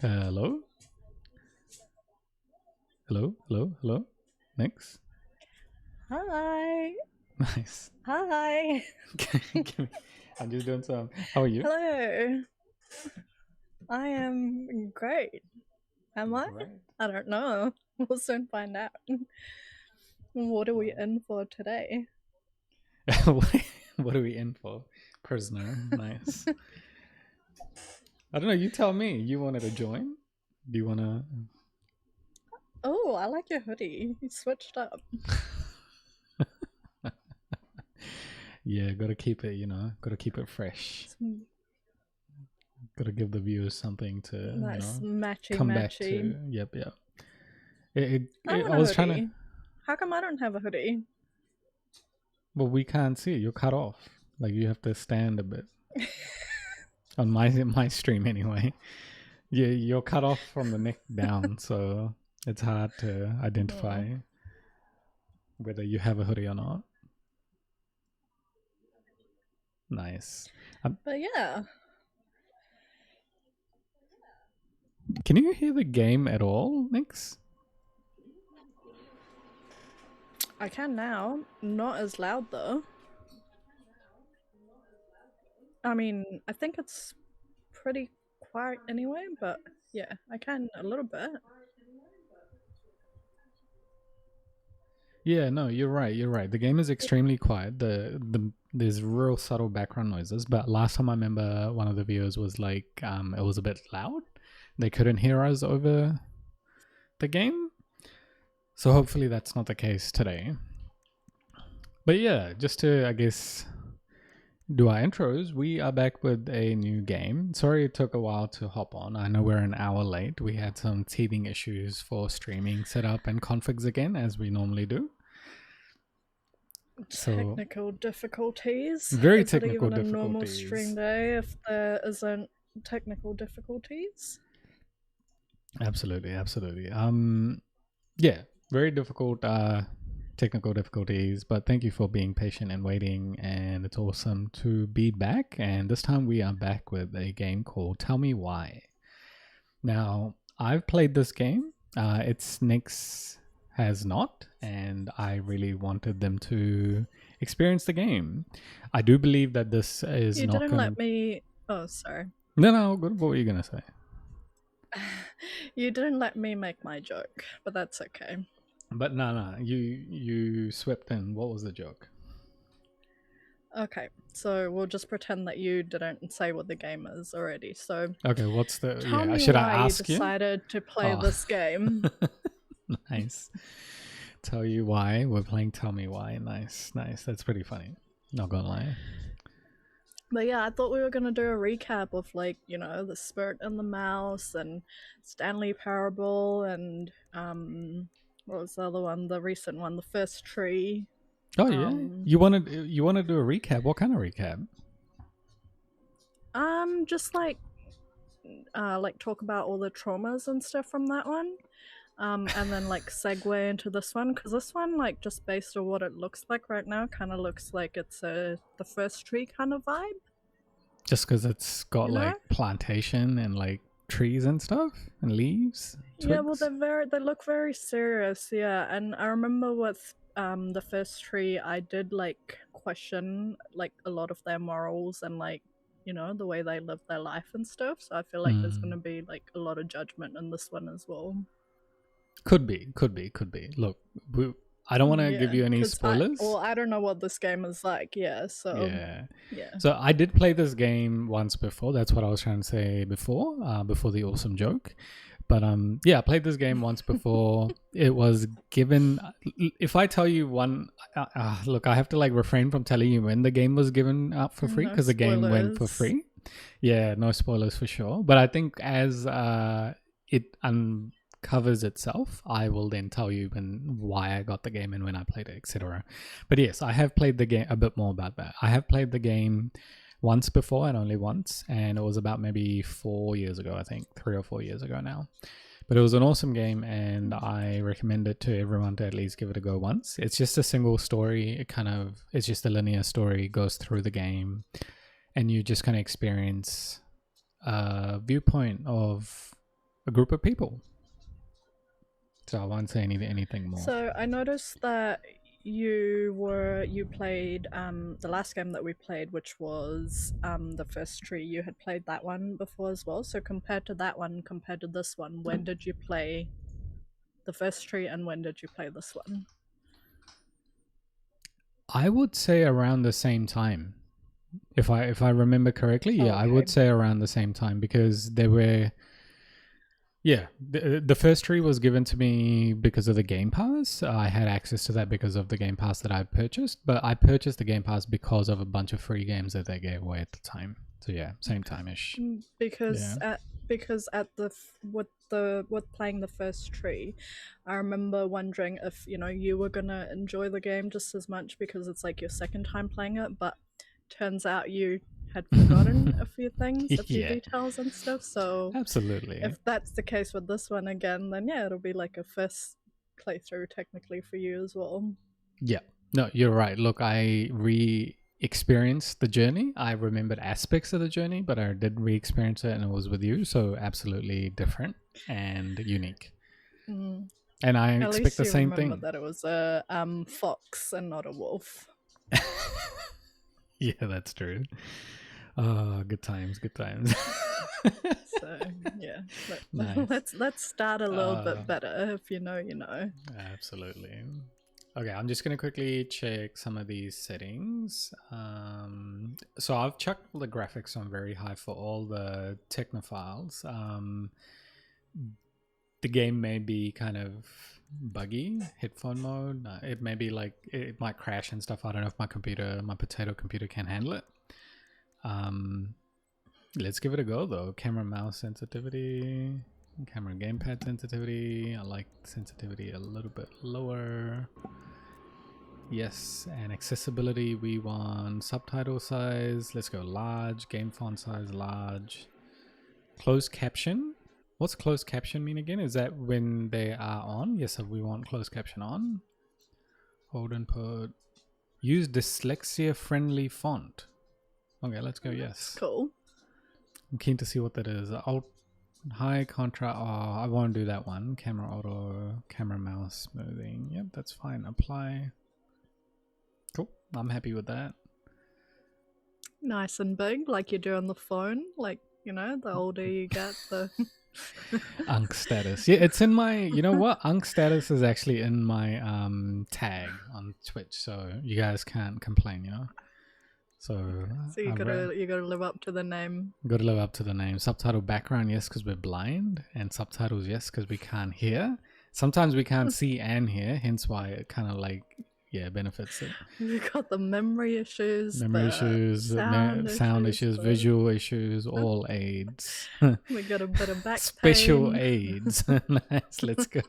Hello, hello. Next, Hi. nice. Hi. Give me- I'm just doing some. How are you? Hello. I am great. Am I? Great. I don't know. We'll soon find out. What are we Well, in for today? what what are we in for? Prisoner. Nice. I don't know. You tell me. You wanted to join? Do you wanna? Oh, I like your hoodie. You switched up. Yeah, gotta keep it. Gotta keep it fresh. Some Gotta give the viewers something to nice matchy come back matchy. to. Yep, yep. It, I I want a was trying to. hoodie. How come I don't have a hoodie? But we can't see. You're cut off. Like you have to stand a bit on my stream anyway. You're cut off from the neck down, so it's hard to Oh. identify whether you have a hoodie or not. Nice. But yeah, Can you hear the game at all, Nix? I can now. Not as loud though. I mean, I think it's pretty quiet anyway, but yeah, I can a little bit. Yeah, no, you're right. You're right. The game is extremely quiet. There's real subtle background noises. But last time I remember, one of the viewers was like, it was a bit loud. They couldn't hear us over the game. So hopefully that's not the case today. But yeah, just to I guess do our intros, we are back with a new game. Sorry it took a while to hop on. I know we're an hour late. We had some teething issues for streaming setup and configs again, as we normally do. So Technical difficulties. very Is it technical even a normal stream difficulties. day if there isn't technical difficulties? Absolutely, absolutely. Yeah, very difficult technical difficulties, but thank you for being patient and waiting, and it's awesome to be back. And this time we are back with a game called Tell Me Why. Now, I've played this game. It's Nix has not, and I really wanted them to experience the game. I do believe that this is You not didn't gonna. let me. Oh, sorry. No, good. What were you gonna say? You didn't let me make my joke, but that's okay. But no. You swept in. What was the joke? Okay, so we'll just pretend that you didn't say what the game is already. So Okay, what's the? tell Yeah, me should I why you ask you? decided to play Oh, this game. nice. Tell you why we're playing. Tell me why. Nice. That's pretty funny. Not gonna lie. But yeah, I thought we were gonna do a recap of like, the Spirit and the Mouse and Stanley Parable and what was the other one? The recent one, The First Tree. Oh yeah, Um you want to do a recap? What kind of recap? just like talk about all the traumas and stuff from that one. And then like segue into this one because this one, like, just based on what it looks like right now, kind of looks like it's a The First Tree kind of vibe. Just because it's got You know? like plantation and like trees and stuff and leaves, Yeah, well, twigs. they look very serious. Yeah, and I remember with The First Tree, I did like question like a lot of their morals and like the way they live their life and stuff. So I feel like there's gonna Mm. be like a lot of judgment in this one as well. Could be. Look, I don't want to give Yeah, you any because spoilers. I don't know what this game is like. Yeah, so Yeah. yeah. So I did play this game once before. That's what I was trying to say before, before the awesome joke. But yeah, I played this game once before. It was given. If I tell you one, look, I have to like refrain from telling you when the game was given out for free No because the game went for spoilers. free. Yeah, no spoilers for sure. But I think as it uncovers itself, I will then tell you why I got the game and when I played it, etc. But yes, I have played the game a bit more about that. I have played the game once before and only once, and it was about maybe 4 years ago, I think 3 or 4 years ago now. But it was an awesome game, and I recommend it to everyone to at least give it a go once. It's just a single story. It's just a linear story, goes through the game, and you just kind of experience a viewpoint of a group of people. So I won't say anything more. So I noticed that you played the last game that we played, which was the first tree. You had played that one before as well. So compared to that one, compared to this one, when did you play the first tree, and when did you play this one? I would say around the same time. If I remember correctly, yeah, I would say around the same time, because there were, yeah, the first tree was given to me because of the Game Pass. I had access to that because of the Game Pass that I purchased, but I purchased the Game Pass because of a bunch of free games that they gave away at the time. So yeah, same time-ish. Because at with playing the first tree, I remember wondering if you were gonna enjoy the game just as much because it's like your second time playing it, but turns out you had forgotten a few things, a few details and stuff. So absolutely, if that's the case with this one again, then yeah, it'll be like a first playthrough technically for you as well. Yeah, no, you're right. Look, I re-experienced the journey. I remembered aspects of the journey, but I did re-experience it, and it was with you, so absolutely different and unique. And I expect the same thing. That it was a fox and not a wolf. Yeah, that's true. Oh, good times. So yeah, nice. let's start a little bit better. If you know, you know. Absolutely. Okay, I'm just gonna quickly check some of these settings. So I've chucked the graphics on very high for all the technophiles. The game may be kind of buggy, headphone mode. It may be like it might crash and stuff. I don't know if my potato computer can handle it. Let's give it a go though. Camera mouse sensitivity, camera gamepad sensitivity. I like sensitivity a little bit lower. Yes, and accessibility, we want subtitle size. Let's go large, game font size large. Closed caption. What's closed caption mean again? Is that when they are on? Yes, so we want closed caption on. Hold input. Use dyslexia friendly font. Okay, let's go yes. Cool. I'm keen to see what that is. High contrast. Oh, I won't do that one. Camera auto, camera mouse smoothing. Yep, that's fine. Apply. Cool. I'm happy with that. Nice and big, like you do on the phone. Like, the older you get, the... Unk status. Yeah, it's in my, you know what? Unk status is actually in my tag on Twitch, so you guys can't complain, So you gotta live up to the name. Gotta live up to the name. Subtitle background, yes, because we're blind, and subtitles, yes, because we can't hear. Sometimes we can't see and hear, hence why it kind of benefits it. You got the memory issues, sound issues, visual issues, all aids. We got a bit of back special aids. Nice, let's go.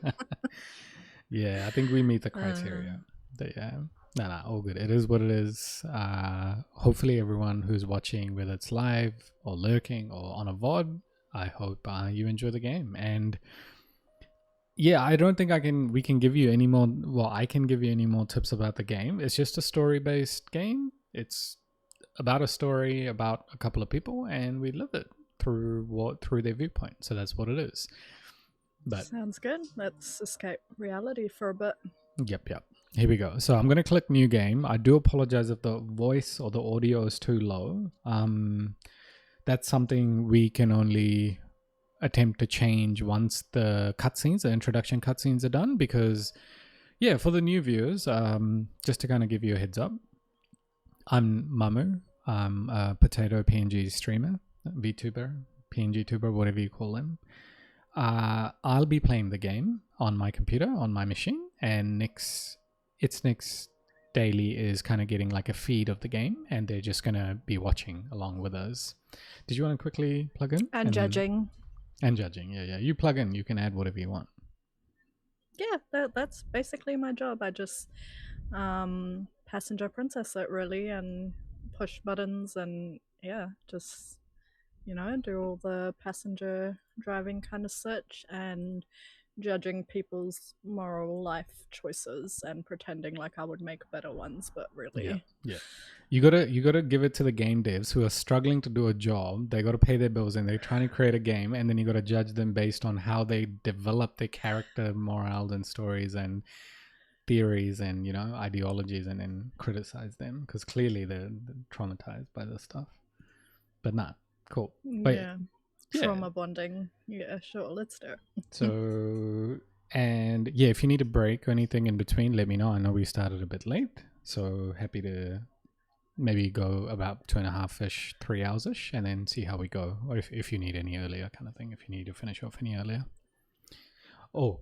Yeah, I think we meet the criteria. No, all good. It is what it is. Hopefully everyone who's watching, whether it's live or lurking or on a VOD, I hope you enjoy the game. And yeah, I don't think we can give you any more, I can give you any more tips about the game. It's just a story-based game. It's about a story about a couple of people, and we live it through their viewpoint. So that's what it is. But sounds good. Let's escape reality for a bit. Yep. Here we go. So I'm going to click new game. I do apologize if the voice or the audio is too low. That's something we can only attempt to change once the introduction cutscenes are done, because for the new viewers, just to kind of give you a heads up, I'm Mamu. I'm a potato PNG streamer, VTuber, PNG tuber, whatever you call them. I'll be playing the game on my computer, on my machine, and Nick's daily is kind of getting like a feed of the game, and they're just going to be watching along with us. Did you want to quickly plug in? And judging. And judging, yeah. You plug in, you can add whatever you want. Yeah, that's basically my job. I just passenger princess it really, and push buttons, and just do all the passenger driving kind of search, and judging people's moral life choices and pretending like I would make better ones, but really, Yeah. You gotta give it to the game devs who are struggling to do a job. They gotta pay their bills and they're trying to create a game, and then you gotta judge them based on how they develop their character morale and stories and theories and ideologies, and then criticize them because clearly they're traumatized by this stuff. But nah, cool. But yeah. Trauma bonding. Yeah, sure, let's do it. So, and yeah, if you need a break or anything in between, let me know. I know we started a bit late, so happy to maybe go about 2.5-ish, 3 hours-ish, and then see how we go. Or if you need any earlier kind of thing, if you need to finish off any earlier. Oh,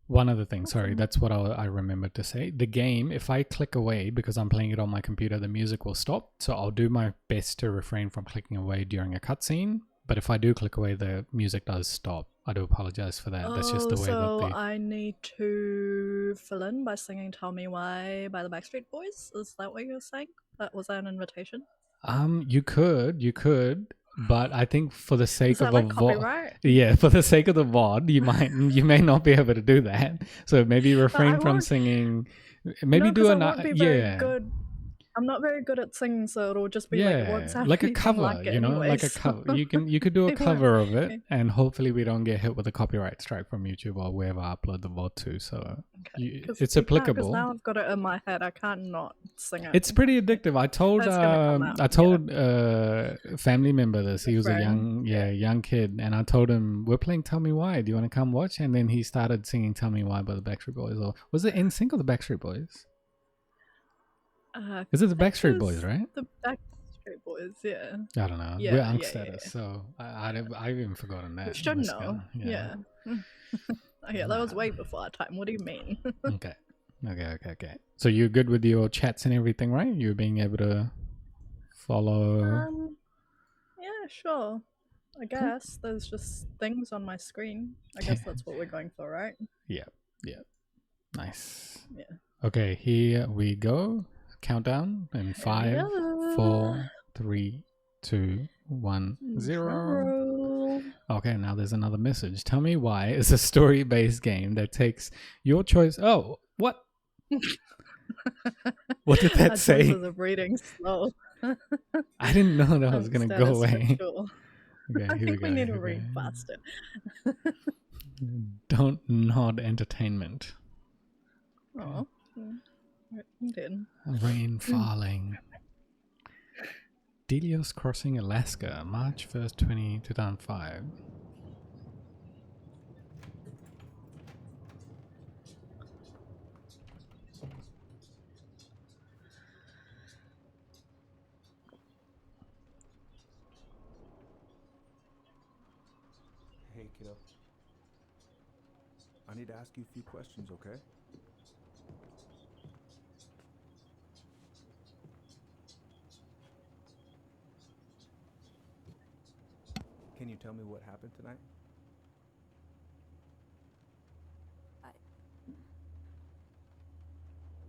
one other thing. Sorry, that's what I remembered to say. The game, if I click away, because I'm playing it on my computer, the music will stop. So I'll do my best to refrain from clicking away during a cutscene. But if I do click away, the music does stop. I do apologize for that. That's just the way so that I need to fill in by singing "Tell Me Why" by the Backstreet Boys. Is that what you're saying? Was that an invitation? You could, but I think for the sake of like a VOD, copyright? yeah, for the sake of the VOD, you may not be able to do that. So maybe refrain from singing. Maybe do another. Yeah. Good. I'm not very good at singing, so it'll just be like, what's like a cover, like anyways. like a cover. You could do a cover of it, and hopefully we don't get hit with a copyright strike from YouTube or wherever I upload the VOD to. So it's applicable. Because now I've got it in my head, I can't not sing it. It's pretty addictive. I told a family member this. He was a young kid, and I told him we're playing "Tell Me Why." Do you want to come watch? And then he started singing "Tell Me Why" by the Backstreet Boys. Or was it NSYNC or the Backstreet Boys? Is it the Backstreet Boys, right? The Backstreet Boys, yeah. I don't know. We're angst so I've even forgotten that. You should know. Yeah. Yeah, that was way before our time. What do you mean? Okay. So you're good with your chats and everything, right? You're being able to follow. Yeah, sure. I guess there's just things on my screen. I guess that's what we're going for, right? Yeah. Nice. Yeah. Okay, here we go. Countdown in 5, 4, 3, 2, 1, 0. Okay, now there's another message. Tell Me Why is a story-based game that takes your choice. Oh, what? What did that say? The reading slow. I didn't know that was gonna go away. Okay, I think we need to read faster. Don't nod entertainment. Oh. Rain falling. Delios crossing Alaska, March 1st, 2005. Hey, kiddo. I need to ask you a few questions, okay? Can you tell me what happened tonight?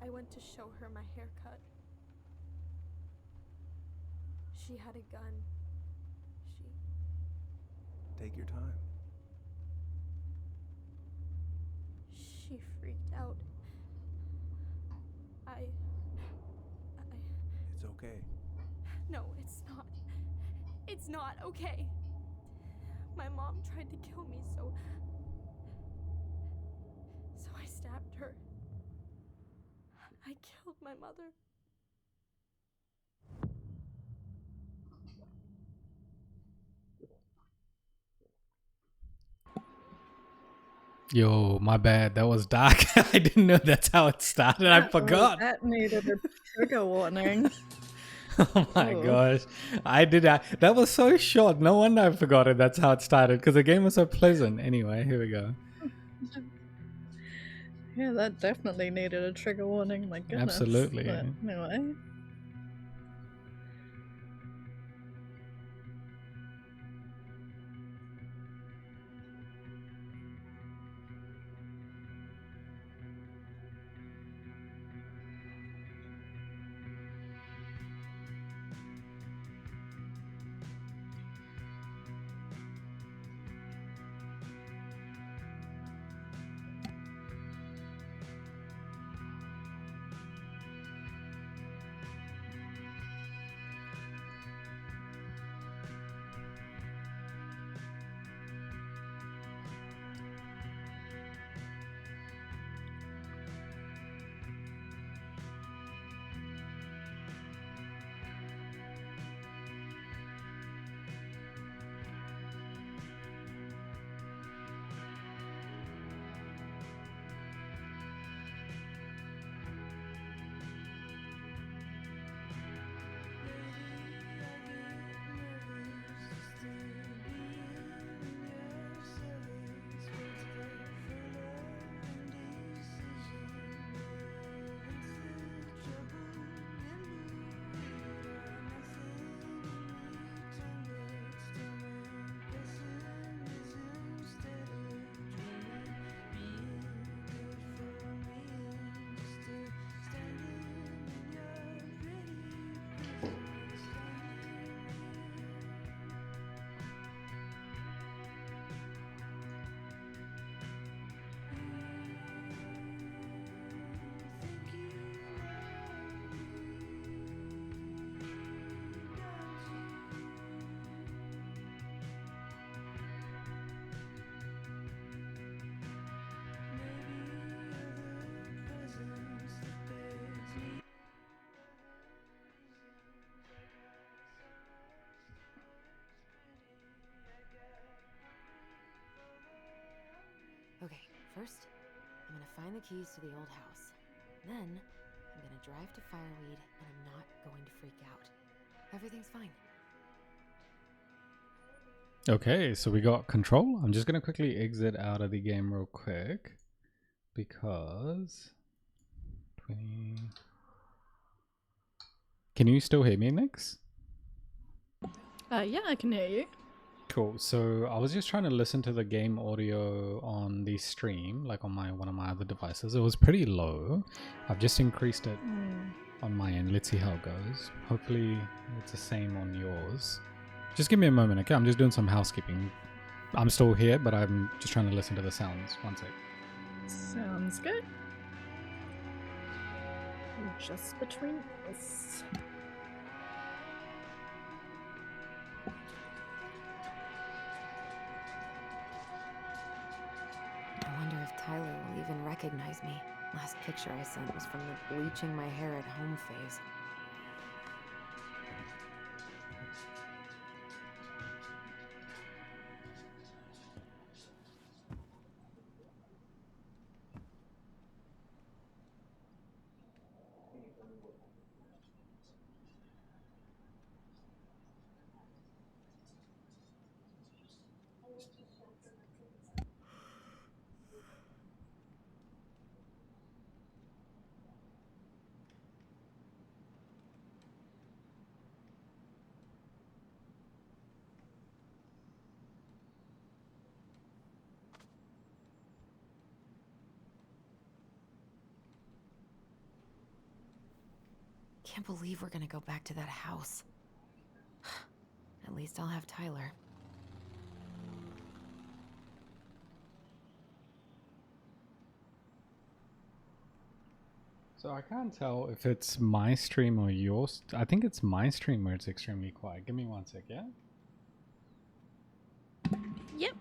I went to show her my haircut. She had a gun. Take your time. She freaked out. It's okay. No, it's not. It's not okay. My mom tried to kill me, so I stabbed her. I killed my mother. Yo, my bad. That was dark. I didn't know that's how it started. I forgot. That needed a trigger warning. Oh my gosh. I did that. That was so short. No wonder I forgot it. That's how it started because the game was so pleasant. Anyway, here we go. Yeah, that definitely needed a trigger warning. My goodness. Absolutely. But anyway. First, I'm gonna find the keys to the old house. Then, I'm gonna drive to Fireweed, and I'm not going to freak out. Everything's fine. Okay, so we got control. I'm just gonna quickly exit out of the game real quick because 20. Can you still hear me, Nix? Yeah, I can hear you. Cool. So I was just trying to listen to the game audio on the stream, like on one of my other devices. It was pretty low. I've just increased it on my end. Let's see how it goes. Hopefully it's the same on yours. Just give me a moment, okay? I'm just doing some housekeeping. I'm still here, but I'm just trying to listen to the sounds. One sec. Sounds good. Just between us. I wonder if Tyler will even recognize me. Last picture I sent was from the bleaching my hair at home phase. Can't believe we're gonna go back to that house. At least I'll have Tyler. So I can't tell if it's my stream or yours. I think it's my stream where it's extremely quiet. Give me one sec, yeah? Yep.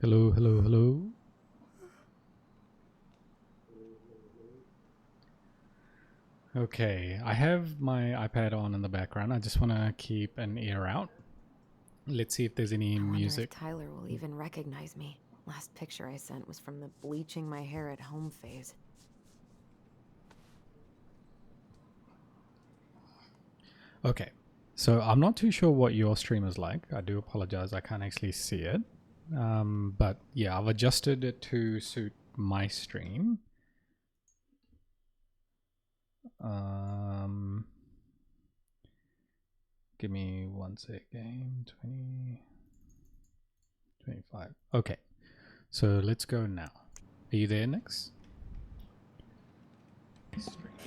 Hello, hello, hello. Okay, I have my iPad on in the background. I just want to keep an ear out. Let's see if there's any I wonder music. if Tyler will even recognize me. Last picture I sent was from the bleaching my hair at home phase. Okay, so I'm not too sure what your stream is like. I do apologize, I can't actually see it. But yeah, I've adjusted it to suit my stream. Give me one sec. Game 20, 25. Okay, so let's go now. Are you there, Nix?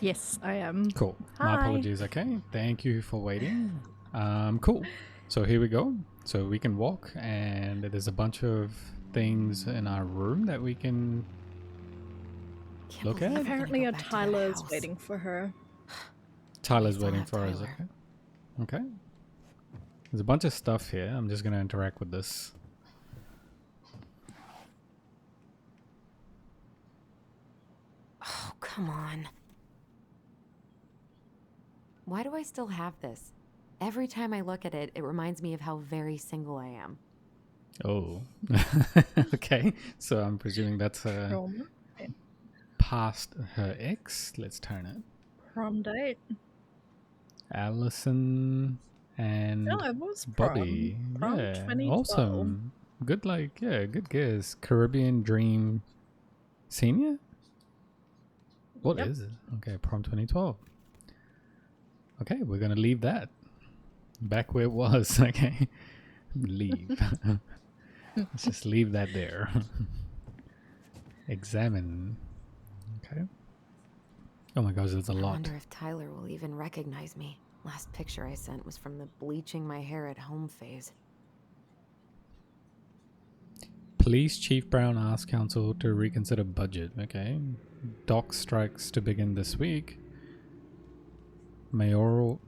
Yes, I am. Cool. Hi. My apologies. Okay, thank you for waiting. Cool. So here we go. So we can walk, and there's a bunch of things in our room that we can Can't look believe at. we're gonna Apparently, go a back to that Tyler's house. waiting for her. Tyler's Still waiting have for us. Tyler. Okay. Okay. There's a bunch of stuff here. I'm just gonna interact with this. Oh, come on. Why do I still have this? Every time I look at it, it reminds me of how very single I am. Oh. Okay. So I'm presuming that's Prom, past her ex. Let's turn it. prom date. Allison and No, it was Bobby. prom. Prom Yeah. 2012. Awesome. Good, like, yeah, good guess. Caribbean Dream Senior? What Yep. is it? Okay, prom 2012. Okay, we're gonna leave that back where it was. Okay, leave. Let's just leave that there. Examine. Okay. Oh my gosh, there's a I lot. wonder if Tyler will even recognize me. Last picture I sent was from the bleaching my hair at home phase. Police Chief Brown asks council to reconsider budget. Okay. Dock strikes to begin this week. Mayoral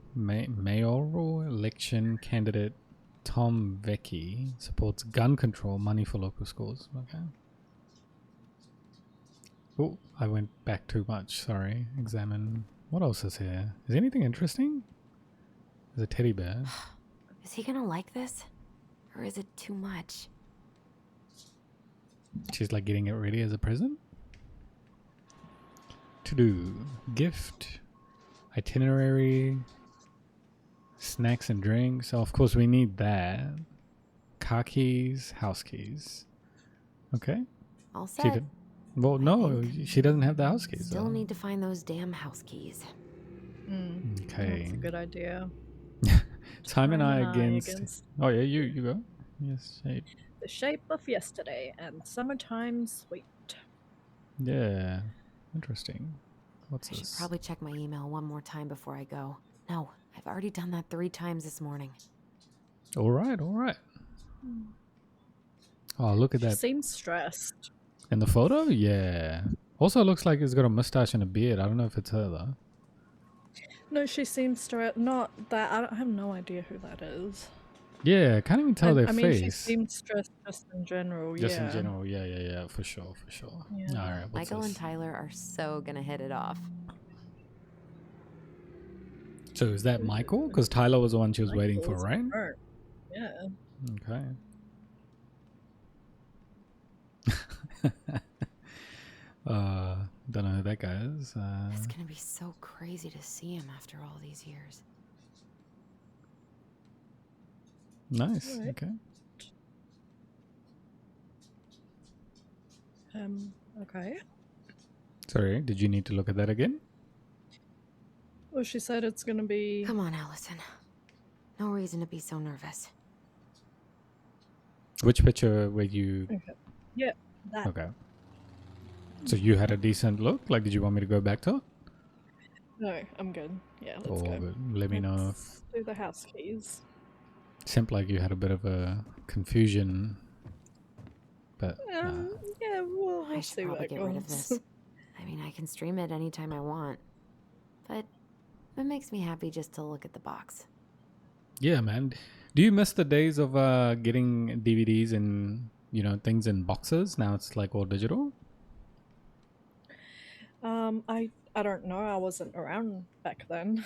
election candidate Tom Vecchi supports gun control, money for local schools. Okay. Oh, I went back too much. Sorry. Examine. What else is here? Is anything interesting? There's a teddy bear. Is he gonna like this? Or is it too much? She's like getting it ready as a present. To do gift, itinerary, snacks and drinks. So of course we need that. Car keys, house keys. Okay. All She set. did. Well, no, she doesn't have the house keys. Still though. need to find those damn house keys. Okay. That's a good idea. Time and I Time against. Oh yeah, you go. Yes, shape. The shape of yesterday and summertime sweet. Yeah, interesting. What's I should this? probably check my email one more time before I go. No, I've already done that 3 times this morning. All right, all right. Oh, look at She that seems stressed. in the photo. Yeah. Also, looks like he's got a mustache and a beard. I don't know if it's her though. No, she seems stressed. Not that. I have no idea who that is. Yeah, can't even tell their I mean, she face. seems stressed just in general. Just yeah. in general, yeah, for sure. Yeah. All right, what's Michael this? and Tyler are so gonna hit it off. So is that Michael? Because Tyler was the one she was waiting for, Michael's right? hurt. Yeah. Okay. Don't know who that guy is. It's gonna be so crazy to see him after all these years. Nice. Alright. Okay. Okay. Sorry, did you need to look at that again? Well, she said it's gonna be. Come on, Allison. No reason to be so nervous. Which picture were you? Yeah, that. Okay. So you had a decent look. Like, did you want me to go back to it? No, I'm good. Yeah, let's Or go. let me know if Let's do the house keys. seemed like you had a bit of a confusion. But Yeah, we'll I should see what probably it get rid of goes. this. I mean, I can stream it anytime I want. But it makes me happy just to look at the box. yeah, man. Do you miss the days of getting DVDs and things in boxes? Now it's like all digital. I don't know. I wasn't around back then.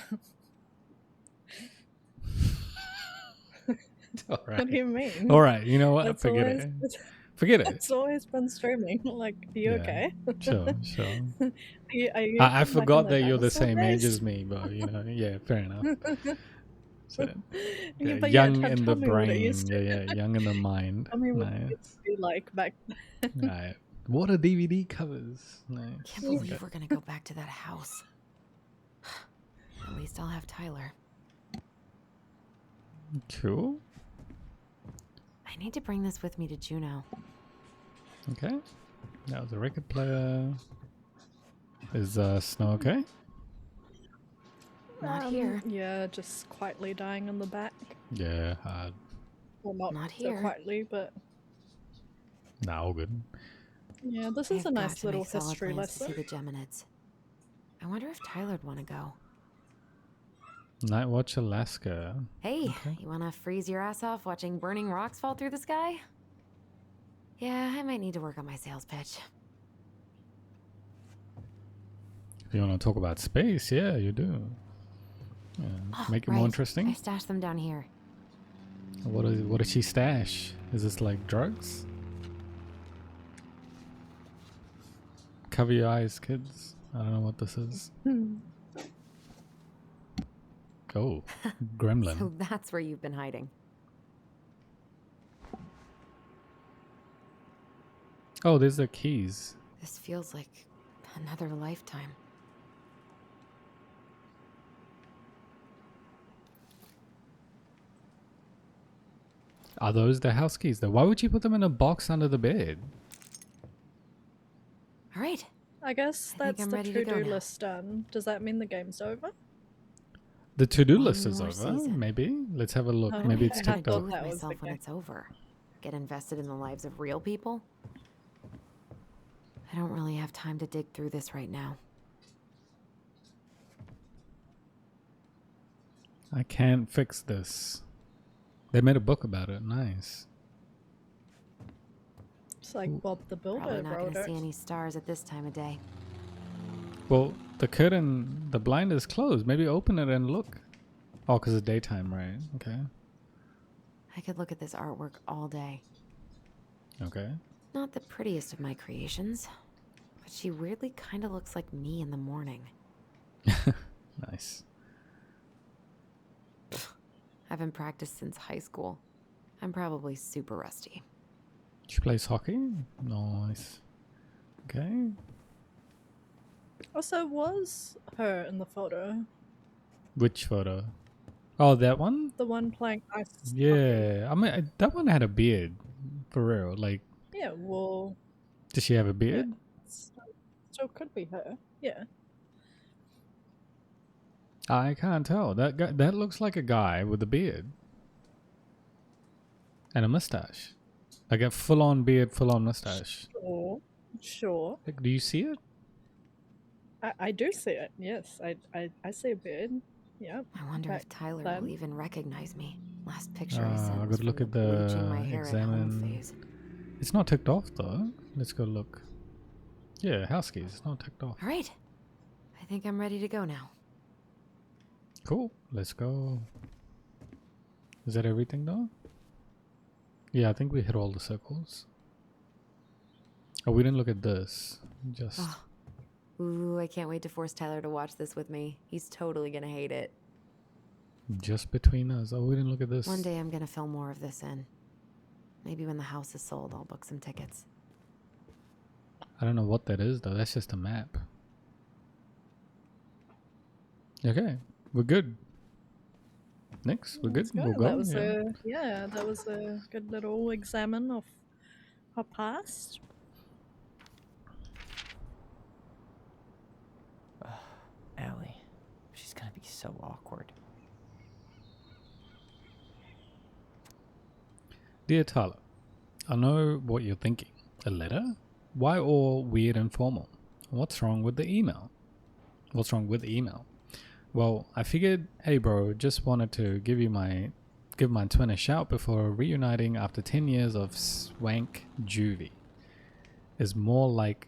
All What do you mean? All right. You know what? That's Forget always, it. Forget it. It's always been streaming. Like, are you Yeah. okay? Sure. Are you I from back forgot in that you're the dinosaur same age days? as me, but yeah, fair enough. So, yeah, But young tell in the me what it brain, used to- yeah, young in the mind. Tell me what it Nice. used to be like back then. Right. What are DVD covers? Nice. Can't believe we're gonna go back to that house. At least I'll have Tyler. Cool. I need to bring this with me to Juneau. Okay. That was a record player. Is Snow okay? Not here. Yeah, just quietly dying in the back. Yeah, hard. Well, not, Not so here. quietly, but Nah, all good. yeah, this I is a have got nice to little make solid history plans to see lesson. the Geminids. I wonder if Tyler'd want to go. Night Watch Alaska. Hey, Okay. you want to freeze your ass off watching burning rocks fall through the sky? Yeah, I might need to work on my sales pitch. If you want to talk about space, yeah, you do. Yeah. Oh, Make it more right. I interesting. stashed them down here. What does she stash? Is this like drugs? Cover your eyes, kids. I don't know what this is. Oh, gremlin. So that's where you've been hiding. Oh, there's the keys. This feels like another lifetime. Are those the house keys though? Why would you put them in a box under the bed? All right. I guess I think that's I'm the ready to go to-do now. list done. Does that mean the game's over? The to-do One list is more over. season. Maybe. Let's have a look. Oh, Maybe okay. it's What am I ticked gonna off. do with That was the myself when game. it's over? Get invested in the lives of real people? I don't really have time to dig through this right now. I can't fix this. They made a book about it. Nice. It's like Bob the Probably Builder not wrote gonna it. see any stars at this time of day. Well, The curtain, the blind is closed. Maybe open it and look. Oh, because it's daytime, right? Okay. I could look at this artwork all day. Okay. Not the prettiest of my creations, but she weirdly kind of looks like me in the morning. Nice. Haven't practiced since high school. I'm probably super rusty. She plays hockey? Nice. Okay. Also, was her in the photo Which photo? Oh, that one? the one playing ice? hockey? Yeah. I mean, that one had a beard. For real. Like, Yeah. Well, does she have a beard? so it could be her. Yeah. I can't tell. That guy, that looks like a guy with a beard. And a mustache. Like a full-on beard, full-on mustache. Sure. Like, do you see it? I do see it. Yes, I see a beard. Yeah. I wonder if But Tyler then- will even recognize me. Last picture I sent I was gotta look from at the bleaching the my hair at home examine. phase. It's not ticked off though. Let's go look. Yeah, house keys. It's not ticked off. All right, I think I'm ready to go now. Cool. Let's go. Is that everything though? Yeah, I think we hit all the circles. Oh, we didn't look at this. Just Oh. Ooh, I can't wait to force Tyler to watch this with me. He's totally gonna hate it. just between us. Oh, we didn't look at this. One day I'm gonna film more of this in. Maybe when the house is sold, I'll book some tickets. I don't know what that is though. That's just a map. Okay, we're good. Next, we're good. Let's go. We'll go. That was yeah. that was a good little examine of her past. Allie. She's gonna be so awkward. Dear Tyler, I know what you're thinking. A letter? Why all weird and formal? What's wrong with the email? What's wrong with email? Well, I figured, hey bro, just wanted to give my twin a shout before reuniting after 10 years of swank juvie. Is more like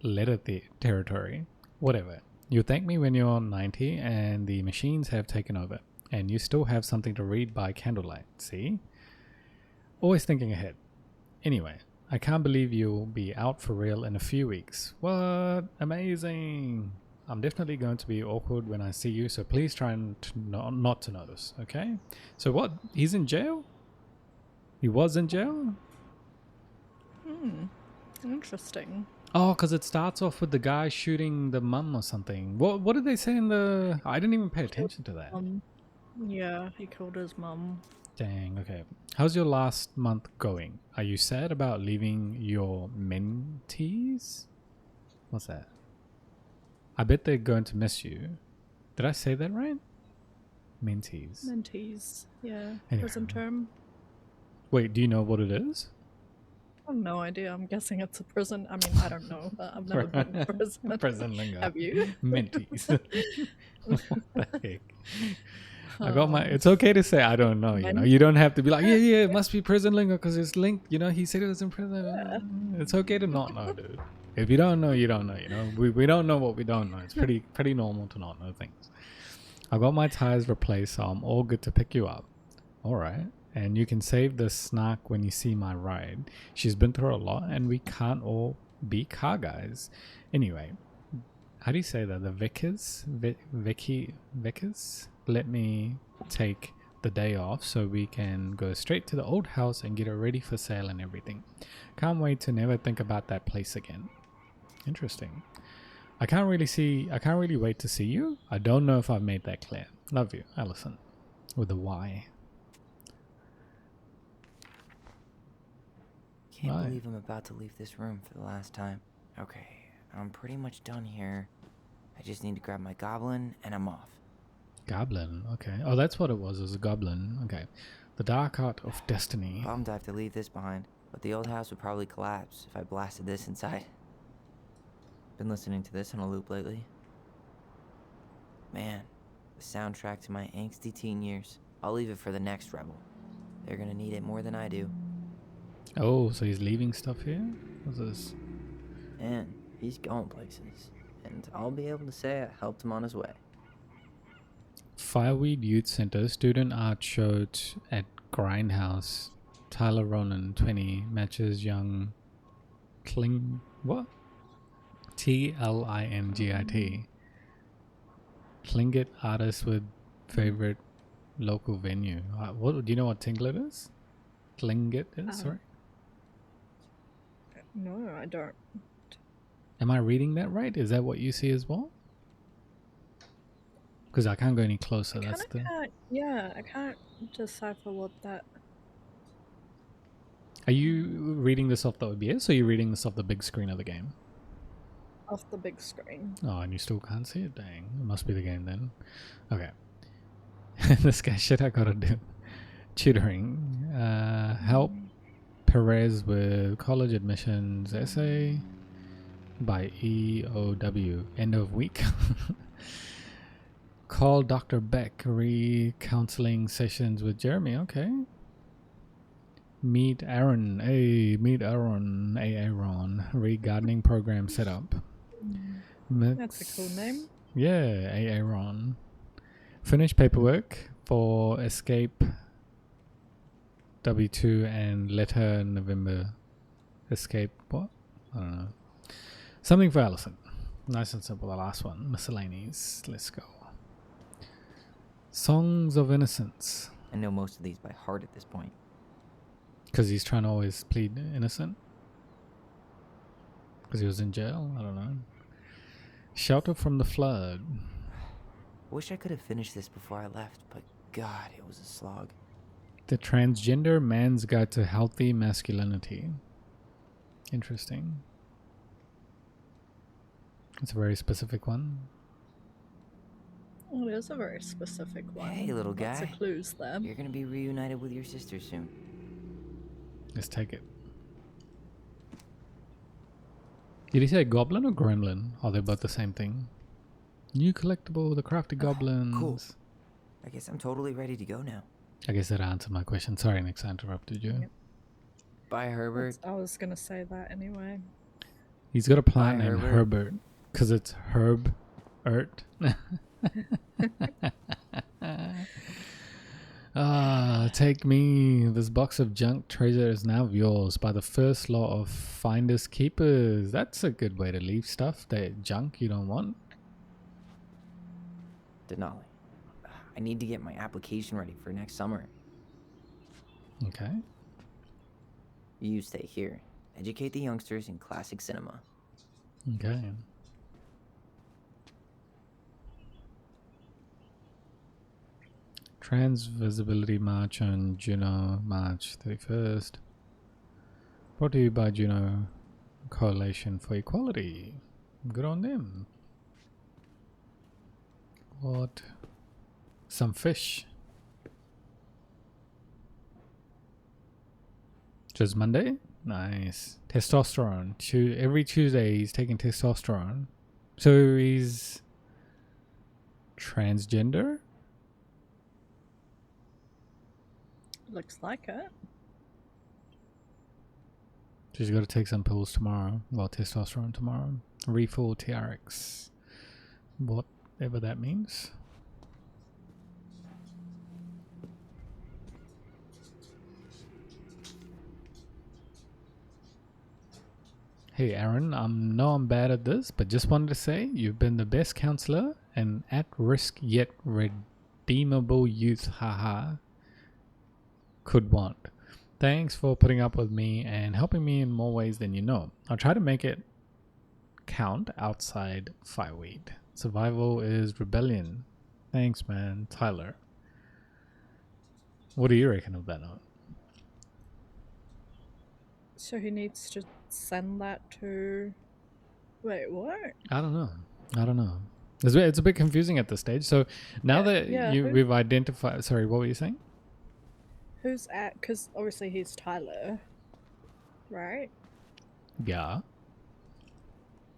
letter territory. Whatever. You thank me when you're 90 and the machines have taken over, and you still have something to read by candlelight, see? Always thinking ahead. Anyway, I can't believe you'll be out for real in a few weeks. What? Amazing! I'm definitely going to be awkward when I see you, so please try not to notice, okay? So what? He's in jail? He was in jail? Interesting. Oh, because it starts off with the guy shooting the mum or something. What did they say in the... I didn't even pay attention to that. Yeah, he killed his mum. Dang, okay. How's your last month going? Are you sad about leaving your mentees? What's that? I bet they're going to miss you. Did I say that right? Mentees. Mentees. Yeah. Anyway. Prison term. Wait, do you know what it is? I have no idea. I'm guessing it's a prison. I mean, I don't know. I've never been to prison. Prison lingo. Have you? Mentees. What the heck? I got my... It's okay to say I don't know, you know? You don't have to be like, yeah, it must be prison lingo because it's linked. You know, he said it was in prison. It's okay to not know, dude. If you don't know, you don't know, you know? We don't know what we don't know. It's pretty normal to not know things. I got my tires replaced, so I'm all good to pick you up. All right. And you can save the snark when you see my ride. She's been through a lot, and we can't all be car guys. Anyway, how do you say that? The Vickers? Vickers? Let me take the day off so we can go straight to the old house and get it ready for sale and everything. Can't wait to never think about that place again. Interesting. I can't really wait to see you. I don't know if I've made that clear. Love you, Allison. With a Y. Can't Right. believe I'm about to leave this room for the last time. Okay, I'm pretty much done here. I just need to grab my goblin and I'm off. Goblin, okay. Oh, that's what it was a goblin. Okay. The Dark Art of Destiny. Bummed I have to leave this behind, but the old house would probably collapse if I blasted this inside. Been listening to this on a loop lately. Man, the soundtrack to my angsty teen years. I'll leave it for the next rebel. They're gonna need it more than I do. Oh, so he's leaving stuff here? What's this? And he's going places. and I'll be able to say I helped him on his way. Fireweed Youth Center student art show at Grindhouse. Tyler Ronan, 20, matches young what? Tlingit. Tlingit artist with favorite local venue. What do you know what Tlingit is? Tlingit is, sorry. No, I don't. Am I reading that right? Is that what you see as well? Because I can't go any closer. That's the. I can't decipher what that. Are you reading this off the OBS or are you reading this off the big screen of the game? Off the big screen. Oh, and you still can't see it? Dang. It must be the game then. Okay. This guy, shit I gotta do. Tutoring. Help Perez with college admissions essay by EOW. End of week. Call Dr. Beck. Counseling sessions with Jeremy. Okay. Meet Aaron. Hey, meet Aaron. Hey, Aaron. Gardening program setup. That's a cool name. Yeah, Aaron. Finish paperwork for Escape W2 and letter November. Escape what? I don't know. Something for Allison. Nice and simple. The last one. Miscellaneous. Let's go. Songs of Innocence. I know most of these by heart at this point. Because he's trying to always plead innocent? Because he was in jail? I don't know. Shelter from the flood. Wish I could have finished this before I left, but God, it was a slog. The Transgender Man's Guide to Healthy Masculinity. Interesting. It's a very specific one. Well, it is a very specific one. Hey, little guy. Lots of clues there. You're gonna be reunited with your sister soon. Let's take it. Did he say goblin or gremlin? Are they both the same thing? New collectible, the crafty goblins. Cool. I guess I'm totally ready to go now. I guess that answered my question. Sorry, Nix, I interrupted you. Yep. Bye, Herbert. I was gonna say that anyway. He's got a plant Bye, named Herbert. Herbert. Because it's Herb-ert. Take me. This box of junk treasure is now yours by the first law of finders keepers. That's a good way to leave stuff that junk you don't want. Denali, I need to get my application ready for next summer. Okay. You stay here. Educate the youngsters in classic cinema. Okay. Trans Visibility March on Juno, March 31st. Brought to you by Juno Coalition for Equality. Good on them. What? Some fish. Just Monday? Nice. Testosterone. Every Tuesday he's taking testosterone. So he's transgender? Looks like it. She's got to take some pills tomorrow. Well, testosterone tomorrow. Refill TRX. Whatever that means. Hey Aaron, know I'm bad at this, but just wanted to say you've been the best counselor and at risk yet redeemable youth, haha, could want. Thanks for putting up with me and helping me in more ways than you know. I'll try to make it count outside Fireweed. Survival is rebellion. Thanks, man. Tyler. What do you reckon of that note? So he needs to send that to. Wait, what? I don't know. It's a bit confusing at this stage. So now we've identified. Sorry, what were you saying? Who's at? Because obviously he's Tyler, right? Yeah.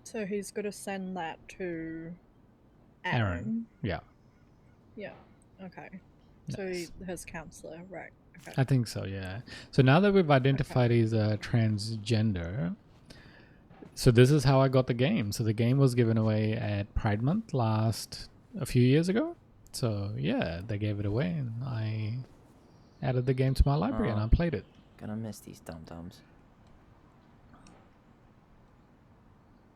So he's got to send that to Aaron. Yeah. Yeah. Okay. So Nice. his counselor, right? Okay. I think so, yeah. So now that we've identified he's a transgender, So this is how I got the game. So the game was given away at Pride Month a few years ago. So yeah, they gave it away and I added the game to my library and I played it. Gonna miss these dum-dums.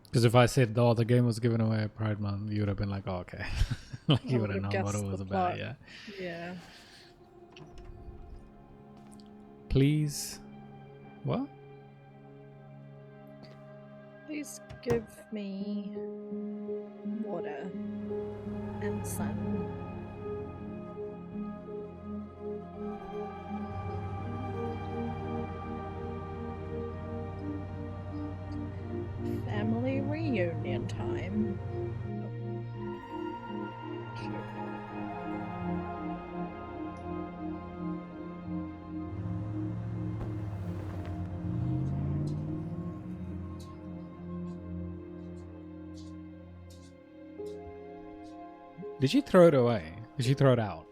Because if I said, oh, the game was given away at Pride Month, you would have been like, oh, okay. Like you I would have would've known what guessed it was the about, plot. yeah. Yeah. Please. What? Please give me water and sun. Family reunion time. Did she throw it away? Did she throw it out?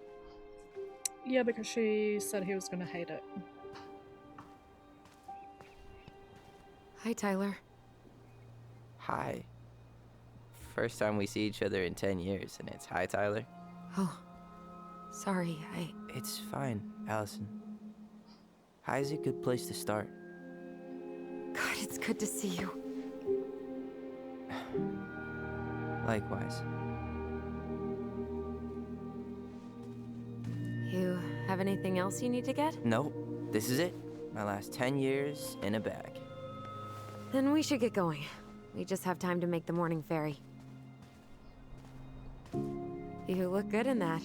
Yeah, because she said he was gonna hate it. Hi, Tyler. Hi. First time we see each other in 10 years, and it's hi, Tyler. Oh, sorry, It's fine, Allison. Hi is a good place to start. God, it's good to see you. Likewise. You have anything else you need to get? Nope, this is it. My last 10 years in a bag. Then we should get going. We just have time to make the morning ferry. You look good in that.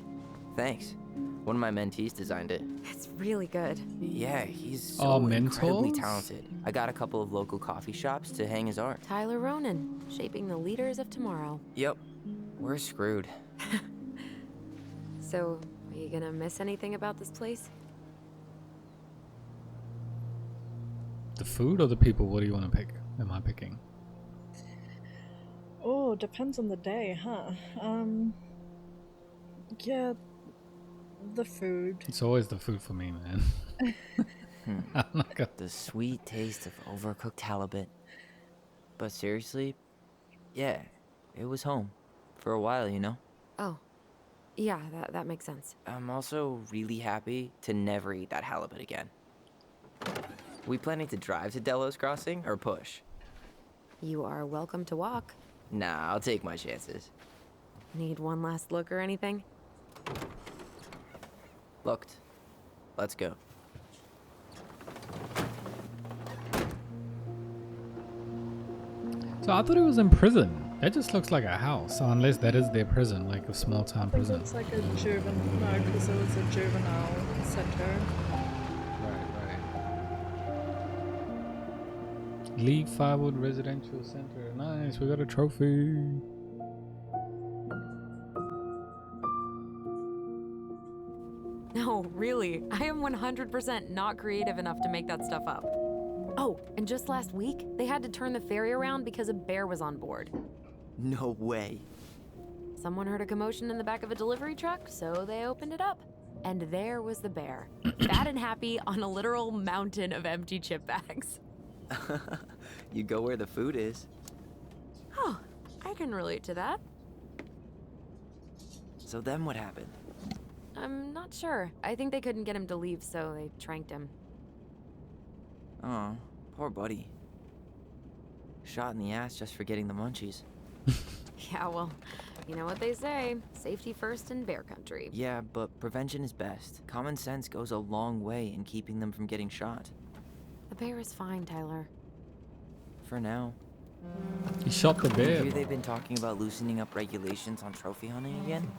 Thanks. One of my mentees designed it. It's really good. Yeah, he's so Oh, incredibly mentors? talented. I got a couple of local coffee shops to hang his art. Tyler Ronan, shaping the leaders of tomorrow. Yep, we're screwed. So, are you gonna miss anything about this place? The food or the people? What do you want to pick? Am I picking? Oh, depends on the day, huh? Yeah, the food. It's always the food for me, man. I'm not gonna... The sweet taste of overcooked halibut. But seriously, yeah, it was home. For a while, you know? Oh, yeah, that makes sense. I'm also really happy to never eat that halibut again. We planning to drive to Delos Crossing or push? You are welcome to walk. Nah, I'll take my chances. Need one last look or anything? Looked. Let's go. So I thought he was in prison. That just looks like a house. So unless that is their prison, like a small town I think prison. it's like a juvenile. No, because it was a juvenile center. Right. League Firewood Residential Center. Nice, we got a trophy. No, really. I am 100% not creative enough to make that stuff up. Oh, and just last week, they had to turn the ferry around because a bear was on board. No way. Someone heard a commotion in the back of a delivery truck, so they opened it up. And there was the bear, fat and happy on a literal mountain of empty chip bags. You go where the food is. Oh, I can relate to that. So then what happened? I'm not sure. I think they couldn't get him to leave, so they tranked him. Oh, poor buddy. Shot in the ass just for getting the munchies. Yeah, well, you know what they say. Safety first in bear country. Yeah, but prevention is best. Common sense goes a long way in keeping them from getting shot. The bear is fine, Tyler. For now. He shot the bear. Maybe they've been talking about loosening up regulations on trophy hunting again?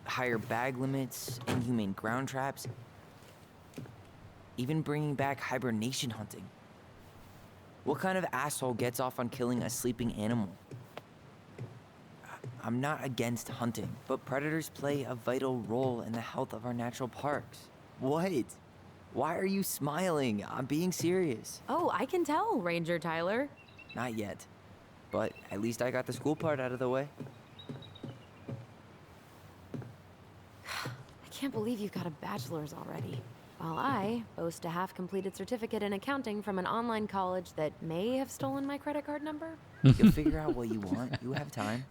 Higher bag limits, inhumane ground traps, even bringing back hibernation hunting. What kind of asshole gets off on killing a sleeping animal? I'm not against hunting, but predators play a vital role in the health of our natural parks. What? Why are you smiling? I'm being serious. Oh, I can tell, Ranger Tyler. Not yet. But at least I got the school part out of the way. I can't believe you've got a bachelor's already. while I boast a half-completed certificate in accounting from an online college that may have stolen my credit card number. You'll figure out what you want. You have time.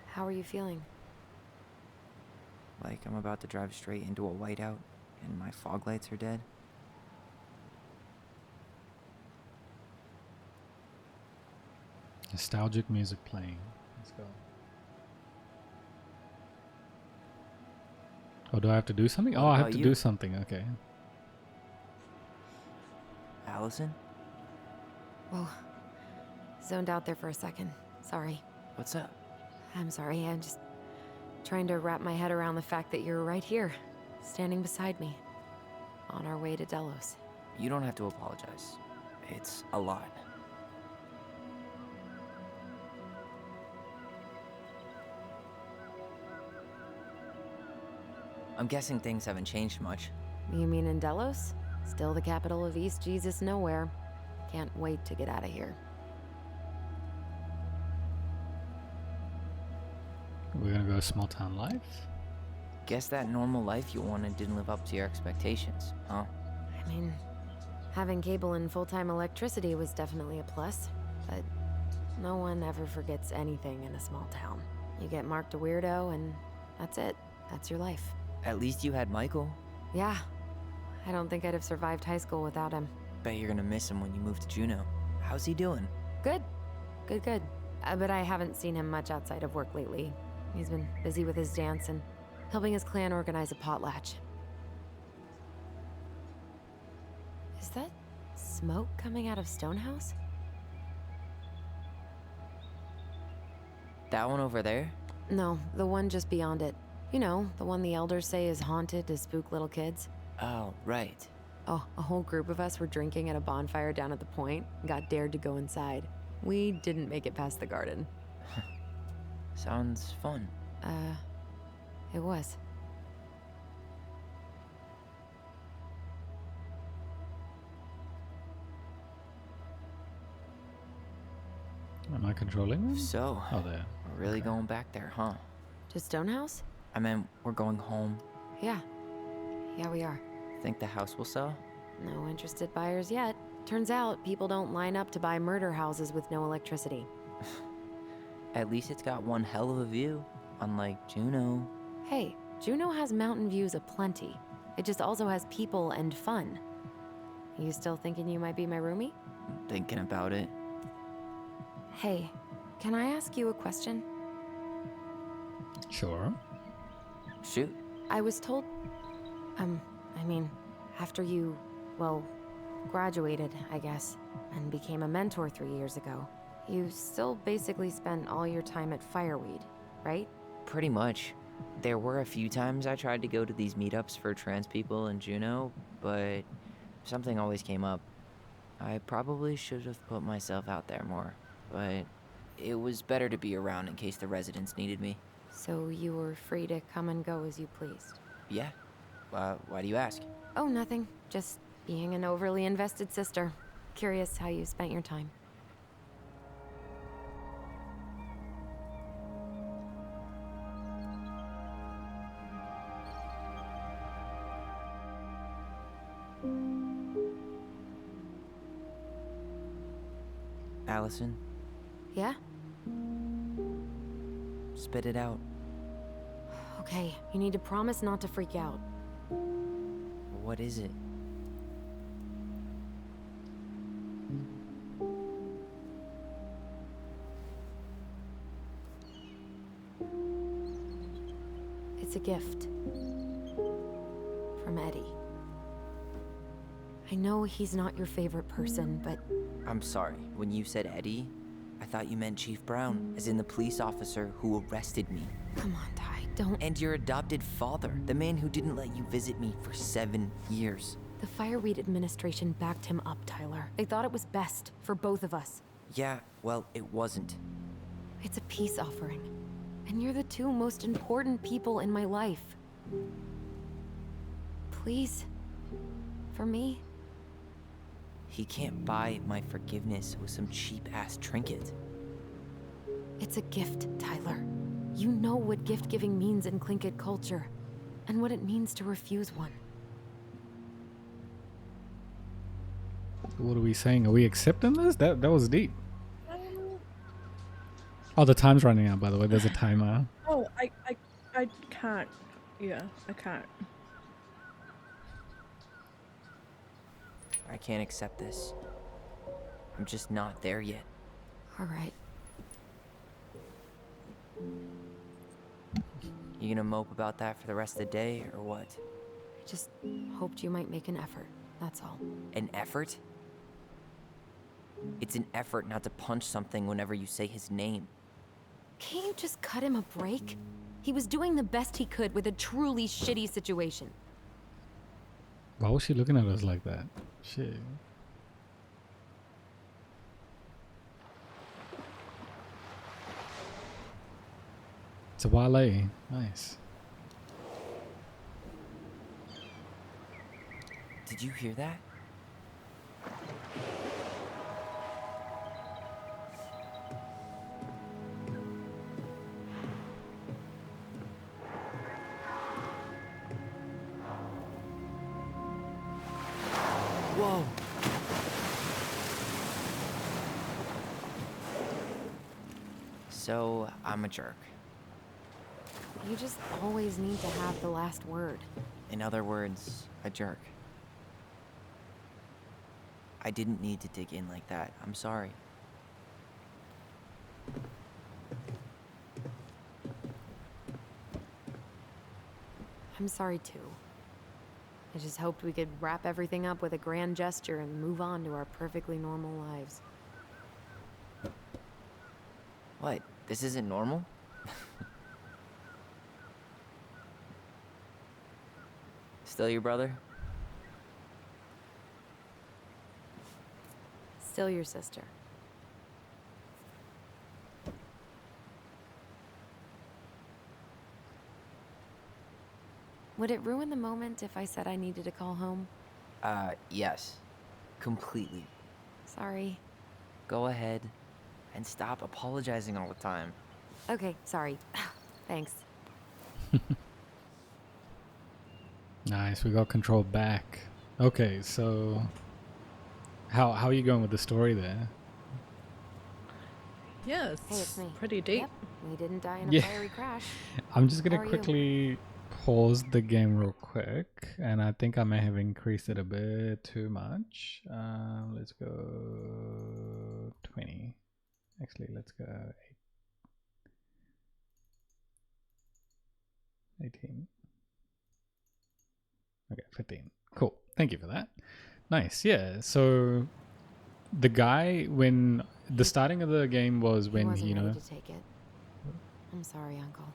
How are you feeling? Like I'm about to drive straight into a whiteout and my fog lights are dead. Nostalgic music playing. Let's go. Oh, do I have to do something? Oh, I have about to you? do something. Okay. Allison? Whoa. Zoned out there for a second. Sorry. What's up? I'm sorry. I'm just trying to wrap my head around the fact that you're right here, standing beside me, on our way to Delos. You don't have to apologize. It's a lot. I'm guessing things haven't changed much. You mean in Delos? Still the capital of East Jesus Nowhere. Can't wait to get out of here. We're gonna go small town life? Guess that normal life you wanted didn't live up to your expectations, huh? I mean, having cable and full-time electricity was definitely a plus, but no one ever forgets anything in a small town. You get marked a weirdo and that's it. That's your life. At least you had Michael. Yeah. I don't think I'd have survived high school without him. Bet you're gonna miss him when you move to Juneau. How's he doing? Good. Good. But I haven't seen him much outside of work lately. He's been busy with his dance and helping his clan organize a potlatch. Is that smoke coming out of Stonehouse? That one over there? No, the one just beyond it. You know, the one the elders say is haunted to spook little kids. Oh, right. Oh, a whole group of us were drinking at a bonfire down at the point and got dared to go inside. We didn't make it past the garden. Sounds fun. It was. Am I controlling them? So, Oh, there. we're really going back there, huh? To Stonehouse? I meant, we're going home. Yeah. Yeah, we are. Think the house will sell? No interested buyers yet. Turns out people don't line up to buy murder houses with no electricity. At least it's got one hell of a view, unlike Juneau. Hey, Juneau has mountain views aplenty. It just also has people and fun. You still thinking you might be my roomie? Thinking about it. Hey, can I ask you a question? Sure. Shoot. I was told... after you, well, graduated, I guess, and became a mentor 3 years ago, you still basically spent all your time at Fireweed, right? Pretty much. There were a few times I tried to go to these meetups for trans people in Juneau, but something always came up. I probably should have put myself out there more, but it was better to be around in case the residents needed me. So you were free to come and go as you pleased? Yeah. Why do you ask? Oh, nothing. Just being an overly invested sister. Curious how you spent your time. Allison, Yeah? spit it out. Okay, you need to promise not to freak out. What is it? It's a gift. From Eddie. I know he's not your favorite person, but I'm sorry. When you said Eddie, I thought you meant Chief Brown, as in the police officer who arrested me. come on, Ty, don't... And your adopted father, the man who didn't let you visit me for 7 years. The Fireweed administration backed him up, Tyler. They thought it was best for both of us. Yeah, well, it wasn't. It's a peace offering. And you're the two most important people in my life. Please. For me. He can't buy my forgiveness with some cheap-ass trinket. It's a gift, Tyler. You know what gift-giving means in Tlingit culture, and what it means to refuse one. What are we saying? Are we accepting this? That was deep. Oh, the time's running out, by the way. There's a timer. Oh, I can't. Yeah, I can't. I can't accept this. I'm just not there yet. All right. You gonna mope about that for the rest of the day, or what? I just hoped you might make an effort, that's all. An effort? It's an effort not to punch something whenever you say his name. Can't you just cut him a break? He was doing the best he could with a truly shitty situation. Why was she looking at us like that? Shit. It's a Wale. Nice. Did you hear that? Whoa! So, I'm a jerk. You just always need to have the last word. In other words, a jerk. I didn't need to dig in like that. I'm sorry. I'm sorry too. I just hoped we could wrap everything up with a grand gesture and move on to our perfectly normal lives. What? This isn't normal? Still your brother? Still your sister. Would it ruin the moment if I said I needed to call home? Yes. Completely. Sorry. Go ahead. And stop apologizing all the time. Okay, sorry. Thanks. Nice, we got control back. Okay, so how are you going with the story there? Yeah, Hey, it's me. pretty deep. Yep, we didn't die in a Yeah. fiery crash. I'm just How gonna are you? quickly pause the game real quick, and I think I may have increased it a bit too much. Let's go 20. Actually, let's go 18. Okay, 15. Cool. Thank you for that. Nice. Yeah. So the guy, when the starting of the game was He when, wasn't you know, ready to take it. I'm sorry, Uncle.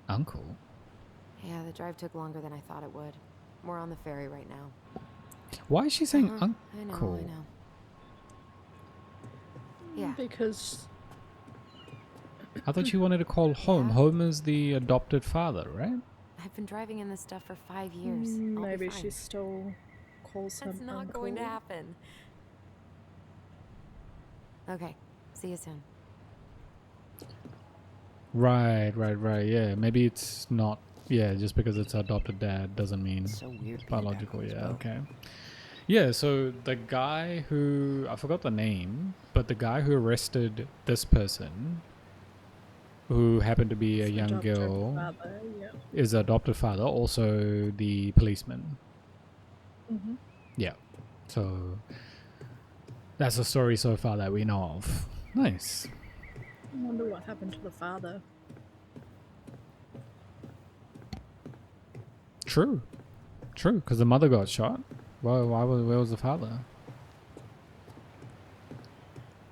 Uncle. Yeah, the drive took longer than I thought it would. We're on the ferry right now. Why is she saying Uh-huh, uncle? I know. Yeah. Because I thought you wanted to call home. Yeah. Home is the adopted father, right? I've been driving in this stuff for 5 years. I'll be maybe fine. she still calls him That's not going to uncle. happen. Okay, see you soon. Right. Yeah. Maybe it's not. Yeah, just because it's adopted dad doesn't mean It's so weird. it's being back biological. on this Yeah. boat. Okay. Yeah. So the guy who I forgot the name, but the guy who arrested this person, who happened to be a His young adopted girl, father, yeah. is adopted father, also the policeman. Mm-hmm. Yeah. So that's the story so far that we know of. Nice. I wonder what happened to the father. True. Because the mother got shot. Where was the father?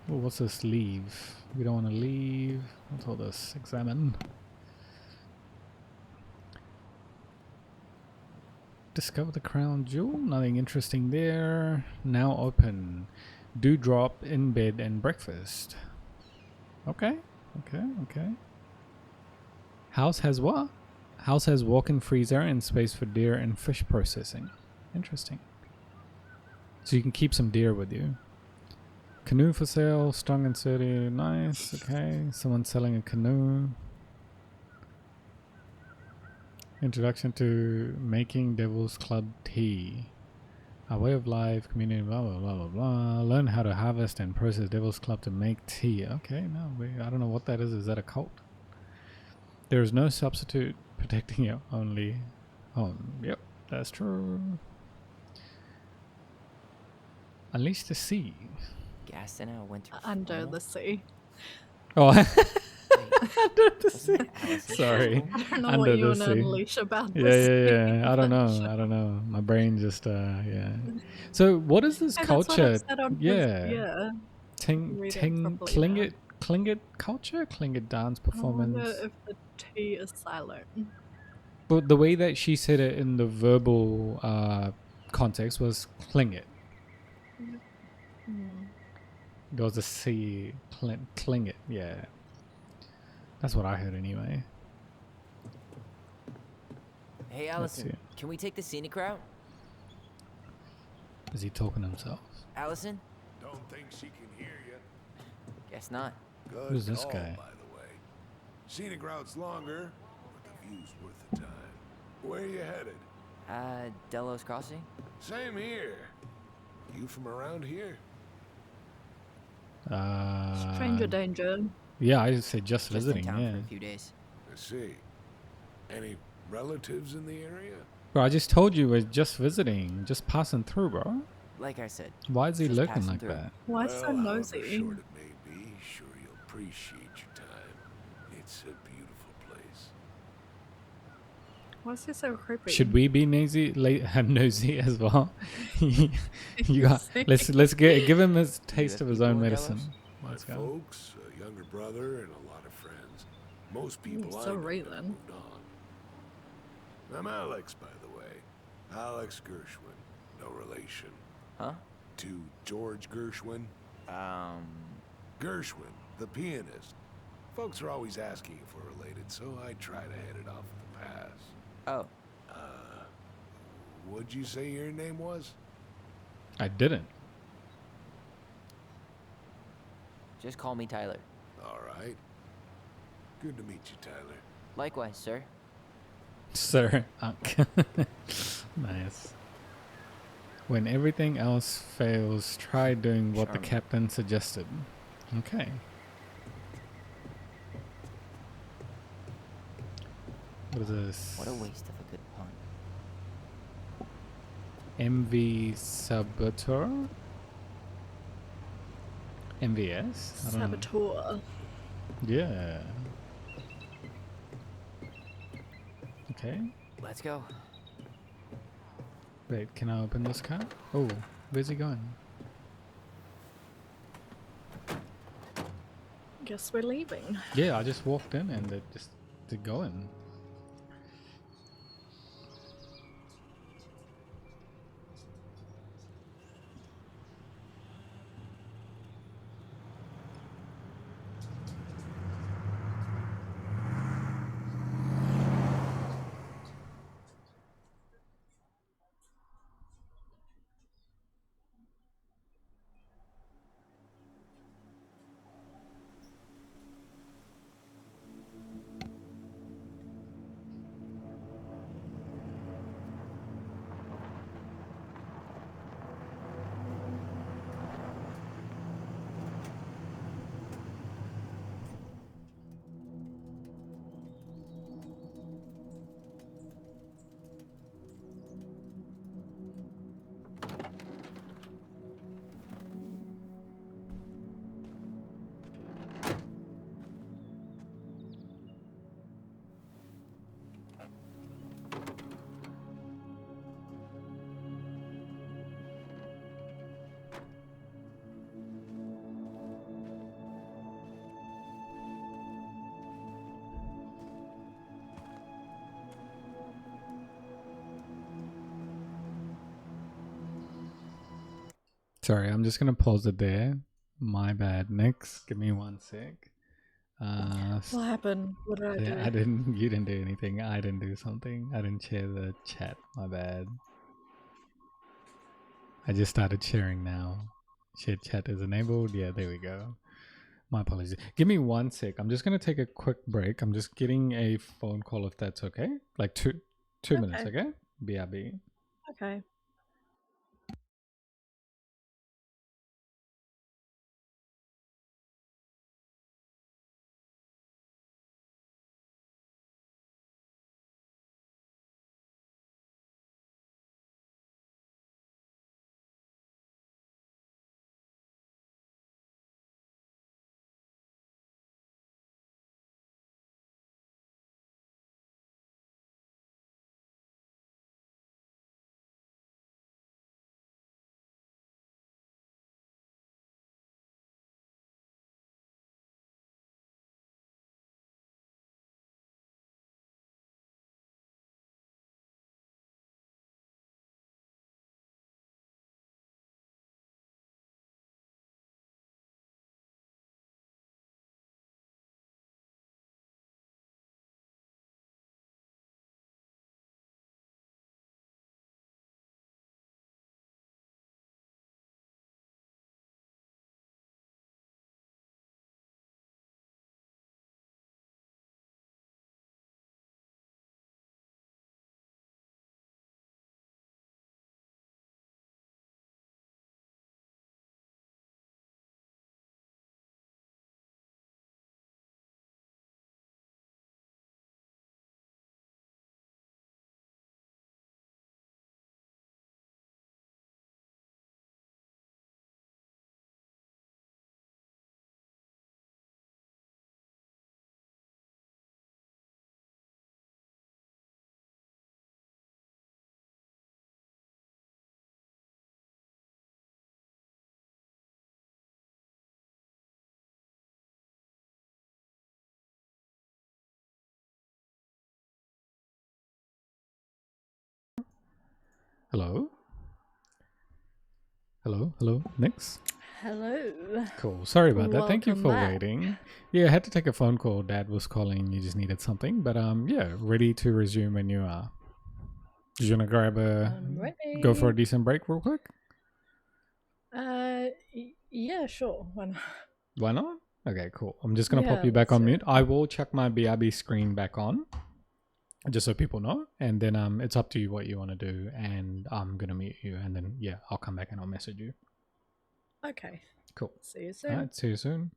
Oh, what's this? Leave. We don't want to leave. What's all this? Examine. Discover the crown jewel. Nothing interesting there. Now open. Dewdrop in bed and breakfast. Okay. House has what? House has walk-in freezer and space for deer and fish processing. Interesting. So you can keep some deer with you. Canoe for sale, strong and sturdy. Nice. Okay. Someone's selling a canoe. Introduction to making Devil's Club tea. A way of life, community, blah, blah, blah, blah, blah. Learn how to harvest and process Devil's Club to make tea. Okay, no, I don't know what that is. Is that a cult? There is no substitute protecting your only home. Yep, that's true. Unleash the sea. Gas in a winter. Under funnel? the sea. Oh, Wait, under the sea. wasn't that Alice's Sorry. funnel? I don't know Under what you the want to sea. unleash about Yeah, this. yeah. I don't know. My brain just, yeah. So, what is this Hey, that's what it culture? said on his- Yeah. yeah. Ting, Read it ting, properly Klingit culture? Klingit dance I wonder performance? if the T is silent. But the way that she said it in the verbal context was Klingit. Hmm. There was a C, Klingit, yeah. That's what I heard anyway. Hey, Let's Allison, see. can we take the scenic route? Is he talking to himself? Allison? Don't think she can hear you. Guess not. Good Who's this call, guy? by the way. Scenic route's longer, but the view's worth the time. Where are you headed? Delos Crossing? Same here. You from around here? Stranger danger. Yeah, I just say just Just in visiting, town yeah. for a few days. I see. Any relatives in the area? Bro, I just told you we're just visiting, just passing through, bro. Like I said, Why is he Just looking passing like through. that? Why so Well, however nosy? short it may be, sure you'll appreciate your time. It's a beautiful place. Why is he so creepy? Should we be nosy as well? You got let's give him his taste of his people own in medicine. Delos? My Let's go. folks, a younger brother, and a lot of friends. Most people so I know right have then. moved on. I'm Alex, by the way. Alex Gershwin. No relation. huh? To George Gershwin. Gershwin, the pianist. Folks are always asking if we're related, so I try to head it off at the pass. Oh, What'd you say your name was? I didn't. just call me Tyler. All right. Good to meet you, Tyler. Likewise, sir. Sir Unk. Nice. When everything else fails, try doing what the Charming. captain suggested. Okay. What is this? What a waste of a good pun. MV Saboteur? MVS? I don't know. Saboteur. Yeah. Okay. Let's go. Wait, can I open this car? Oh, where's he going? Guess we're leaving. Yeah, I just walked in and it just did go in. Sorry, I'm just gonna pause it there. My bad. Next, give me 1 sec. What happened? What did I do? Yeah, I didn't. You didn't do anything. I didn't do something. I didn't share the chat. My bad. I just started sharing now. Share chat is enabled. Yeah, there we go. My apologies. Give me 1 sec. I'm just gonna take a quick break. I'm just getting a phone call if that's okay. Like 2 minutes, Okay. okay? BRB. Okay. Hello? Hello, Nix? Hello. Cool. Sorry about that. Thank you Welcome for back. waiting. Yeah, I had to take a phone call. Dad was calling. You just needed something. But yeah, ready to resume when you are. Did you wanna grab I'm go for a ready. decent break real quick? Yeah, sure. Why not? Why not? Okay, cool. I'm just gonna pop Yeah, you back let's on do mute. it. I will check my BRB screen back on, just so people know. And then it's up to you what you want to do. And I'm gonna mute you. And then yeah, I'll come back and I'll message you. Okay. Cool. See you All soon. right. See you soon.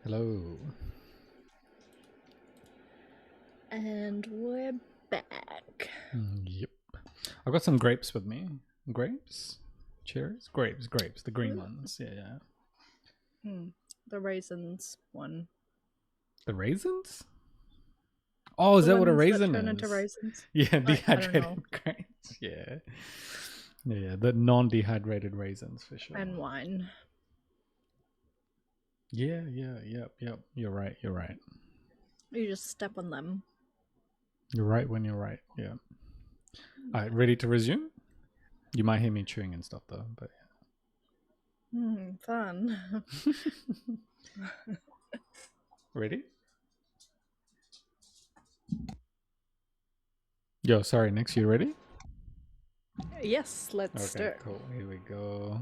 Hello. And we're back. Yep. I've got some grapes with me. Grapes? Cherries? Grapes. The green ones. Yeah. The raisins one. The raisins? Oh, is The that what a ones that raisin turn is? into raisins. Yeah, I don't know. dehydrated grapes. Yeah. Yeah, the non-dehydrated raisins for sure. And wine. Yep. You're right. You just step on them. You're right when you're right. Yeah. All right, ready to resume? You might hear me chewing and stuff though, but Fun. ready? Yo, sorry, Nix, you ready? Yes, let's Okay, start. cool. Here we go.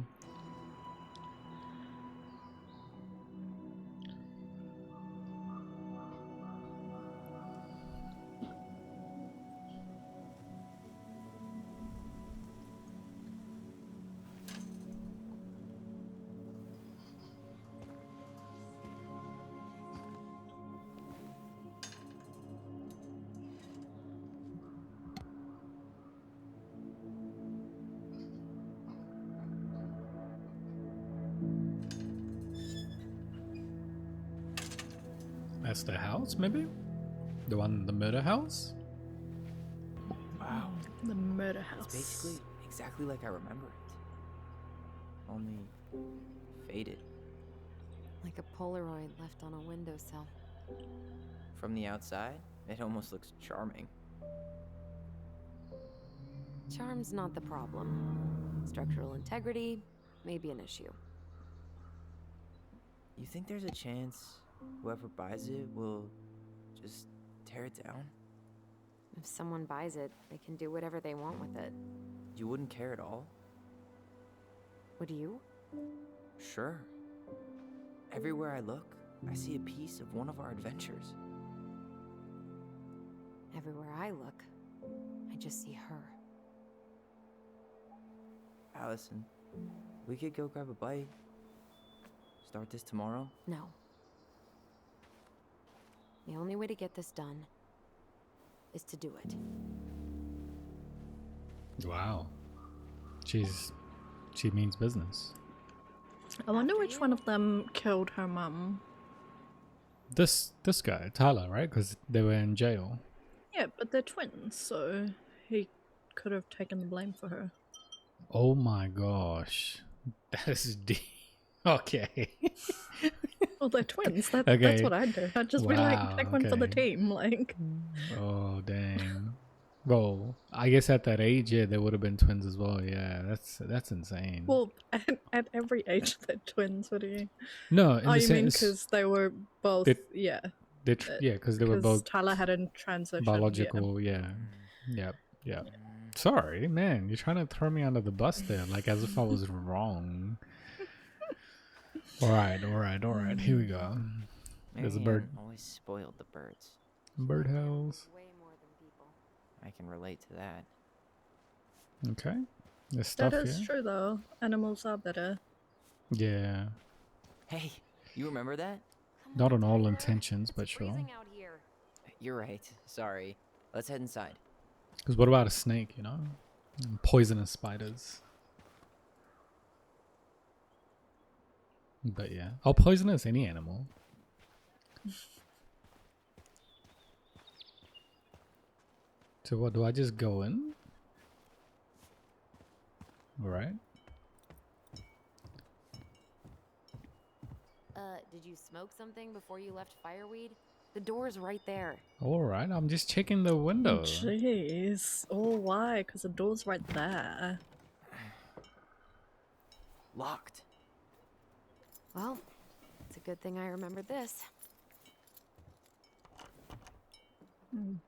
That's the house, maybe? The one, the murder house? Wow. The murder house. It's basically exactly like I remember it. Only faded. Like a Polaroid left on a windowsill. From the outside, it almost looks charming. Charm's not the problem. Structural integrity may be an issue. You think there's a chance whoever buys it will just tear it down? If someone buys it, they can do whatever they want with it. You wouldn't care at all? Would you? Sure. Everywhere I look, I see a piece of one of our adventures. Everywhere I look, I just see her. Allison, we could go grab a bite. Start this tomorrow? No. The only way to get this done is to do it. Wow. She means business. I wonder which one of them killed her mum. This guy, Tyler, right? Because they were in jail. Yeah, but they're twins, so he could have taken the blame for her. Oh my gosh. That is deep. Okay. Well, they're twins. That's Okay. what I'd do. I'd just be Wow, like, take one for the okay. team. Like, Oh dang. Well, I guess at that age, yeah, they would have been twins as well. Yeah, that's insane. well, at every age they're twins. What do you? no, in Oh, the you mean sense because they were both? Yeah, yeah, because they were because both Tyler had a transition. biological. Yeah. Yep. Sorry, man, you're trying to throw me under the bus there, like as if I was wrong. All right. Here we go. There's a bird. Marianne always spoiled the birds. Birdhouse. Way more than people. I can relate to that. Okay. There's Yeah. stuff That is here. true, though. Animals are better. Yeah. Hey, you remember that? Come Not on, on all Tyler. intentions, It's but sure. freezing out here. You're right. Sorry. Let's head inside. Because what about a snake, you know? And poisonous spiders. But yeah. Oh, poisonous any animal. So what, do I just go in? Alright. Did you smoke something before you left Fireweed? The door's right there. Alright, I'm just checking the window. Jeez. Oh, why? Because the door's right there. Locked. Well, it's a good thing I remembered this.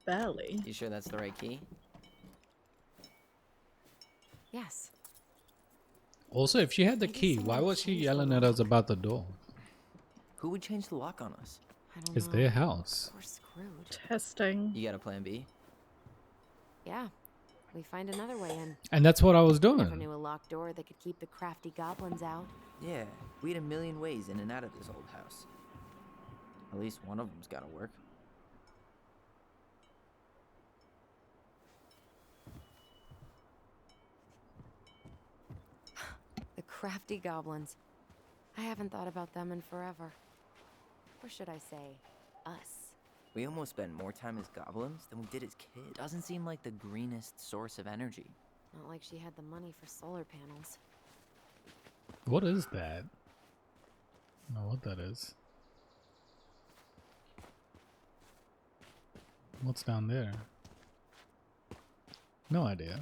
Barely. You sure that's the right key? Yes. Also, if she had the Maybe key, someone why was she changed the yelling at us about the door? Who would change the lock on us? I don't It's know. their house. We're screwed. Testing. You got a plan B? Yeah. We find another way in. And that's what I was Never doing. knew a locked door that could keep the crafty goblins out. Yeah, we had a million ways in and out of this old house. At least one of them's gotta work. The crafty goblins. I haven't thought about them in forever. Or should I say, us. We almost spent more time as goblins than we did as kids. Doesn't seem like the greenest source of energy. Not like she had the money for solar panels. What is that? I don't know what that is. What's down there? No idea.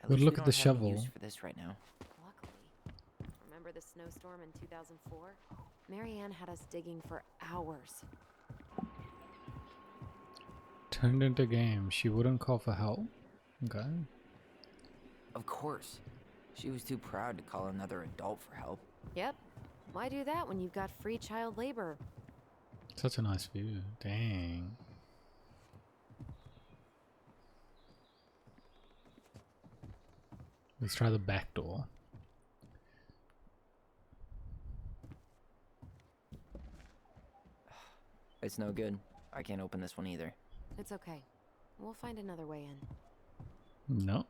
At But least look we at the don't have any shovel. use for this right now. Luckily. Remember the snowstorm in 2004? Marianne had us digging for hours. Turned into game. She wouldn't call for help. Okay. Of course. She was too proud to call another adult for help. Yep. Why do that when you've got free child labor? Such a nice view. Dang. Let's try the back door. It's no good. I can't open this one either. It's okay. We'll find another way in. No.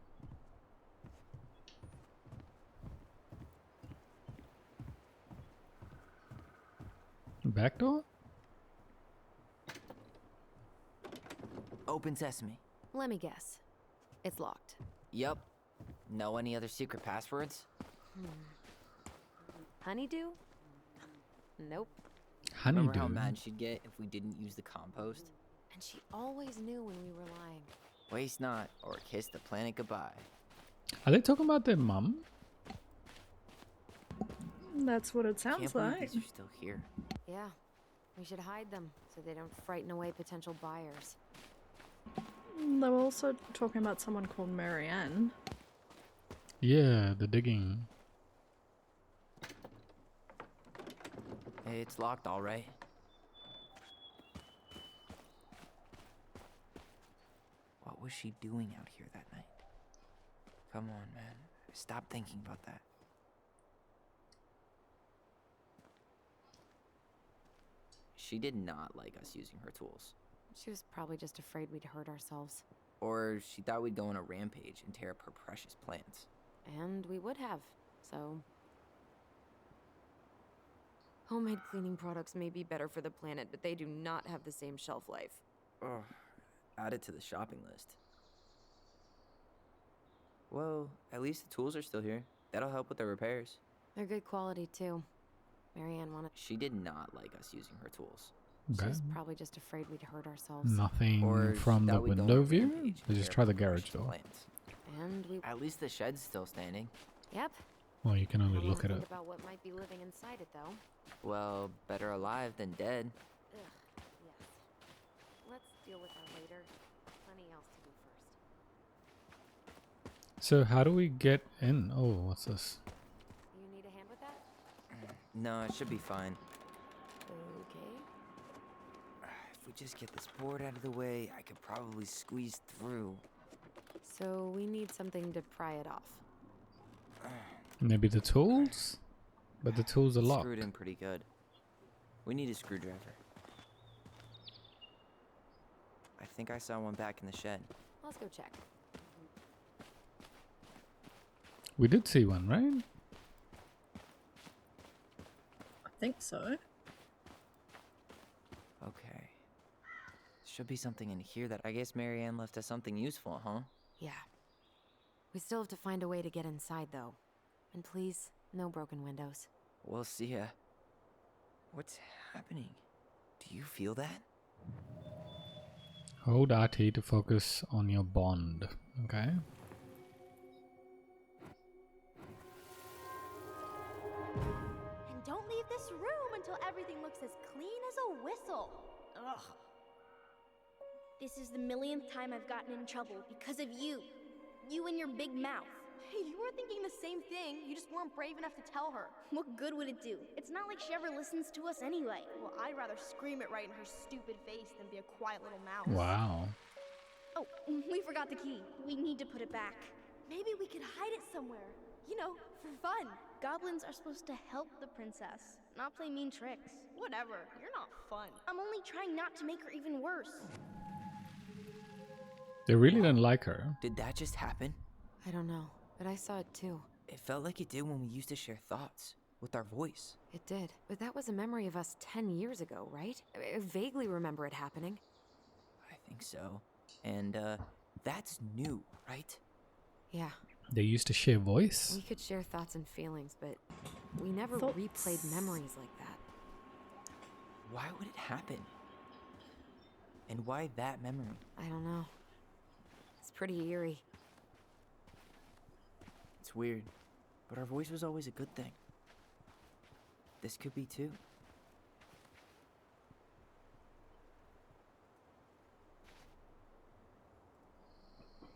Back door? Open sesame. Let me guess. It's locked. Yup. Know any other secret passwords? Honeydew? Nope. Remember how Honeydew. mad she'd get if we didn't use the compost? And she always knew when we were lying. Waste not, or kiss the planet goodbye. Are they talking about their mum? That's what it Can't sounds believe like. these are still here. Yeah. We should hide them so they don't frighten away potential buyers. They were also talking about someone called Marianne. Yeah, the digging. It's locked, all right. What was she doing out here that night? Come on, man. Stop thinking about that. She did not like us using her tools. She was probably just afraid we'd hurt ourselves. Or she thought we'd go on a rampage and tear up her precious plants. And we would have, so... Homemade cleaning products may be better for the planet, but they do not have the same shelf life. Ugh. Add it to the shopping list. Well, at least the tools are still here. That'll help with the repairs. They're good quality, too. Marianne wanted... She did not like us using her tools. Okay. She was probably just afraid we'd hurt ourselves. Nothing Or from she the thought we'd go on window a view? rampage and Let's just tear try up the her garage precious door. plants. And we... At least the shed's still standing. Yep. Well, you can only I wanna look at think it. about what might be living inside it, though. Well, better alive than dead. Ugh, yes. Let's deal with that later. Plenty else to do first. So how do we get in? Oh, what's this? You need a hand with that? No, it should be fine. Okay. If we just get this board out of the way, I could probably squeeze through. So we need something to pry it off. Maybe the tools? But the tools are locked. Screwed in pretty good. We need a screwdriver. I think I saw one back in the shed. Let's go check. We did see one, right? I think so. Okay. Should be something in here that I guess Marianne left us something useful, huh? Yeah. We still have to find a way to get inside, though. And please, no broken windows. We'll see ya. What's happening? Do you feel that? Hold RT to focus on your bond. Okay. And don't leave this room until everything looks as clean as a whistle. Ugh. This is the millionth time I've gotten in trouble because of you. You and your big mouth. Hey, you were thinking the same thing. You just weren't brave enough to tell her. What good would it do? It's not like she ever listens to us anyway. Well, I'd rather scream it right in her stupid face than be a quiet little mouse. Wow. Oh, we forgot the key. We need to put it back. Maybe we could hide it somewhere. You know, for fun. Goblins are supposed to help the princess, not play mean tricks. Whatever, you're not fun. I'm only trying not to make her even worse. They really don't like her. Did that just happen? I don't know, but I saw it too. It felt like it did when we used to share thoughts with our voice. It did. But that was a memory of us 10 years ago, right? I vaguely remember it happening. I think so. And that's new, right? Yeah, They used to share voice. we could share thoughts and feelings, but we never Thoughts. replayed memories like that. Why would it happen? And why that memory? I don't know. It's pretty eerie. It's weird, but our voice was always a good thing. This could be too.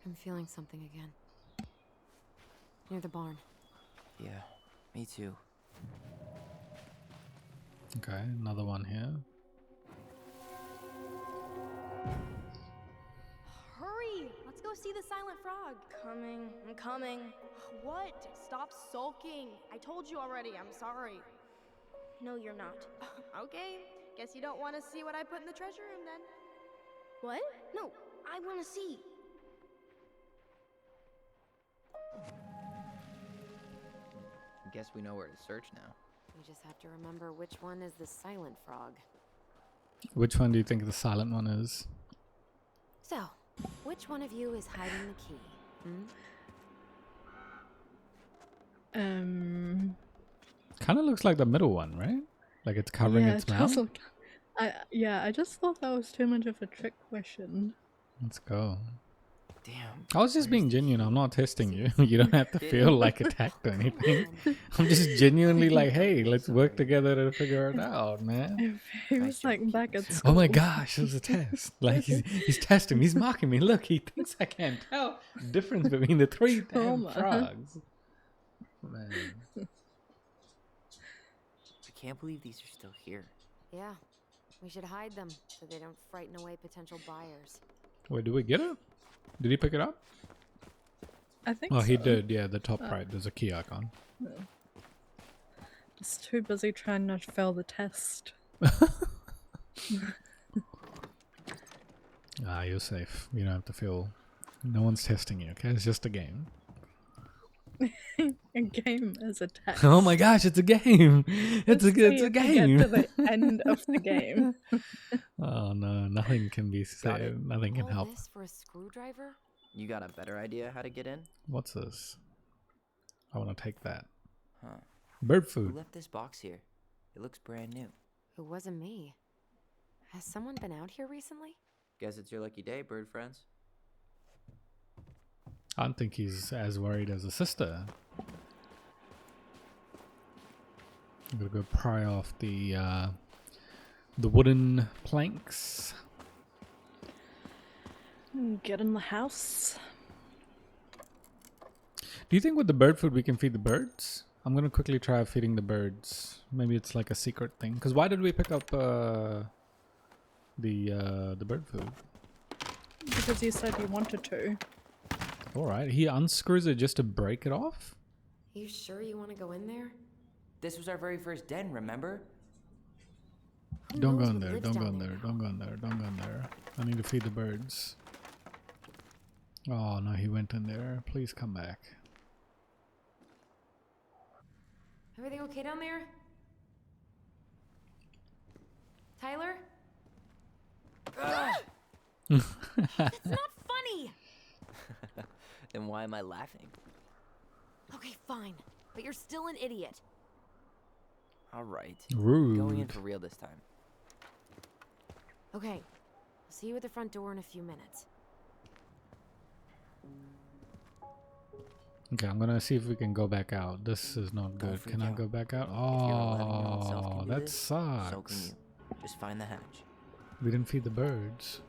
I'm feeling something again. Near the barn. Yeah, me too. Okay, another one here. Hurry! Let's go see the silent frog. Coming, I'm coming. What? Stop sulking. I told you already, I'm sorry. No, you're not. Okay, guess you don't want to see what I put in the treasure room then. What? No, I want to see. Guess we know where to search now. We just have to remember which one is the silent frog. Which one do you think the silent one is? So, which one of you is hiding the key? Kind of looks like the middle one, right? Like it's covering yeah, its it mouth. does look- I just thought that was too much of a trick question. Let's go. Damn. I was just being genuine. I'm not testing you. You don't have to feel like attacked or anything. Man. I'm just genuinely like, hey, let's work together to figure it out, man. He Nice was job, like back at Keith. school. Oh my gosh, it was a test. Like he's testing me. He's mocking me. Look, he thinks I can't tell the difference between the three damn Trauma. frogs. Man. I can't believe these are still here. Yeah, we should hide them so they don't frighten away potential buyers. Wait, did we get it? Did he pick it up? I think Oh, so. he did. Yeah, the top right. There's a key icon. Just too busy trying not to fail the test. Ah, you're safe. You don't have to feel. No one's testing you. Okay, it's just a game. A game as a test. Oh my gosh, it's a game. It's a Let's it's see a if we game. Get to the end of the game. Oh no, nothing can be Got it. said. Nothing can All help. this for a screwdriver? You got a better idea how to get in? What's this? I want to take that. Huh. Bird Who food. left this box here? It looks brand new. It wasn't me. Has someone been out here recently? Guess it's your lucky day, bird friends. I don't think he's as worried as a sister. I'm gonna go pry off the wooden planks. Get in the house. Do you think with the bird food we can feed the birds? I'm gonna quickly try feeding the birds. Maybe it's like a secret thing. Cause why did we pick up the bird food? Because you said you wanted to. All right, he unscrews it just to break it off. You sure you want to go in there? This was our very first den, remember? Who Don't go knows in what there. lives Don't go down in there. Don't go in there. Don't go in there. I need to feed the birds. Oh no, he went in there. Please come back. Everything okay down there? Tyler? That's not funny! Then why am I laughing? Okay, fine. But you're still an idiot. Alright. Rude. Going in for real this time. Okay. I'll see you at the front door in a few minutes. Okay, I'm gonna see if we can go back out. This is not Don't good. freak Can I out. go back out? If your 11-year-old self Oh, can do that this, So can sucks. you. Just find the hatch. We didn't feed the birds.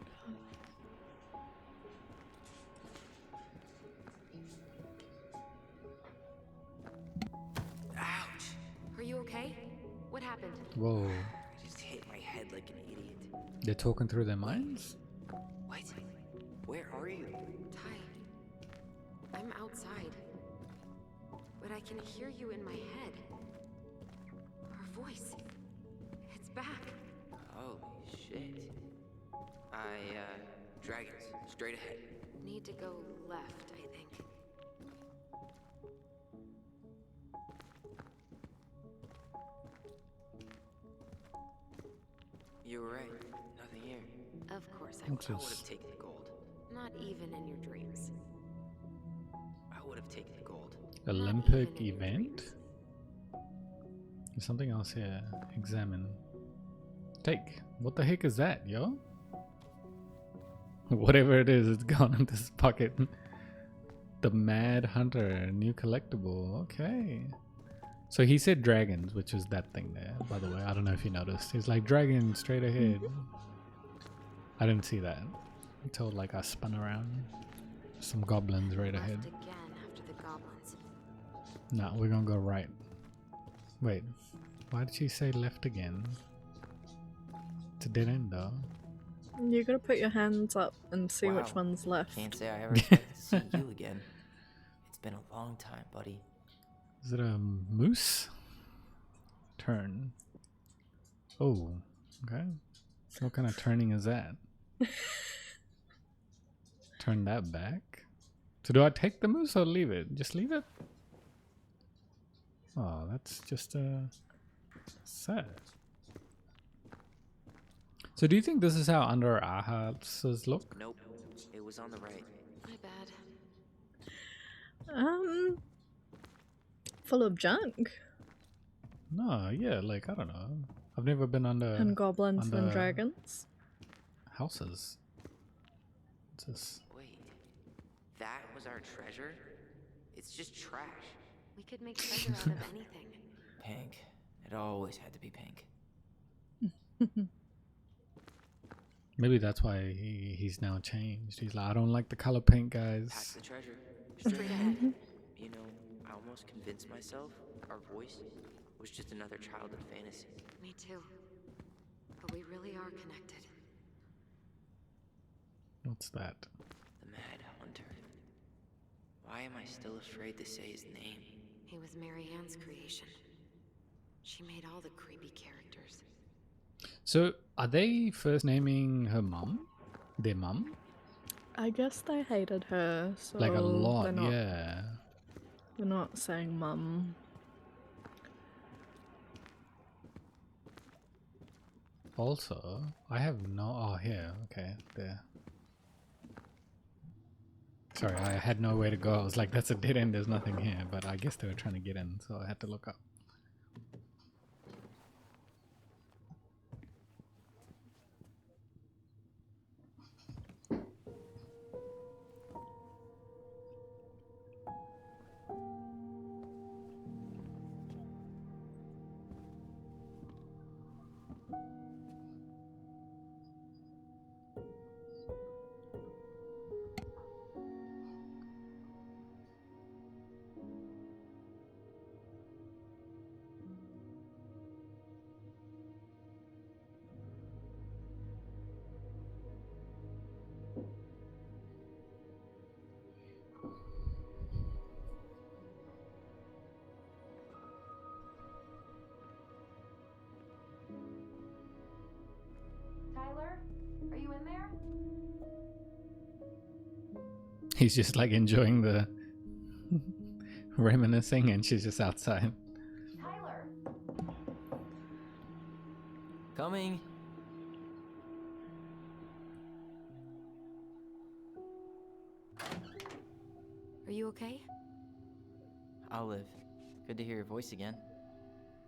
Ouch! Are you okay? What happened? Whoa, I just hit my head like an idiot. they're talking through their minds? What? Where are you? Ty. I'm outside. but I can hear you in my head. Her voice. It's back. Holy shit. Dragons, straight ahead. Need to go left, I think. You were right. Nothing here. Of course I What's would. I would this? have taken the gold. Not even in your dreams. I would have taken the gold. Olympic even in your event? dreams. There's something else here. Examine. Take. What the heck is that, yo? Whatever it is, it's gone in this pocket. The Mad Hunter, new collectible. Okay. So he said dragons, which is that thing there, by the way. I don't know if you noticed. He's like, dragon, straight ahead. I didn't see that until like I spun around. Some goblins right ahead. Left again after the goblins. No, we're gonna go right. Wait, why did she say left again? It's a dead end though. You gotta put your hands up and see which Wow. one's left. Can't say I ever expected to see you again. It's been a long time, buddy. Is it a moose? Turn. Oh, okay. What kind of turning is that? Turn that back. So do I take the moose or leave it? Just leave it? Oh, that's just sad. So do you think this is how Under our houses look? Nope. It was on the right. My bad. Full of junk No, yeah, like, I don't know. I've never been under and goblins and under- dragons. houses. What's this? Wait. That was our treasure? It's just trash. We could make treasure out of anything. Pink. It always had to be pink. Maybe that's why he's now changed. He's like, I don't like the color pink, Pack guys. the treasure. Straight ahead. You know, I almost convinced myself our voice was just another childhood fantasy. Me too. But we really are connected. What's that? The Mad Hunter. Why am I still afraid to say his name? He was Mary Ann's creation. She made all the creepy characters. So, are they first naming her mum? Their mum? I guess they hated her, so Like a lot, they're not, yeah. They're not saying mum. Also, I have no... Oh, here. Okay, there. Sorry, I had nowhere to go. I was like, that's a dead end. There's nothing here. But I guess they were trying to get in, so I had to look up. Tyler, are you in there? He's just like enjoying the reminiscing, and she's just outside. Tyler! Coming. Are you okay? I'll live. Good to hear your voice again.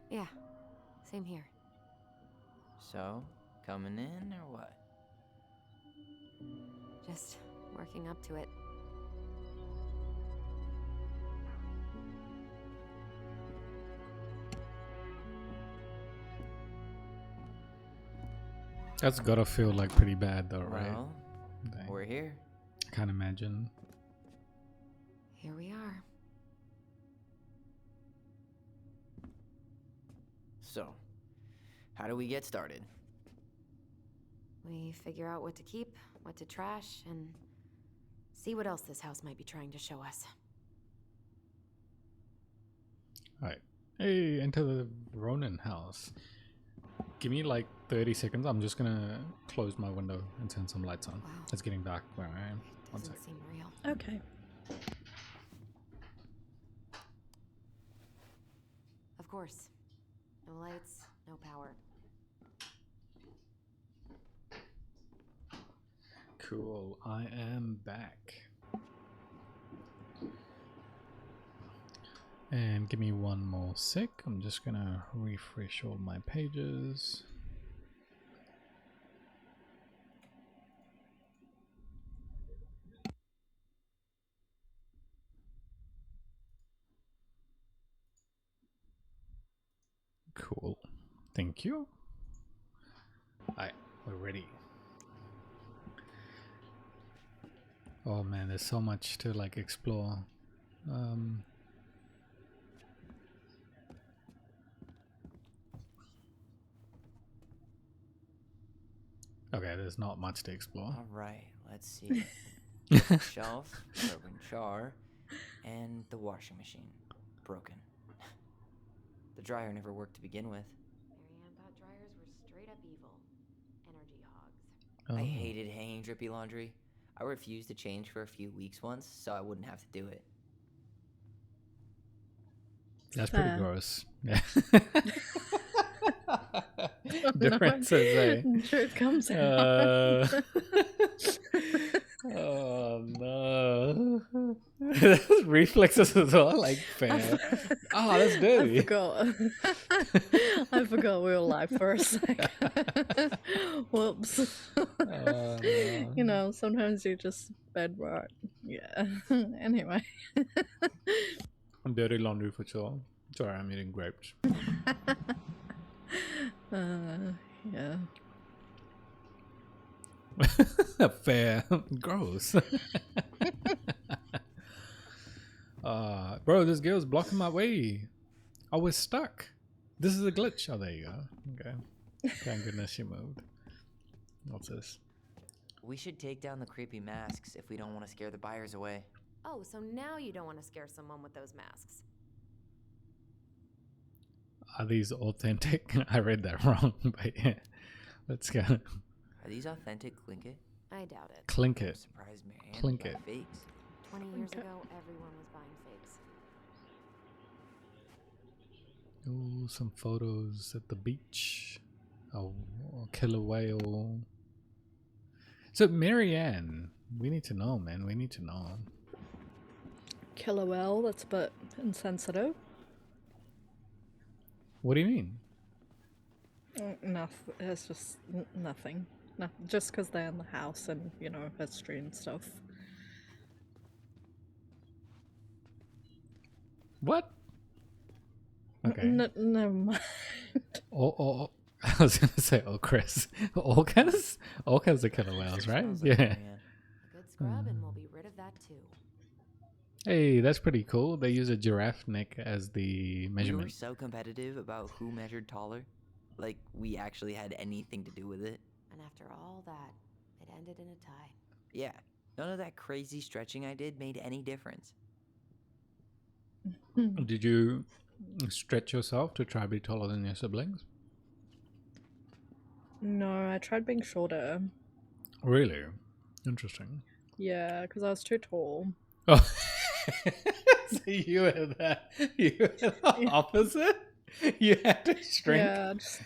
Yeah, same here. So, coming in or what? Just working up to it. That's gotta feel like pretty bad though, right? Well, Dang. we're here. I can't imagine. Here we are. So, how do we get started? We figure out what to keep, what to trash, and see what else this house might be trying to show us. Alright. Hey, enter the Ronin house. Give me like 30 seconds. I'm just gonna close my window and turn some lights on. Wow. It's getting dark where I am. One Doesn't sec. seem real. Okay. Of course. No lights, no power. Cool. I am back. And give me one more sec. I'm just gonna refresh all my pages. Cool. Thank you. Alright, we're ready. Oh man, there's so much to like explore. Okay, there's not much to explore. All right, let's see. Shelf, broken jar, and the washing machine, broken. The dryer never worked to begin with. Marianne thought dryers were straight up evil. Energy hogs. Oh, I hated hanging drippy laundry. I refused to change for a few weeks once, so I wouldn't have to do it. that's pretty Fair. gross. Yeah. Differences, eh? Truth comes out. Oh no. Reflexes as well, like fair. Oh, that's dirty. I forgot. I forgot we were live for a sec. Whoops. No. You know, sometimes you just bed rot. Yeah. Anyway. Dirty laundry for sure. Sorry, I'm eating grapes. Yeah. Fair. Gross. Bro, this girl's blocking my way. I was stuck. This is a glitch. Oh, there you go. Okay. Thank goodness she moved. What's this? We should take down the creepy masks if we don't want to scare the buyers away. Oh, so now you don't want to scare someone with those masks. Are these authentic? I read that wrong, but yeah. Let's go. Are these authentic Clinket? I doubt it. Clink I'm it. surprised Marianne Clink buy it. fakes. 20 years Okay. ago, everyone was buying fakes. Ooh, some photos at the beach. Oh, killer whale. So, Marianne, we need to know, man. We need to know. Killer whale, that's a bit insensitive. What do you mean? Nothing. It's just nothing. Just because they're in the house and, you know, history and stuff. What? Okay. Never mind. Oh, I was gonna say, oh, Chris. Orcas? Orcas are killer whales, right? Sounds like Yeah. Marianne. A good scrub, and we'll be rid of that too. Hey, that's pretty cool. They use a giraffe neck as the We were measurement. so competitive about who measured taller. Like, we actually had anything to do with it. And after all that, it ended in a tie. Yeah, none of that crazy stretching I did made any difference. Did you stretch yourself to try to be taller than your siblings? No, I tried being shorter. Really? Interesting. Yeah, because I was too tall. Oh, so you were the opposite? You had to shrink? Yeah, just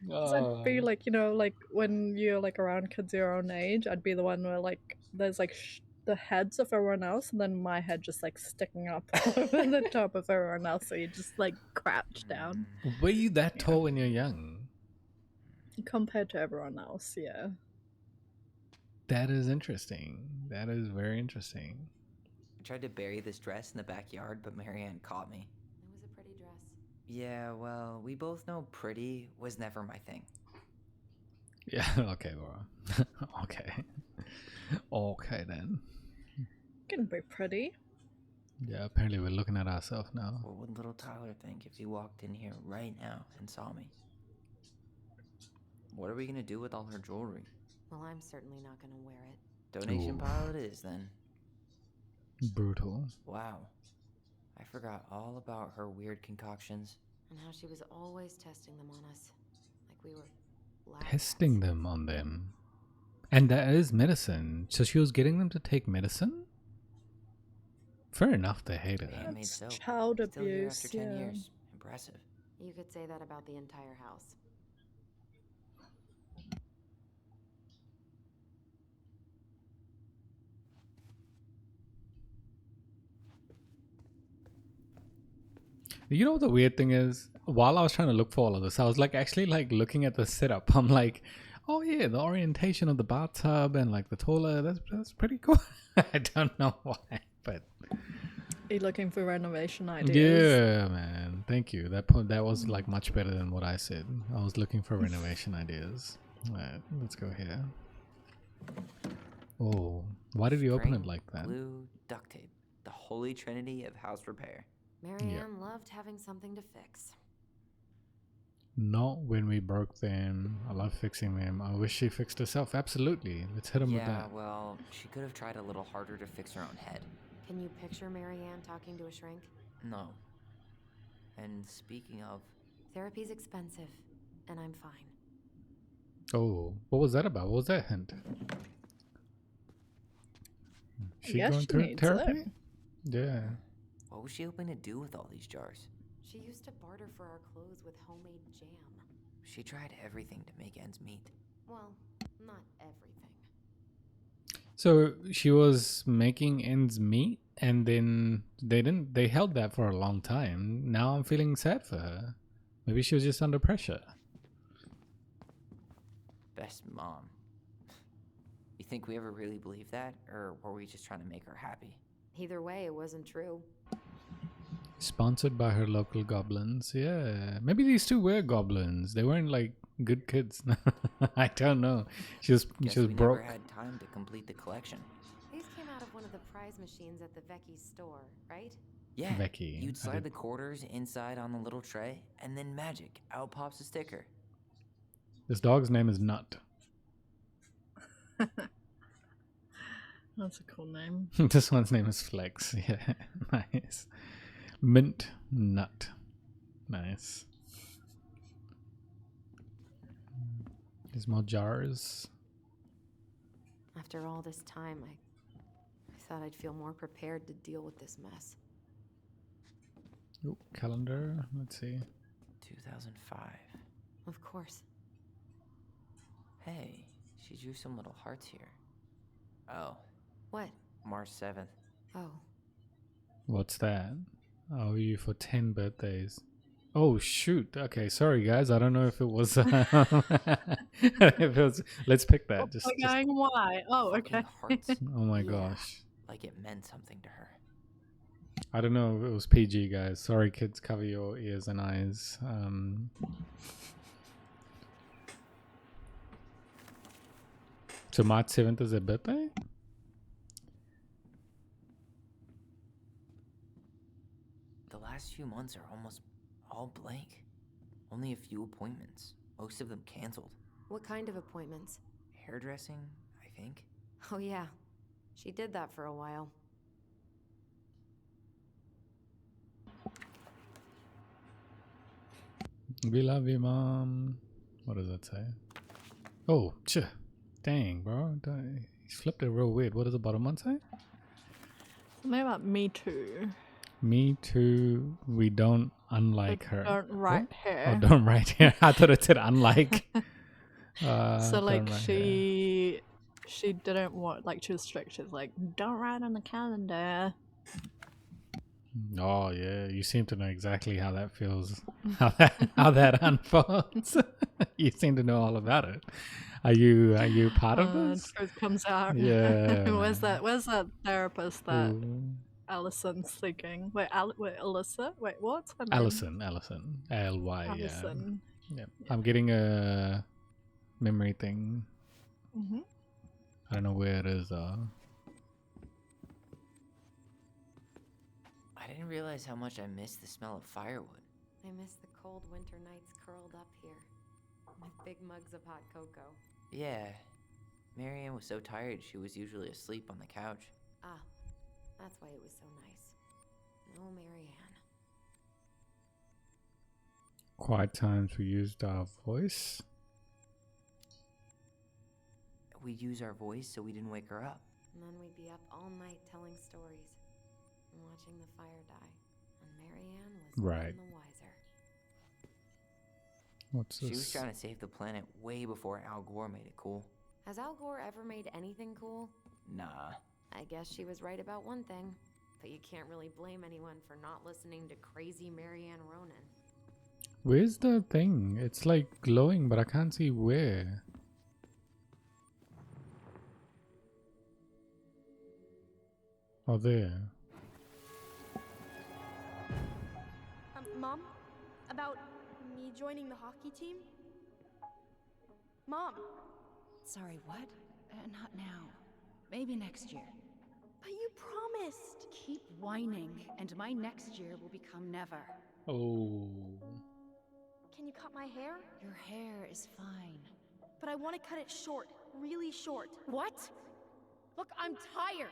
'cause I'd be Oh. like, you know, like when you're like around kids your own age, I'd be the one where like there's like the heads of everyone else, and then my head just like sticking up over the top of everyone else, so you just like crouch down Were you that tall when you're young? compared to everyone else. Yeah. That is interesting. That is very interesting. I tried to bury this dress in the backyard, but Marianne caught me. It was a pretty dress. Yeah, well, we both know pretty was never my thing. Yeah, okay, Laura. Okay. Okay then. Can be pretty. Yeah, apparently we're looking at ourselves now. What would little Tyler think if he walked in here right now and saw me? What are we gonna do with all her jewelry? Well, I'm certainly not gonna wear it. Donation Ooh. pile it is then. Brutal. Wow. I forgot all about her weird concoctions. And how she was always testing them on us. Like we were lab Testing rats. them on them. And that is medicine. So she was getting them to take medicine? Fair enough, they hated it. Handmade That's soap. child Still here abuse, after 10 yeah. years. Impressive. You could say that about the entire house. You know what the weird thing is? While I was trying to look for all of this, I was like actually like looking at the setup. I'm like, oh yeah, the orientation of the bathtub and like the toilet, that's pretty cool. I don't know why, but Are you looking for renovation ideas? yeah, man. Thank you. That was like much better than what I said. I was looking for renovation ideas. Alright, let's go here. Oh, why did you open it String, like that? Glue, duct tape. The holy trinity of house repair. Marianne loved having something to fix. Not when we broke them. I love fixing them. I wish she fixed herself. Absolutely. Let's hit him with Yeah, that. well, she could have tried a little harder to fix her own head. Can you picture Marianne talking to a shrink? No. And speaking of, Therapy's expensive, and I'm fine. Oh, what was that about? What was that hint? She guess going she through needs therapy? it. Yeah. what was she hoping to do with all these jars? She used to barter for our clothes with homemade jam. She tried everything to make ends meet. Well, not everything. So she was making ends meet, and then they held that for a long time. Now I'm feeling sad for her. Maybe she was just under pressure. Best mom. You think we ever really believed that? Or were we just trying to make her happy? Either way, it wasn't true. Sponsored by her local goblins. Yeah. Maybe these two were goblins. They weren't like good kids. I don't know. She was Guess we broke. never had time to complete the collection. These came out of one of the prize machines at the Vecchi's store, right? Yeah, Becky, you'd I slide did- the quarters inside on the little tray, and then magic, out pops a sticker. This dog's name is Nut. That's a cool name. This one's name is Flex. Yeah, nice. Mint Nut. Nice. There's more jars. After all this time, I thought I'd feel more prepared to deal with this mess. Ooh, calendar. Let's see. 2005. Of course. Hey, she drew some little hearts here. Oh, What? March 7th. Oh, What's that? Oh, you for 10 birthdays. Oh shoot. Okay, sorry guys. I don't know if it was. If it was. Let's pick that. Just. Going why? Oh, Fucking okay. Hearts, Oh my Yeah. gosh. like it meant something to her. I don't know. It was PG, guys. Sorry, kids. Cover your ears and eyes. So March 7th is her birthday? The last few months are almost all blank. Only a few appointments, most of them canceled. what kind of appointments? Hairdressing, I think. Oh, yeah. She did that for a while. We love you, Mom. What does that say? Oh, dang, bro. He flipped it real weird. What does the bottom one say? Something about Me Too. Me too. We don't unlike Like, her. Don't write Oh, her. don't write here. I thought it said unlike. So Don't like write her. she didn't want, like, she was strict. She was like, don't write on the calendar. Oh yeah, you seem to know exactly how that feels, how that unfolds. You seem to know all about it. Are you part of this? Truth comes out. Yeah, Where's man. that therapist that Ooh. Allison's thinking? Wait, Alyssa? Wait, what's her name? Allison, ALY. Yeah. Allison. Yeah. I'm getting a memory thing. Mm-hmm. I don't know where it is though. I didn't realize how much I missed the smell of firewood. I miss the cold winter nights curled up here with big mugs of hot cocoa. Yeah, Marianne was so tired she was usually asleep on the couch. Ah, that's why it was so nice. Oh, Marianne. Quiet times we used our voice. We'd use our voice so we didn't wake her up. And then we'd be up all night telling stories and watching the fire die. And Marianne was Right. none the wiser. What's She was this? trying to save the planet way before Al Gore made it cool. Has Al Gore ever made anything cool? Nah. I guess she was right about one thing. But you can't really blame anyone for not listening to crazy Marianne Ronan. Where's the thing? It's like glowing, but I can't see where. Oh, there. Mom? About me joining the hockey team? Mom! Sorry, what? Not now. Maybe next year. But you promised! Keep whining, and my next year will become never. Oh. Can you cut my hair? Your hair is fine. But I want to cut it short. Really short. What? Look, I'm tired.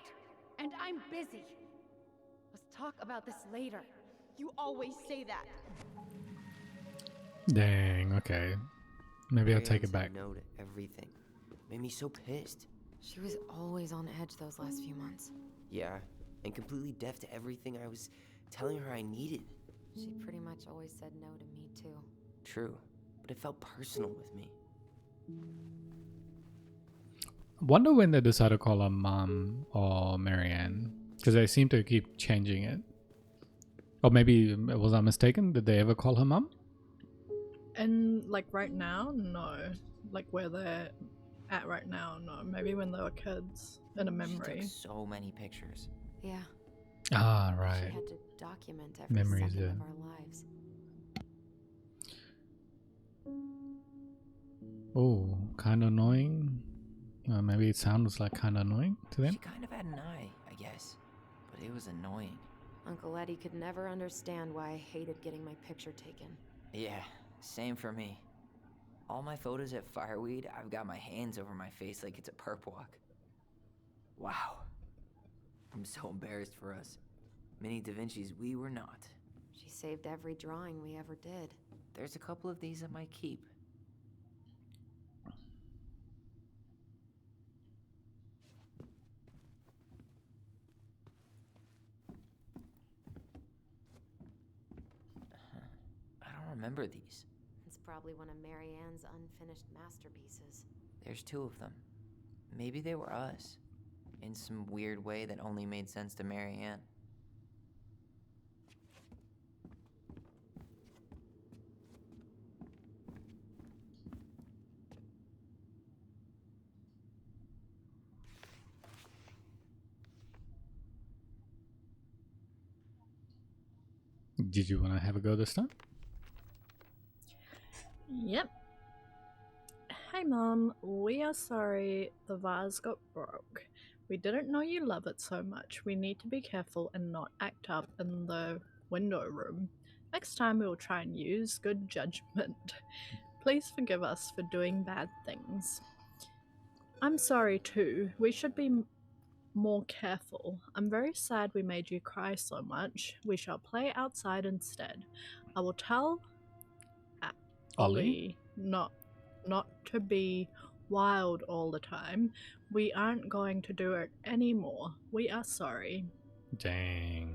And I'm busy. Let's talk about this later. You always say that. Dang, okay. Maybe I'll take Marianne it back. said no to everything. Made me so pissed. She was always on edge those last few months. Yeah, and completely deaf to everything I was telling her I needed. She pretty much always said no to me, too. True, but it felt personal with me. Wonder when they decide to call her Mom or Marianne, because they seem to keep changing it. Or maybe was I mistaken? Did they ever call her Mom? And like right now, no. Like where they're at right now, no. Maybe when they were kids in a She memory. took so many pictures. Yeah, Ah, she right. had to document every Memories, second yeah. of our lives. Oh, kind of annoying. Maybe it sounds like kind of annoying to them. She kind of had an eye, I guess. But it was annoying. Uncle Eddie could never understand why I hated getting my picture taken. Yeah, same for me. All my photos at Fireweed, I've got my hands over my face like it's a perp walk. Wow. I'm so embarrassed for us. Mini Da Vinci's we were not. She saved every drawing we ever did. There's a couple of these I might keep. I don't remember these. It's probably one of Marianne's unfinished masterpieces. There's two of them. Maybe they were us. In some weird way that only made sense to Marianne. Did you want to have a go this time? Yep. Hey Mom, we are sorry the vase got broke. We didn't know you love it so much. We need to be careful and not act up in the window room. Next time we will try and use good judgment. Please forgive us for doing bad things. I'm sorry too. We should be more careful. I'm very sad we made you cry so much. We shall play outside instead. I will tell Ollie? not to be wild all the time. We aren't going to do it anymore. We are sorry. Dang.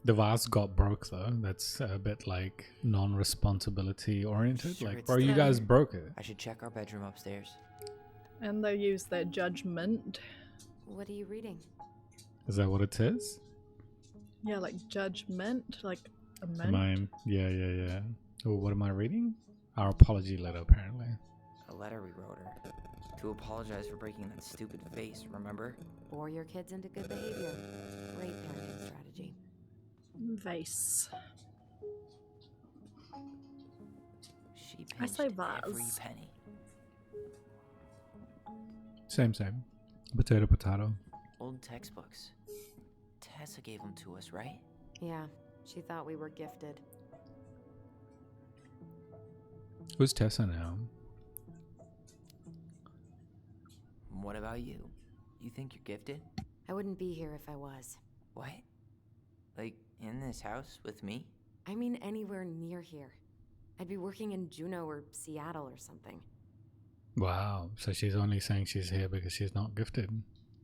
The vase got broke though. That's a bit like non-responsibility oriented. Sure, Like, it's bro, you still guys there. broke it. I should check our bedroom upstairs. And they use their judgment. What are you reading? Is that what it says? Yeah, like judgment, like a mint. Am I? Yeah. Oh, what am I reading? Our apology letter, apparently. A letter we wrote her. To apologize for breaking that stupid vase, remember? Bore your kids into good behavior. Great parenting strategy. Vase. She I say pinched every vase. penny. Same. Potato, potato. Old textbooks. Tessa gave them to us, right? Yeah, she thought we were gifted. Who's Tessa now? What about you? You think you're gifted? I wouldn't be here if I was. What? Like, in this house with me? I mean anywhere near here. I'd be working in Juneau or Seattle or something. Wow, so she's only saying she's here because she's not gifted.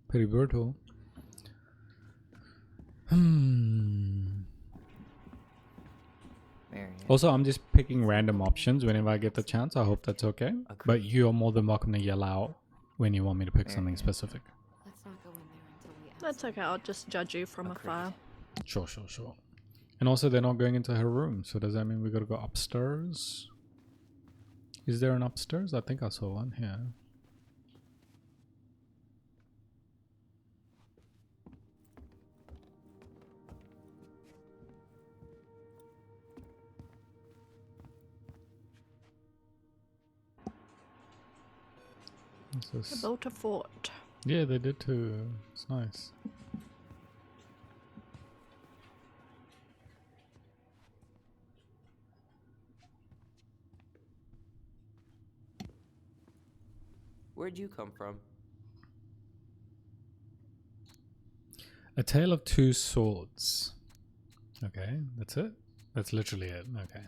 Pretty brutal. Marianne. Also, I'm just picking random options whenever I get the chance. I hope that's okay. But you're more than welcome to yell out when you want me to pick something specific. Let's not go in there until we ask. That's okay, I'll just judge you from afar. Sure. And also, they're not going into her room, so does that mean we gotta go upstairs? Is there an upstairs? I think I saw one here. What's They this? built a fort. Yeah, they did too. It's nice. Where'd you come from? A Tale of Two Swords. Okay, that's it? That's literally it. Okay.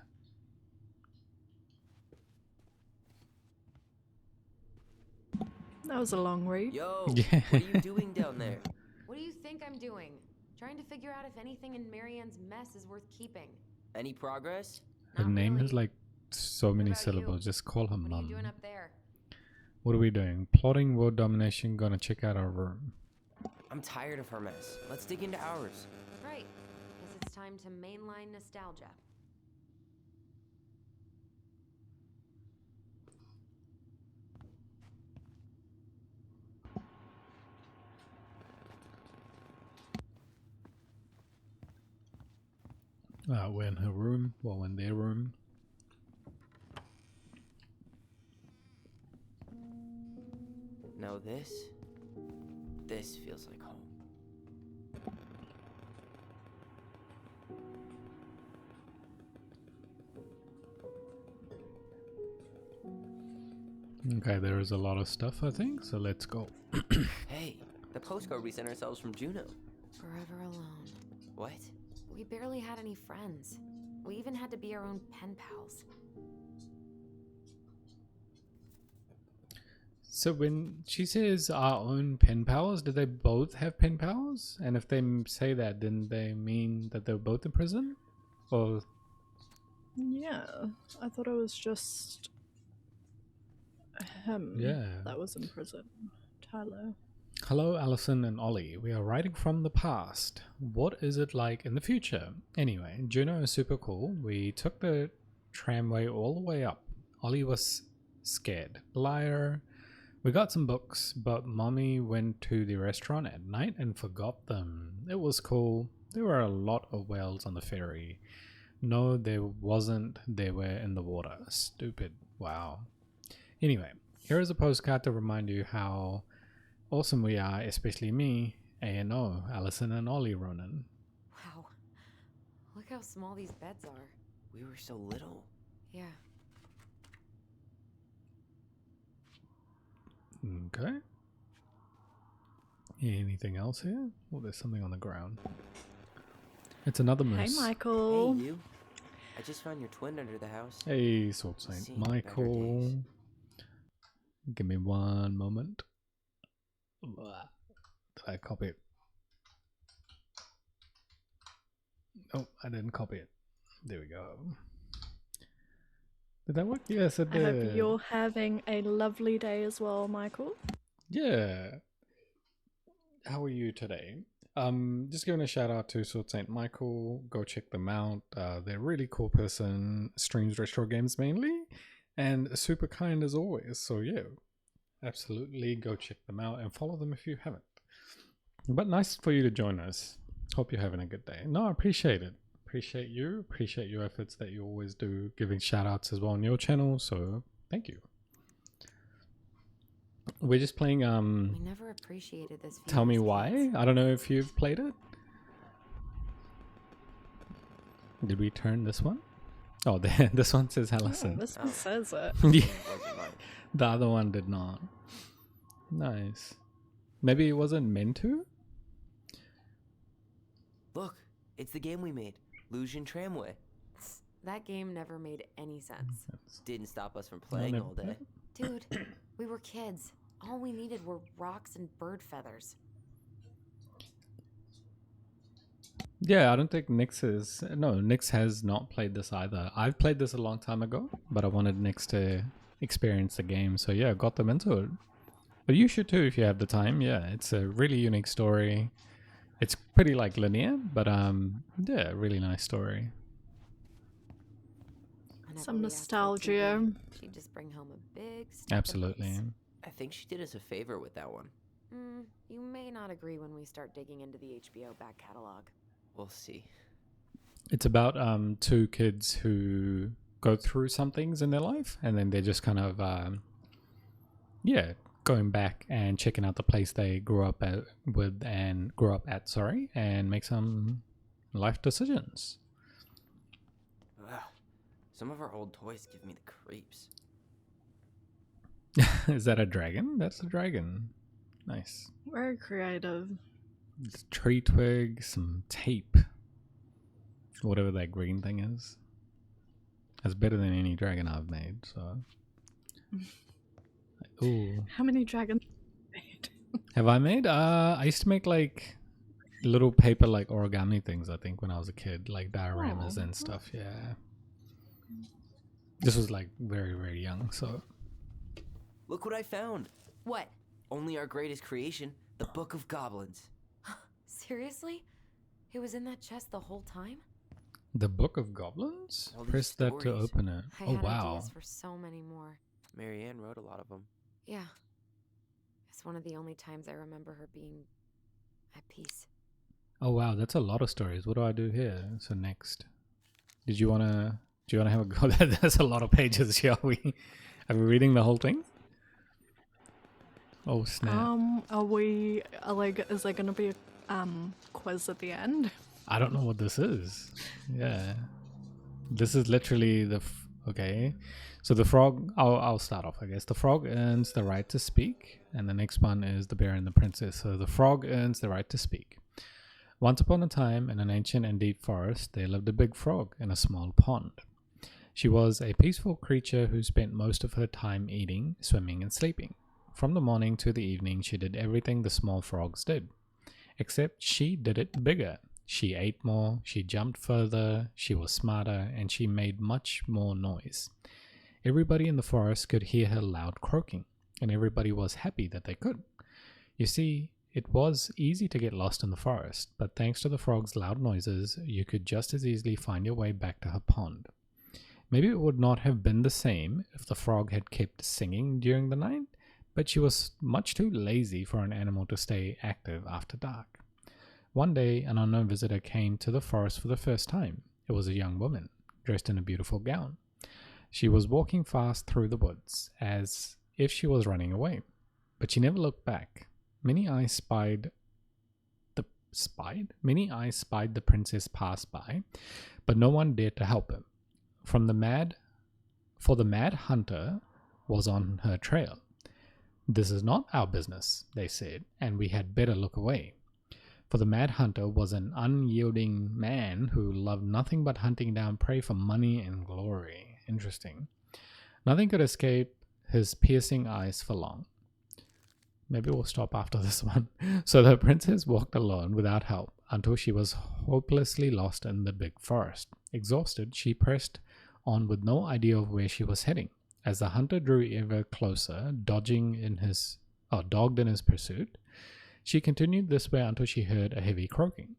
That was a long read. Yo, Yeah. what are you doing down there? What do you think I'm doing? Trying to figure out if anything in Marianne's mess is worth keeping. Any progress? Her Not name really. has like so many about you? syllables. Just call her What are mum. you doing up there? What are we doing? Plotting world domination. Gonna check out our room. I'm tired of her mess. Let's dig into ours. Right. Guess it's time to mainline nostalgia. We're in her room. Well, in their room. No, this feels like home. Okay, there is a lot of stuff, I think. So let's go. Hey, the postcard we sent ourselves from Juneau. Forever alone. What? We barely had any friends. We even had to be our own pen pals. So when she says our own pen pals, do they both have pen pals? And if they say that, then they mean that they're both in prison? Or Yeah, I thought it was just him Yeah. that was in prison. Tyler. hello, Allison and Ollie. We are writing from the past. What is it like in the future? Anyway, Juno is super cool. We took the tramway all the way up. Ollie was scared. Liar. We got some books, but Mommy went to the restaurant at night and forgot them. It was cool. There were a lot of whales on the ferry. No, there wasn't. They were in the water. Stupid. Wow. Anyway, here is a postcard to remind you how awesome we are, especially me, A&O, Allison and Ollie Ronan. Wow. Look how small these beds are. We were so little. Yeah. Okay. Anything else here? Oh, there's something on the ground. It's another Hey, moose. Michael. Hey, you. I just found your twin under the house. Hey, Salt Saint Seen better Michael. days. Give me one moment. Blah. Did I copy it? Oh, I didn't copy it. There we go. Did that work? Yes, it I did. hope you're having a lovely day as well, Michael. Yeah. How are you today? Just giving a shout out to Salt Saint Michael. Go check them out. They're a really cool person. Streams retro games mainly, and super kind as always. So yeah, absolutely go check them out and follow them if you haven't. But nice for you to join us. Hope you're having a good day. No, I appreciate it. Appreciate you. Appreciate your efforts that you always do, giving shout outs as well on your channel. So thank you. We're just playing We never appreciated this. Tell Me feeling as Why. kids. I don't know if you've played it. Did we turn this one? Oh, this one says Oh, Allison. this one says it. Yeah, Wasn't mine. the other one did not. Nice. Maybe it wasn't meant to? Look, It's the game we made, Lusion Tramway. That game never made any sense. Didn't stop us from playing all day. Dude, we were kids. All we needed were rocks and bird feathers. Yeah, I don't think Nix has not played this either. I've played this a long time ago, but I wanted Nix to experience the game, so yeah, got them into it. But you should too if you have the time. Yeah, it's a really unique story. It's pretty like linear, but yeah, really nice story. Whenever Some we asked for nostalgia. TV, she'd just bring home a big stack of Absolutely. books. I think she did us a favor with that one. You may not agree when we start digging into the HBO back catalog. We'll see. It's about two kids who go through some things in their life, and then they're just kind of going back and checking out the place they grew up at and make some life decisions. Ugh. Some of our old toys give me the creeps. Is that a dragon? That's a dragon. Nice. Very creative. It's tree twig, some tape. Whatever that green thing is. That's better than any dragon I've made, so. Ooh. How many dragons made? Have I made? I used to make like little paper like origami things, I think, when I was a kid, like dioramas and stuff, yeah. This was like very, very young, so. Look what I found. What? Only our greatest creation, the Book of Goblins. Seriously? It was in that chest the whole time? The Book of Goblins? All these Press that to stories. open it. I Oh, had wow. ideas for so many more. Marianne wrote a lot of them. Yeah. It's one of the only times I remember her being at peace. Oh, wow. That's a lot of stories. What do I do here? So next. Do you want to have a go? That's a lot of pages here. Are we reading the whole thing? Oh, snap. Is there gonna be a quiz at the end? I don't know what this is. Yeah. This is literally okay. So the frog, I'll start off, I guess. The frog earns the right to speak. And the next one is the bear and the princess. So the frog earns the right to speak. Once upon a time, in an ancient and deep forest, there lived a big frog in a small pond. She was a peaceful creature who spent most of her time eating, swimming, and sleeping. From the morning to the evening, she did everything the small frogs did. Except she did it bigger. She ate more, she jumped further, she was smarter, and she made much more noise. Everybody in the forest could hear her loud croaking, and everybody was happy that they could. You see, it was easy to get lost in the forest, but thanks to the frog's loud noises, you could just as easily find your way back to her pond. Maybe it would not have been the same if the frog had kept singing during the night, but she was much too lazy for an animal to stay active after dark. One day, an unknown visitor came to the forest for the first time. It was a young woman, dressed in a beautiful gown. She was walking fast through the woods, as if she was running away, but she never looked back. Many eyes spied the princess pass by, but no one dared to help her. For the mad hunter was on her trail. "This is not our business," they said, "and we had better look away." For the mad hunter was an unyielding man who loved nothing but hunting down prey for money and glory. Interesting. Nothing could escape his piercing eyes for long. Maybe we'll stop after this one. So the princess walked alone without help until she was hopelessly lost in the big forest. Exhausted, she pressed on with no idea of where she was heading. As the hunter drew ever closer, dogged in his pursuit, she continued this way until she heard a heavy croaking.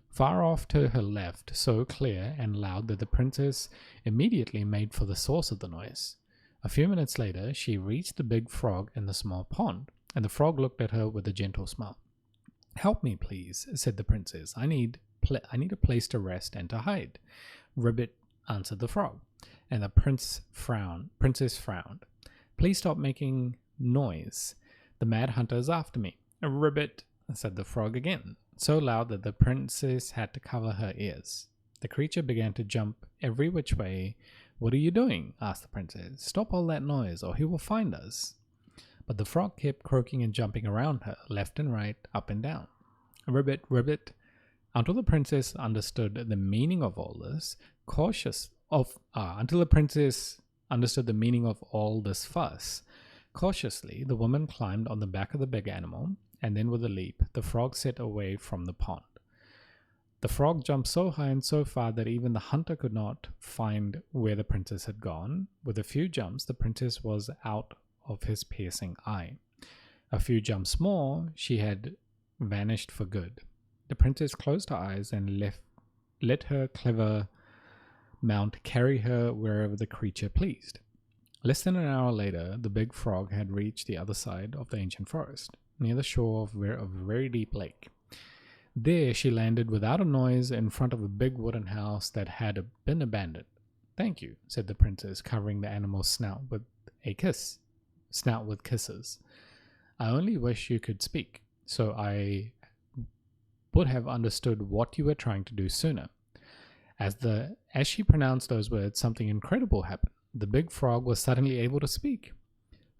Far off to her left, so clear and loud that the princess immediately made for the source of the noise. A few minutes later, she reached the big frog in the small pond, and the frog looked at her with a gentle smile. "Help me, please," said the princess. I need a place to rest and to hide." "Ribbit," answered the frog, and the princess frowned. "Please stop making noise. The mad hunter is after me." "Ribbit," said the frog again, so loud that the princess had to cover her ears. The creature began to jump every which way. "What are you doing?" asked the princess. "Stop all that noise, or he will find us." But the frog kept croaking and jumping around her, left and right, up and down. "Ribbit, ribbit," Until the princess understood the meaning of all this, until the princess understood the meaning of all this fuss, cautiously the woman climbed on the back of the big animal, and then with a leap, the frog set away from the pond. The frog jumped so high and so far that even the hunter could not find where the princess had gone. With a few jumps, the princess was out of his piercing eye. A few jumps more, she had vanished for good. The princess closed her eyes and let her clever mount carry her wherever the creature pleased. Less than an hour later, the big frog had reached the other side of the ancient forest, near the shore of a very deep lake. There she landed without a noise in front of a big wooden house that had been abandoned. "Thank you," said the princess, covering the animal's snout with kisses. "I only wish you could speak, so I would have understood what you were trying to do sooner." As she pronounced those words, something incredible happened. The big frog was suddenly able to speak.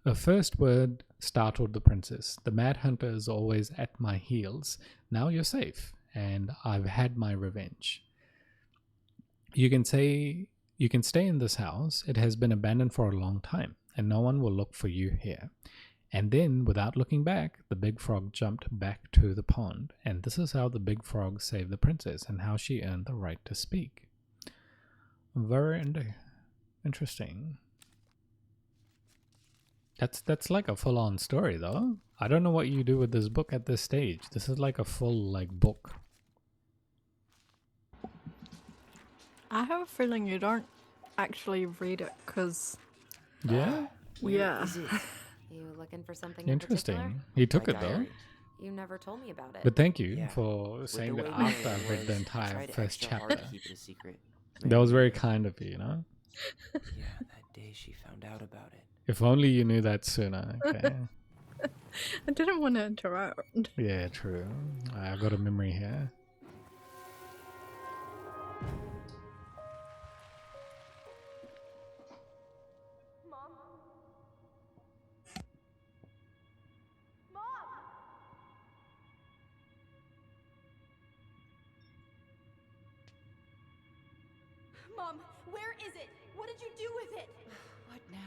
Her first word startled the princess. "The mad hunter is always at my heels. Now you're safe, and I've had my revenge. You can stay in this house. It has been abandoned for a long time, and no one will look for you here." And then, without looking back, the big frog jumped back to the pond. And this is how the big frog saved the princess and how she earned the right to speak. Very interesting. That's like a full-on story, though. I don't know what you do with this book at this stage. This is like a full book. I have a feeling you don't actually read it, because... Yeah? Yeah. You looking for something Interesting. in particular? He took My it, though. diary. You never told me about it. But thank you Yeah. for saying the that way after Mary I've read the was, I entire tried first extra hard chapter. to keep it a secret. That was very kind of you, Yeah, that day she found out about it. If only you knew that sooner. Okay. I didn't want to interrupt. Yeah, true. I've got a memory here. Mom? Mom! Mom, where is it? What did you do with it? What now?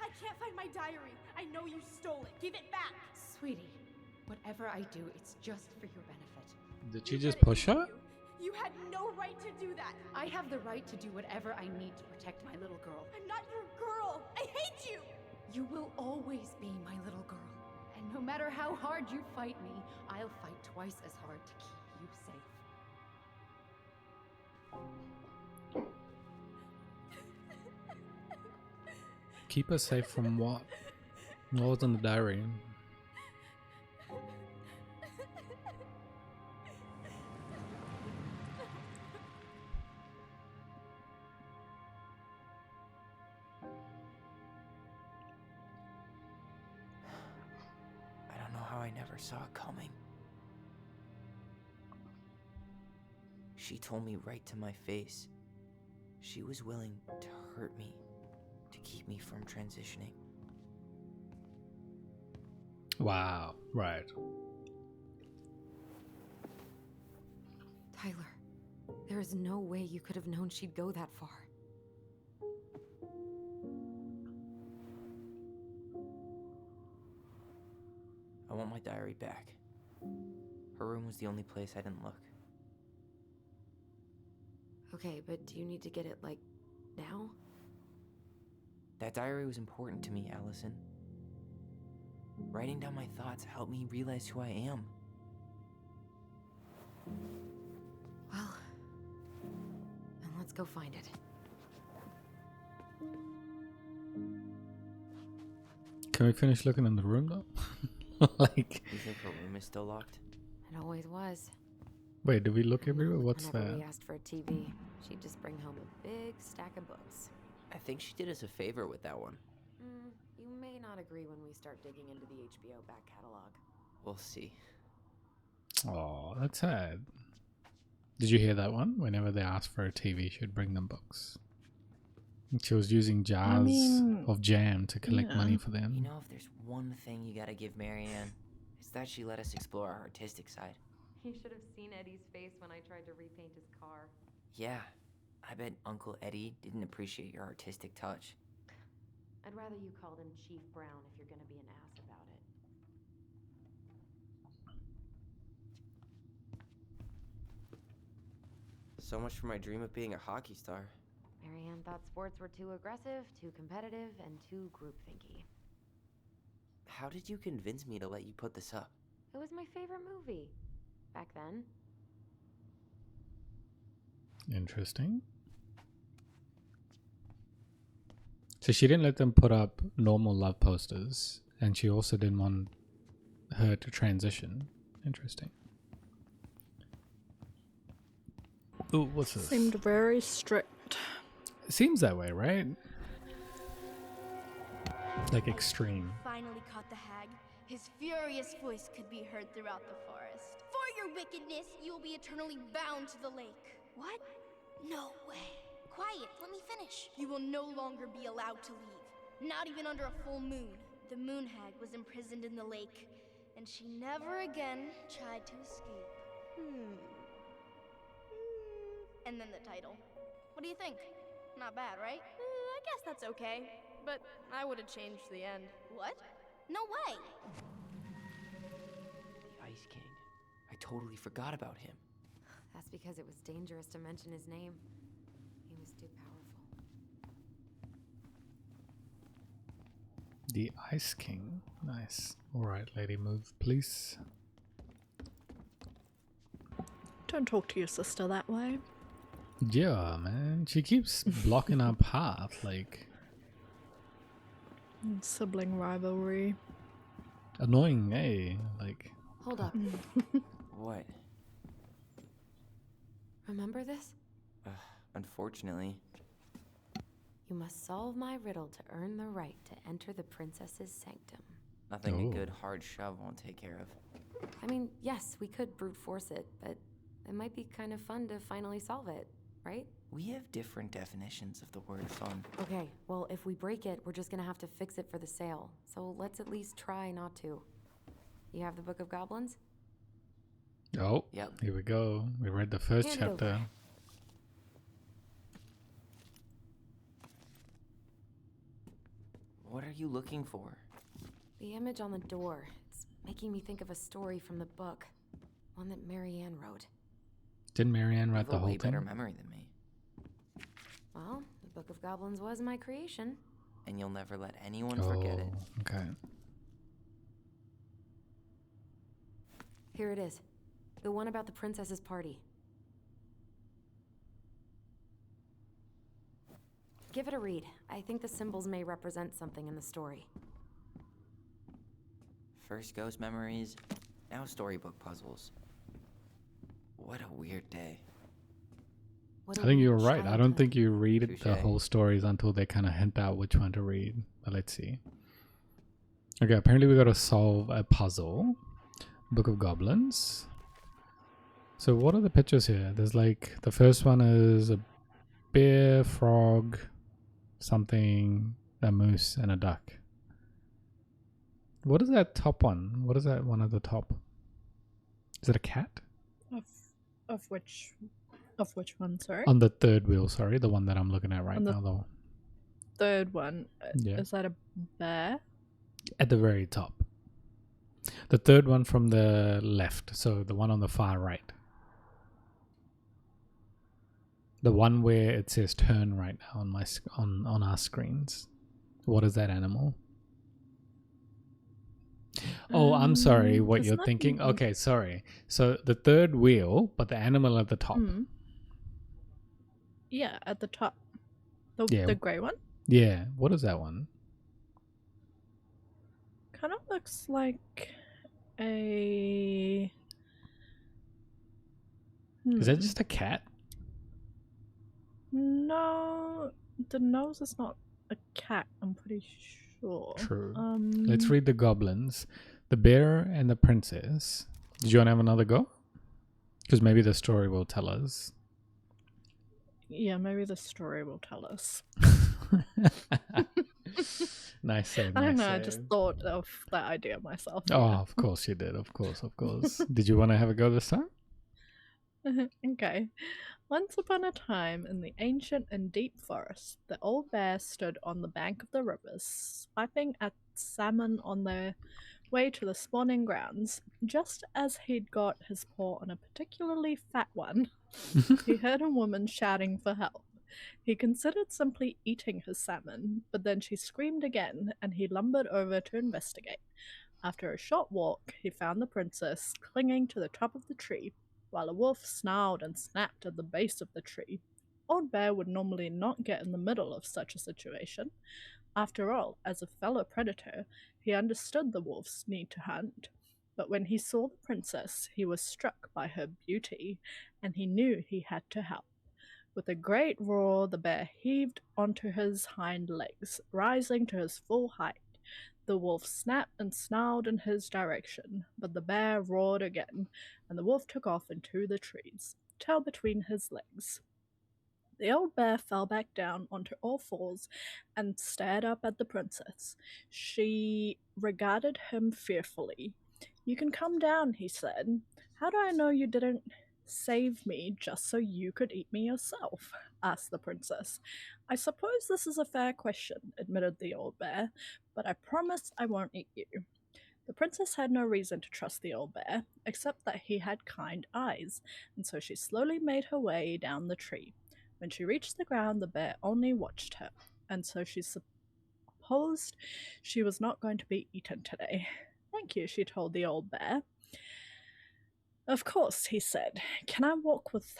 I can't find my diary. I know you stole it. Give it back. Sweetie, whatever I do, it's just for your benefit. Did she You just let it push kill her? You had no right to do that. I have the right to do whatever I need to protect my little girl. I'm not your girl. I hate you. You will always be my little girl. And no matter how hard you fight me, I'll fight twice as hard to keep you safe. Keep her safe from what? What was in the diary? I don't know how I never saw it coming. She told me right to my face. She was willing to hurt me to keep me from transitioning. Wow, right. Tyler, there is no way you could have known she'd go that far. I want my diary back. Her room was the only place I didn't look. Okay, but do you need to get it, like, now? That diary was important to me, Allison. Writing down my thoughts helped me realize who I am. Well, then let's go find it. Can we finish looking in the room though? Like, You think her room is still locked? It always was. wait, did we look everywhere? What's Whenever that? we asked for a TV, she'd just bring home a big stack of books. I think she did us a favor with that one. You may not agree when we start digging into the HBO back catalog. We'll see. Oh, that's sad. Did you hear that one? Whenever they asked for a TV, she'd bring them books. She was using jars of jam to collect money for them. You know, if there's one thing you gotta give Marianne, it's that she let us explore our artistic side. You should have seen Eddie's face when I tried to repaint his car. Yeah, I bet Uncle Eddie didn't appreciate your artistic touch. I'd rather you called him Chief Brown if you're gonna be an ass about it. So much for my dream of being a hockey star. Marianne thought sports were too aggressive, too competitive, and too groupthinky. How did you convince me to let you put this up? It was my favorite movie. Back then. Interesting. So she didn't let them put up normal love posters, and she also didn't want her to transition. Interesting. Ooh, what's this? Seemed very strict. It seems that way, right? Like extreme. Finally caught the hag. His furious voice could be heard throughout the forest. For your wickedness, you will be eternally bound to the lake. What? No way. Quiet, let me finish. You will no longer be allowed to leave. Not even under a full moon. The moon hag was imprisoned in the lake, and she never again tried to escape. And then the title. What do you think? Not bad, right? I guess that's okay. But I would have changed the end. What? No way! The Ice King. I totally forgot about him. That's because it was dangerous to mention his name. He was too powerful. The Ice King. Nice. Alright, lady, move, please. Don't talk to your sister that way. Yeah, man. She keeps blocking our path, like... Sibling rivalry. Annoying, eh? Like... Hold up. What? Remember this? Unfortunately. You must solve my riddle to earn the right to enter the princess's sanctum. Nothing Oh. a good hard shove won't take care of. I mean, yes, we could brute force it, but it might be kind of fun to finally solve it, right? We have different definitions of the word fun. Okay, well, if we break it, we're just gonna have to fix it for the sale. So let's at least try not to. You have the Book of Goblins? Oh, Yep. here we go. We read the first Hand it over. chapter. What are you looking for? The image on the door. It's making me think of a story from the book. One that Marianne wrote. Didn't Marianne You write have the a whole way better thing? memory than me. Well, the Book of Goblins was my creation. And you'll never let anyone forget it. Okay. Here it is. The one about the princess's party. Give it a read. I think the symbols may represent something in the story. First ghost memories, now storybook puzzles. What a weird day. What I a think you're weird right. I don't childhood. think you read the Touche. whole stories until they kind of hint out which one to read. But let's see. Okay, apparently we got to solve a puzzle. Book of Goblins. So what are the pictures here? There's like, the first one is a bear, frog, something, a moose, and a duck. What is that top one? What is that one at the top? Is it a cat? Of which one, sorry? On the third wheel, sorry. The one that I'm looking at right On the now, though. Third one. Yeah. Is that a bear? At the very top. The third one from the left. So the one on the far right. The one where it says turn right now on my on our screens. What is that animal? Oh, I'm sorry. What there's you're nothing- thinking? Okay, sorry. So the third wheel, but the animal at the top. Yeah, at the top. Yeah. The grey one? Yeah. What is that one? Kind of looks like a... Is that just a cat? No, the nose is not a cat, I'm pretty sure. True. Um, Let's read the goblins. The bear and the princess. Did you want to have another go? Because maybe the story will tell us. Yeah, maybe the story will tell us. Nice save. I don't nice know, I save. just thought of that idea myself. Oh, of course you did. Of course, of course. Did you want to have a go this time? Okay. Once upon a time, in the ancient and deep forest, the old bear stood on the bank of the river, swiping at salmon on their way to the spawning grounds. Just as he'd got his paw on a particularly fat one, he heard a woman shouting for help. He considered simply eating his salmon, but then she screamed again, and he lumbered over to investigate. After a short walk, he found the princess clinging to the top of the tree, while a wolf snarled and snapped at the base of the tree. Old Bear would normally not get in the middle of such a situation. After all, as a fellow predator, he understood the wolf's need to hunt. But when he saw the princess, he was struck by her beauty, and he knew he had to help. With a great roar, the bear heaved onto his hind legs, rising to his full height. The wolf snapped and snarled in his direction, but the bear roared again, and the wolf took off into the trees, tail between his legs. The old bear fell back down onto all fours and stared up at the princess. She regarded him fearfully. "You can come down," he said. "How do I know you didn't save me just so you could eat me yourself?" asked the princess. "I suppose this is a fair question," admitted the old bear, "but I promise I won't eat you." The princess had no reason to trust the old bear, except that he had kind eyes, and so she slowly made her way down the tree. When she reached the ground, the bear only watched her, and so she supposed she was not going to be eaten today. "Thank you," she told the old bear. "Of course," he said. "Can I walk with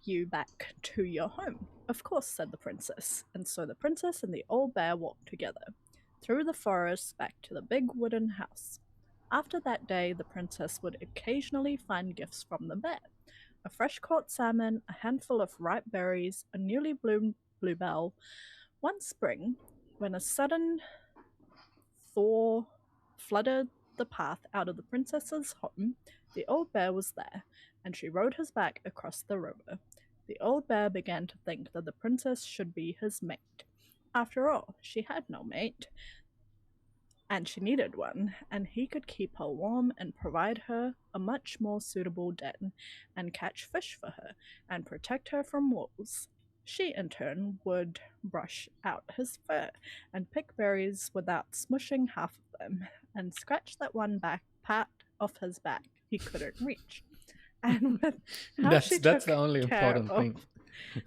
you back to your home?" "Of course," said the princess, and so the princess and the old bear walked together, through the forest back to the big wooden house. After that day, the princess would occasionally find gifts from the bear. A fresh-caught salmon, a handful of ripe berries, a newly bloomed bluebell. One spring, when a sudden thaw flooded the path out of the princess's home, the old bear was there, and she rode his back across the river. The old bear began to think that the princess should be his mate. After all, she had no mate, and she needed one, and he could keep her warm and provide her a much more suitable den, and catch fish for her, and protect her from wolves. She, in turn, would brush out his fur, and pick berries without smushing half of them, and scratch that one part of his back he couldn't reach. And with how she that's took the only care important of- thing.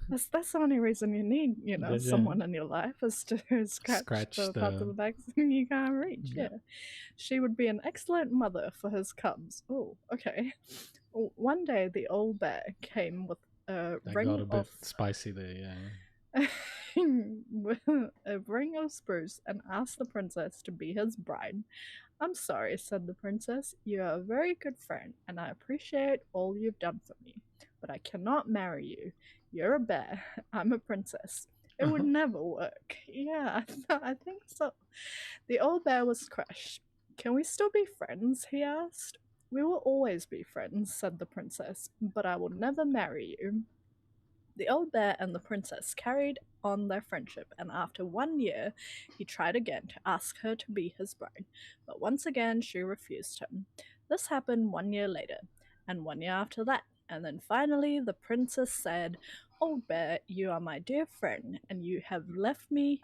That's the only reason you need, Yeah. someone in your life is to scratch the parts of the back you can't reach. Yeah. She would be an excellent mother for his cubs. Oh, okay. One day, the old bear came with a That ring got a bit of spicy there, yeah. with a ring of spruce and asked the princess to be his bride. "I'm sorry," said the princess. "You are a very good friend, and I appreciate all you've done for me, but I cannot marry you. You're a bear. I'm a princess. It would never work." Yeah, I think so. The old bear was crushed. "Can we still be friends?" he asked. "We will always be friends," said the princess, "but I will never marry you." The old bear and the princess carried on their friendship, and after 1 year, he tried again to ask her to be his bride, but once again she refused him. This happened 1 year later, and 1 year after that, and then finally the princess said, "Old bear, you are my dear friend, and you have left me..."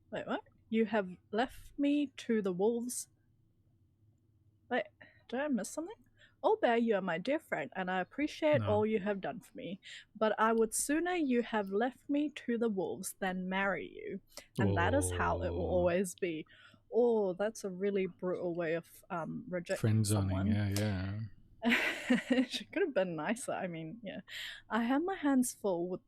Wait, what? "You have left me to the wolves..." Wait, did I miss something? "Old bear, you are my dear friend, and I appreciate No. all you have done for me, but I would sooner you have left me to the wolves than marry you, and that is how it will Oh. always be." Oh, that's a really brutal way of rejecting Friend zoning, someone. yeah. She could have been nicer. I mean, yeah. "I have my hands full with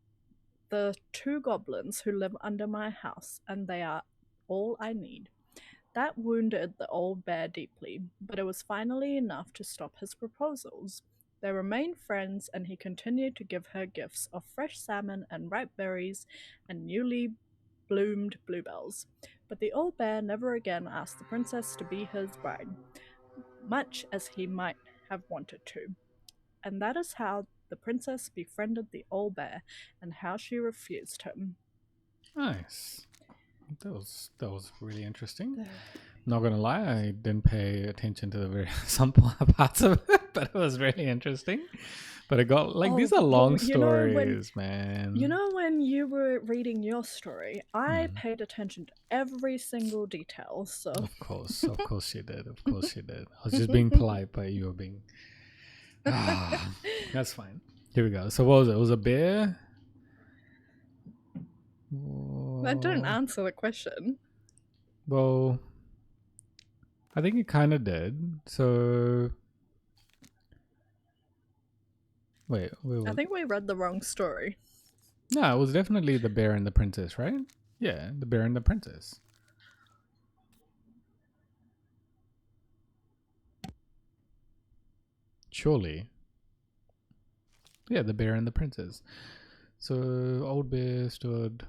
the 2 goblins who live under my house, and they are all I need." That wounded the old bear deeply, but it was finally enough to stop his proposals. They remained friends, and he continued to give her gifts of fresh salmon and ripe berries and newly bloomed bluebells. But the old bear never again asked the princess to be his bride, much as he might have wanted to. And that is how the princess befriended the old bear, and how she refused him. Nice. That was really interesting. Not gonna lie, I didn't pay attention to the very some parts of it, but it was really interesting. But it got like these Oh, are long well, you know when- stories, man. You know, when you were reading your story, I Hmm. paid attention to every single detail. So Of course you did. Of course you did. I was just being polite, but you were being. That's fine. Here we go. So what was it? It was a bear. that didn't answer the question. Well, I think it kind of did. So wait, I think we read the wrong story. no, it was definitely the bear and the princess, right? Yeah, the bear and the princess. Surely. Yeah, the bear and the princess. So old bear stood.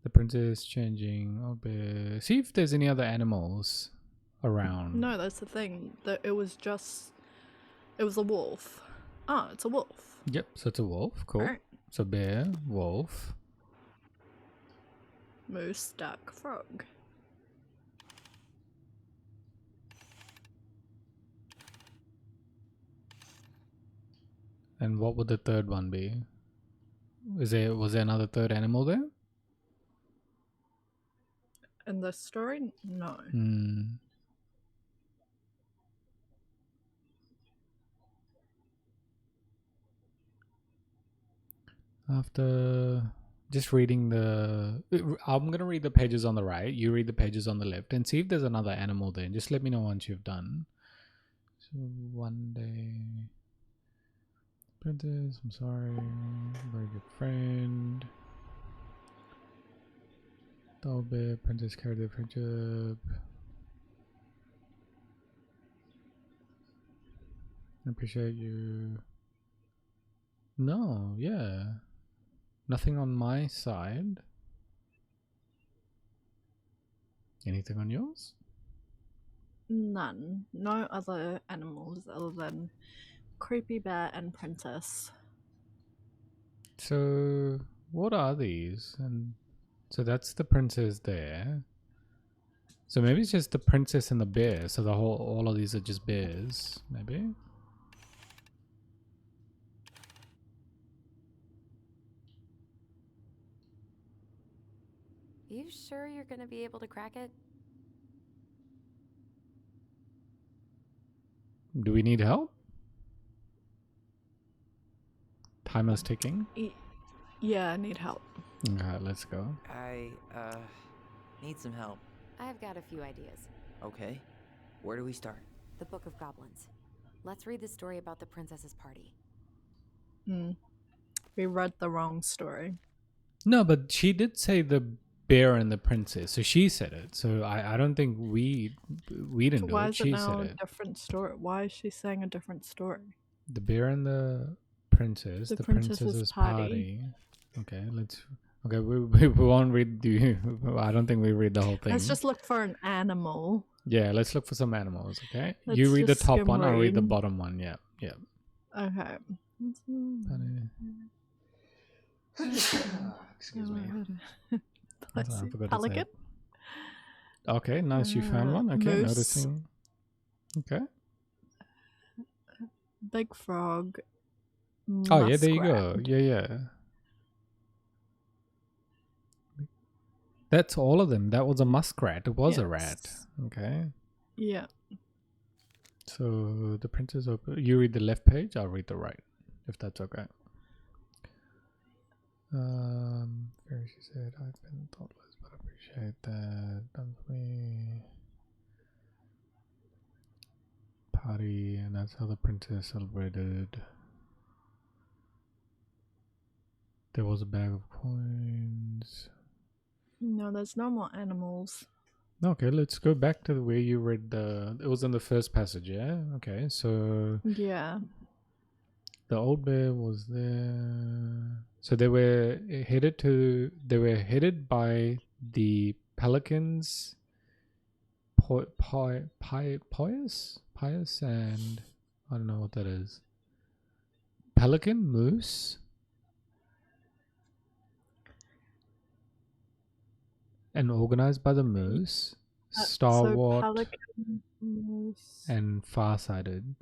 The princess changing. Old bear. See if there's any other animals around. No, that's the thing. That it was a wolf. Oh, it's a wolf. Yep. So it's a wolf. Cool. Alright. So bear, wolf. Moose, duck, frog. And what would the third one be? Was there another third animal there? In this story, no. Hmm. After just reading I'm gonna read the pages on the right. You read the pages on the left, and see if there's another animal there. Just let me know once you've done. So one day, princess. I'm sorry, very good friend. Doll bear, princess carried their friendship. I appreciate you. No, yeah. Nothing on my side. Anything on yours? None. No other animals other than creepy bear and princess. So, what are these? And so that's the princess there. So maybe it's just the princess and the bear. So all of these are just bears, maybe. You sure you're gonna be able to crack it? Do we need help? Timer's ticking. Yeah, I need help. Okay, let's go. I need some help. I've got a few ideas. Okay. Where do we start? The Book of Goblins. Let's read the story about the princess's party. We read the wrong story. No, but she did say the bear and the princess, so she said it. So I don't think we didn't do Why it. is it She now said a it. different story? Why is she saying a different story? The bear and the princess. The The princess's princess's party. party. Okay, let's. Okay, we won't read the. I don't think we read the whole thing. Let's just look for an animal. Yeah, let's look for some animals. Okay, Let's you read the just top skim one. I'll read the read. bottom one. Yeah, yeah. Okay. Excuse me. Bless I you. forgot to say Pelican? it. Okay, nice. You found one. Okay, moose. noticing. Okay. Big frog. Oh yeah, there you go. muskrat. Yeah. That's all of them. That was a muskrat. It was a rat. Yes. Okay. Yeah. So the princess open. You read the left page. I'll read the right, if that's okay. Fairy, she said, I've been thoughtless, but I appreciate that. Done for me. Party, and that's how the princess celebrated. There was a bag of coins. No, there's no more animals. Okay, let's go back to where you read the. It was in the first passage, yeah? Okay, so Yeah. the old bear was there. So they were headed by the pelicans, Pious, and I don't know what that is. Pelican, moose, and organized by the moose, So Starwart, pelican, moose. and Farsighted.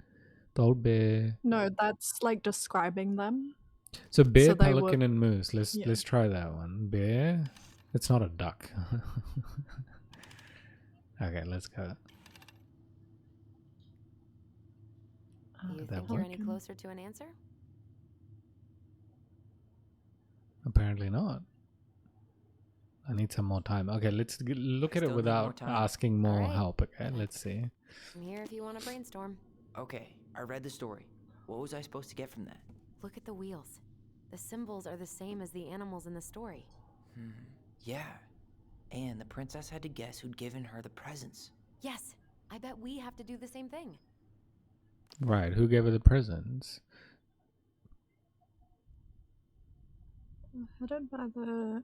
The old bear. No, that's like describing them. So bear, So they were- pelican, and moose. Let's yeah. let's try that one. Bear. It's not a duck. Okay, let's go. You Did that think you're any work? closer to an answer? Apparently not. I need some more time. Okay, let's look at Still it need more without time. asking more Alright. help. Okay, let's see. I'm here if you want to brainstorm. Okay, I read the story. What was I supposed to get from that? Look at the wheels. The symbols are the same as the animals in the story. Yeah. And the princess had to guess who'd given her the presents. Yes, I bet we have to do the same thing. Right, who gave her the presents? Headed by the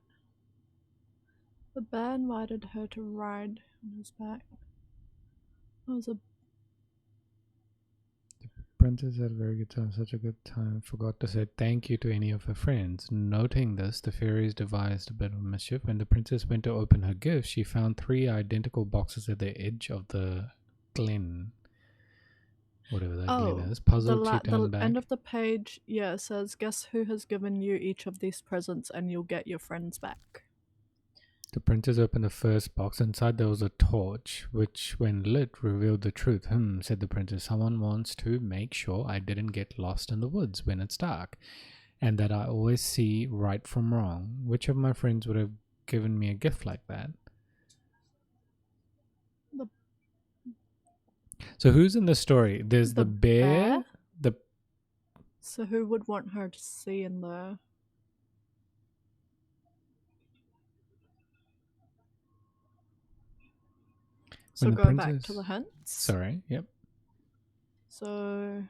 bear invited her to ride on his back. It was a Princess had a very good time, such a good time. Forgot to say thank you to any of her friends. Noting this, the fairies devised a bit of mischief. When the princess went to open her gift, she found 3 identical boxes at the edge of the glen. Whatever that glen is. Puzzled, she the turned back. end of the page, yeah, says, guess who has given you each of these presents and you'll get your friends back. The princess opened the first box. Inside there was a torch, which, when lit, revealed the truth. Said the princess. Someone wants to make sure I didn't get lost in the woods when it's dark, and that I always see right from wrong. Which of my friends would have given me a gift like that? The- So who's in the story? There's the bear, the So who would want her to see in the... So When the go back to princess- the hints. Sorry, yep. So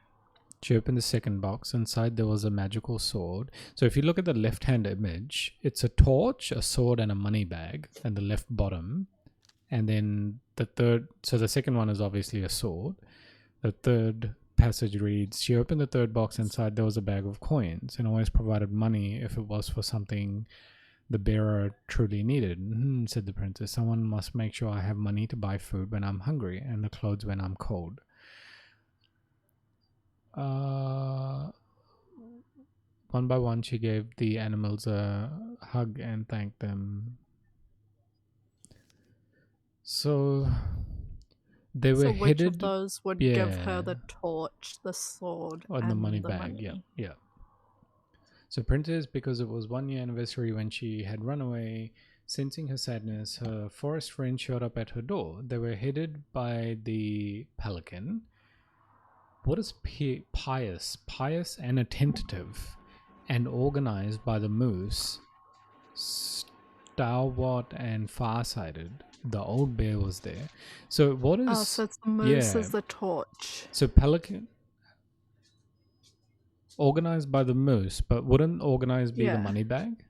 She opened the second box. Inside there was a magical sword. So if you look at the left-hand image, it's a torch, a sword, and a money bag, and the left bottom. And then the third, so the second one is obviously a sword. The third passage reads, she opened the third box. Inside there was a bag of coins, and always provided money if it was for something the bearer truly needed. Said the princess. Someone must make sure I have money to buy food when I'm hungry, and the clothes when I'm cold. One by one, she gave the animals a hug and thanked them. So they were so which headed of those would give her yeah. the torch, the sword, on and the money bag. money? Yeah. So princess, because it was 1 year anniversary when she had run away, sensing her sadness, her forest friend showed up at her door. They were headed by the pelican. What is pious? Pious and attentive, and organized by the moose, stalwart and farsighted. The old bear was there. So what is? Oh, so it's the moose yeah. is the torch. So pelican organized by the moose, but wouldn't organized be the Yeah. money bag?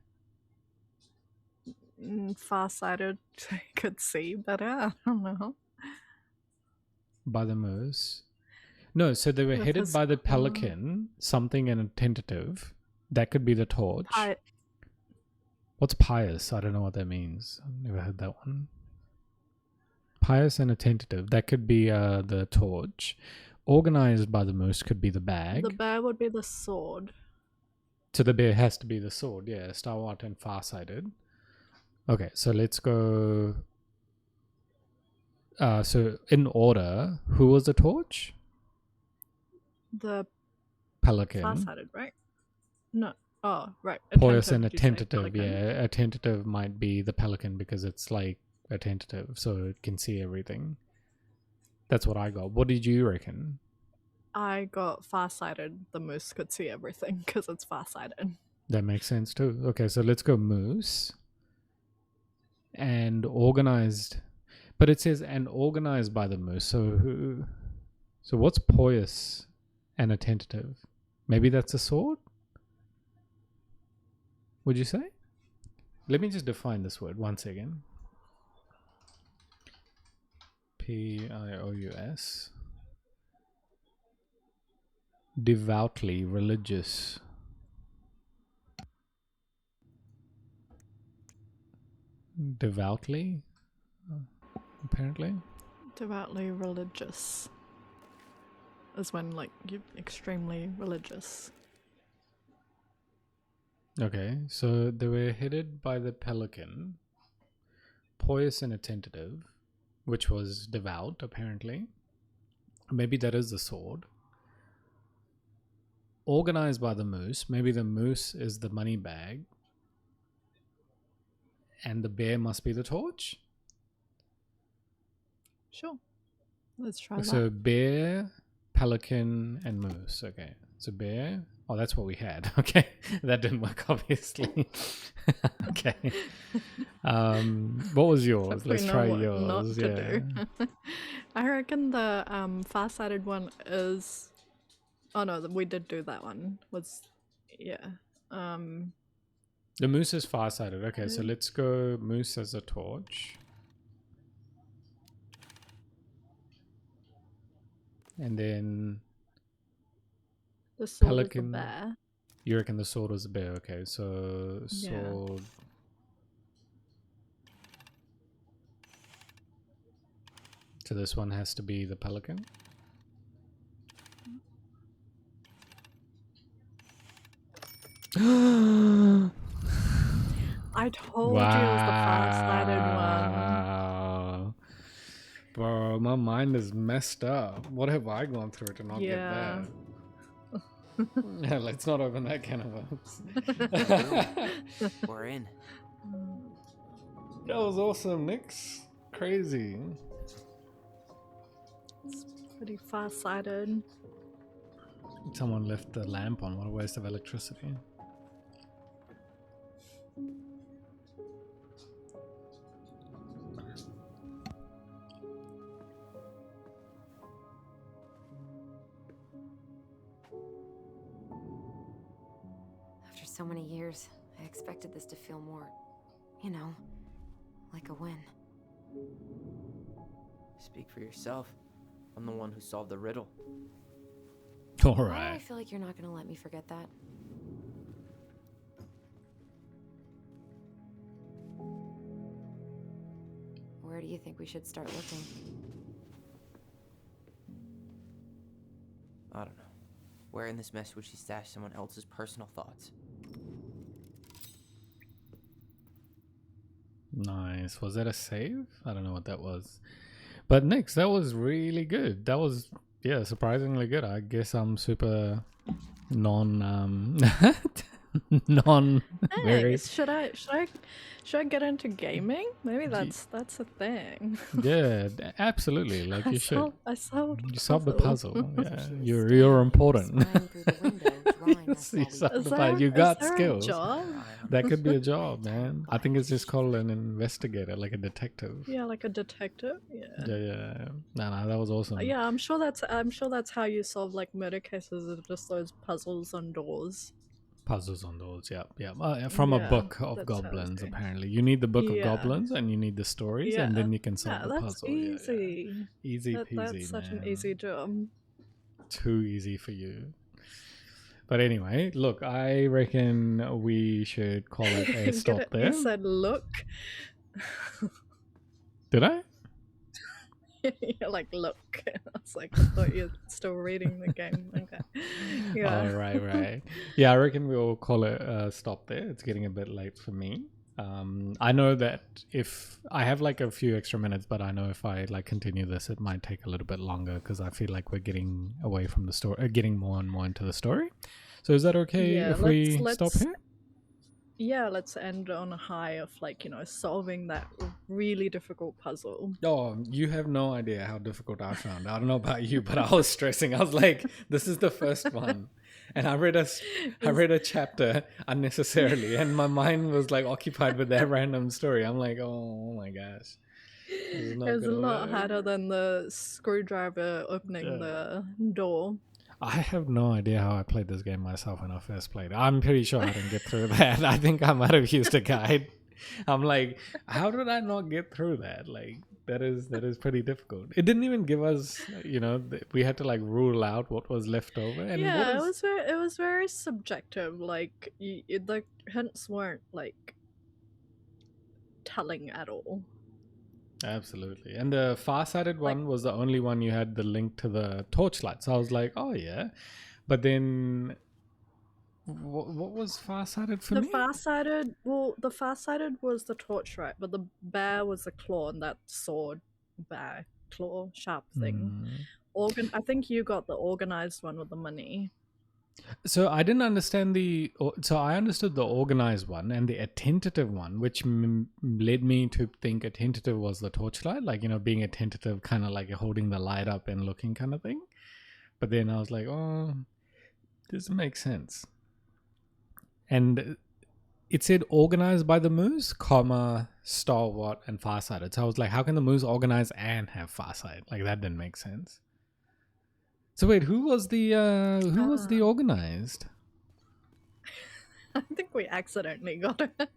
Farsighted could see better. I don't know. By the moose. No, so they were With headed his- by the pelican, something and a tentative. That could be the torch. What's pious? I don't know what that means. I've never heard that one. Pious and a tentative. That could be the torch. Organized by the moose could be the bag. The bear would be the sword. So the bear has to be the sword. Yeah, stalwart and farsighted. Okay, so let's go. So in order, who was the torch? The Pelican. farsighted, right? No. Oh, right. Pious and a did you say? tentative. Pelican. Yeah, a tentative might be the pelican because it's like a tentative, so it can see everything. That's what I got. What did you reckon? I got farsighted. The moose could see everything because it's farsighted. That makes sense too. Okay, so let's go moose. And organized, but it says and organized by the moose. So what's pious and a tentative? Maybe that's a sword? Would you say? Let me just define this word once again. Pious. Devoutly religious. Devoutly, apparently. Devoutly religious. is when like you're extremely religious. Okay, so they were headed by the pelican, pious and attentive, which was devout, apparently. Maybe that is the sword. Organized by the moose. Maybe the moose is the money bag. And the bear must be the torch. Sure. Let's try So that. bear, pelican, and moose. Okay. So bear. Oh, that's what we had. Okay. That didn't work, obviously. Okay. What was yours? Except we Let's know try what yours. not to Yeah. do. I reckon the far-sighted one is. Oh no, we did do that one. Was yeah. The moose is far-sighted. Okay, so let's go moose as a torch. And then The sword pelican. is the bear. You reckon the sword was the bear? Okay, so Yeah. sword. So this one has to be the pelican. I told you it was the far-sighted one. Wow. Bro, my mind is messed up. What have I gone through to not get Yeah. that? Yeah, let's not open that can of worms. We're in. That was awesome, Nix. Crazy. It's pretty far-sighted. Someone left the lamp on. What a waste of electricity. After so many years, I expected this to feel more, you know, like a win. Speak for yourself. I'm the one who solved the riddle. All Why do I right. feel like you're not gonna let me forget that? Where do you think we should start looking? I don't know. Where in this mess would she stash someone else's personal thoughts? Nice. Was that a save? I don't know what that was. But Nix, that was really good. That was, yeah, surprisingly good. I guess I'm super non very Thanks. Should I get into gaming? Maybe that's a thing. yeah, absolutely. Like you should. I solved You solved the puzzle. Yeah, you're important. Spying through the window, drawing us You while we solved Is the there, puzzle. You is got there skills. a job? That could be a job, man. I think it's just called an investigator, like a detective. Yeah, like a detective. Yeah. Yeah. No, that was awesome. Yeah, I'm sure that's how you solve like murder cases. Is just those puzzles on doors. Puzzles on those, yeah. From a Yeah, book of that sounds goblins, good. apparently. You need the book of Yeah. goblins and you need the stories, and then you can solve the that's puzzle. easy. Yeah. Easy peasy, That's such an man. easy job. Too easy for you. But anyway, look, I reckon we should call it a stop Get it? there. You said look. Did I? You're like, look. I was like, I thought you were still reading the game. Okay. Yeah. Oh, right. Yeah, I reckon we'll call it a stop there. It's getting a bit late for me. I know that if I have like a few extra minutes, but I know if I like continue this, it might take a little bit longer because I feel like we're getting away from the story, getting more and more into the story. So is that okay Yeah, if we let's- stop here? Yeah, let's end on a high of like, solving that really difficult puzzle. Oh, you have no idea how difficult I found. I don't know about you, but I was stressing. I was like, this is the first one. And I read a chapter unnecessarily, and my mind was like occupied with that random story. I'm like, oh my gosh. It was a lot harder than the screwdriver opening the door. I have no idea how I played this game myself when I first played it. I'm pretty sure I didn't get through that. I think I might have used a guide. I'm like, how did I not get through that? Like, that is pretty difficult. It didn't even give us, we had to like rule out what was left over. And Yeah, it was very subjective. Like the hints weren't like telling at all. Absolutely. And the far-sighted one was the only one you had the link to the torchlight. So I was like, oh yeah. But then what was far-sighted for The me? far-sighted was the torch, right? But the bear was the claw, and that sword, bear, claw, sharp thing. I think you got the organized one with the money. So I didn't understand so I understood the organized one and the attentive one, which led me to think attentive was the torchlight, like, you know, being attentive, kind of like holding the light up and looking kind of thing. But then I was like, oh, this makes sense. And it said organized by the moose, comma, stalwart, and farsighted. So I was like, how can the moose organize and have farsight? Like, that didn't make sense. So wait, who was the organized? I think we accidentally got it.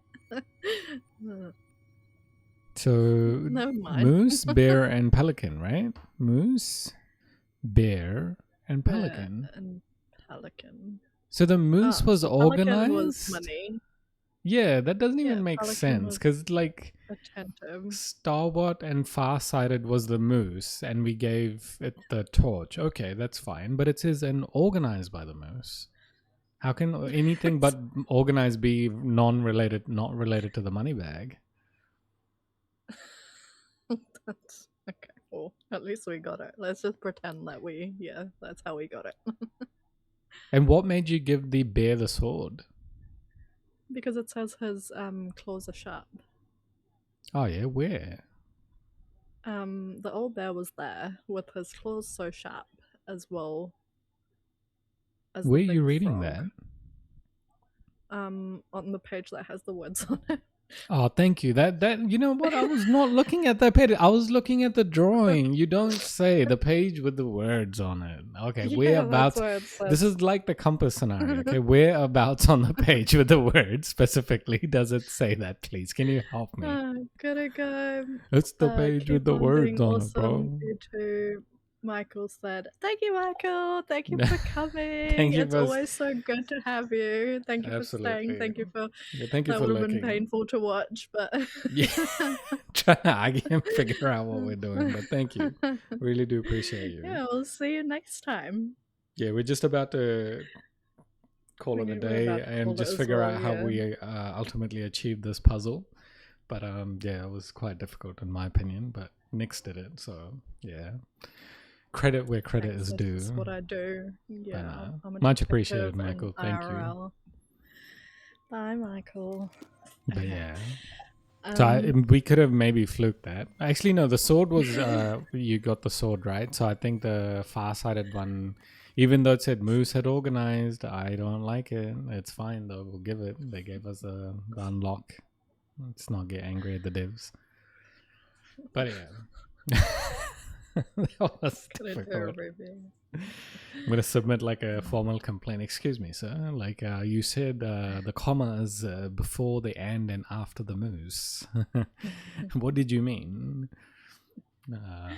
So Never mind. moose, bear, and pelican, right? Moose, bear, and pelican. And pelican. So the moose was organized. Pelican was money. Yeah, that doesn't even make pelican sense was because like attentive. stalwart and farsighted was the moose, and we gave it the torch. Okay, that's fine, but it says and organized by the moose. How can anything but organized be non-related, not related to the money bag? That's okay. Well, at least we got it. Let's just pretend that that's how we got it. And what made you give the bear the sword? Because it says his claws are sharp. Oh yeah, where? The old bear was there with his claws so sharp as well. As Where are the you big reading frog. On the page that has the words on it. Oh, thank you. That you know what? I was not looking at that page. I was looking at the drawing. You don't say the page with the words on it. Okay, Yeah, whereabouts? that's what it says. This is like the compass scenario. Okay, whereabouts on the page with the words specifically does it say that? Please, can you help me? Gotta go. It's the page with Keep the on words being on it, bro. awesome, you two. Michael said, "Thank you, Michael. Thank you for coming. Thank you it's for- always so good to have you. Thank you for Absolutely. staying. Thank you for Yeah, thank you that for would have been looking. painful to watch, but Yeah, I can't figure out what we're doing, but thank you. Really do appreciate you. yeah, we'll see you next time. Yeah, we're just about to call it a We're day about to call and it just as figure well, out how yeah. we ultimately achieved this puzzle. But yeah, it was quite difficult in my opinion. But Nix did it, so yeah. Credit where credit is due. That's what I do. Yeah, I'm a Much detective appreciated, in Michael. Thank you. IRL. Bye, Michael. But yeah. So we could have maybe fluked that. Actually, no, the sword was, you got the sword, right? So I think the far-sighted one, even though it said Moose had organized, I don't like it. It's fine though, we'll give it. They gave us the unlock. Let's not get angry at the devs. But yeah. That was difficult. I'm going to submit like a formal complaint. Excuse me, sir. Like you said, the comma is before the and after the moose. What did you mean? Nah.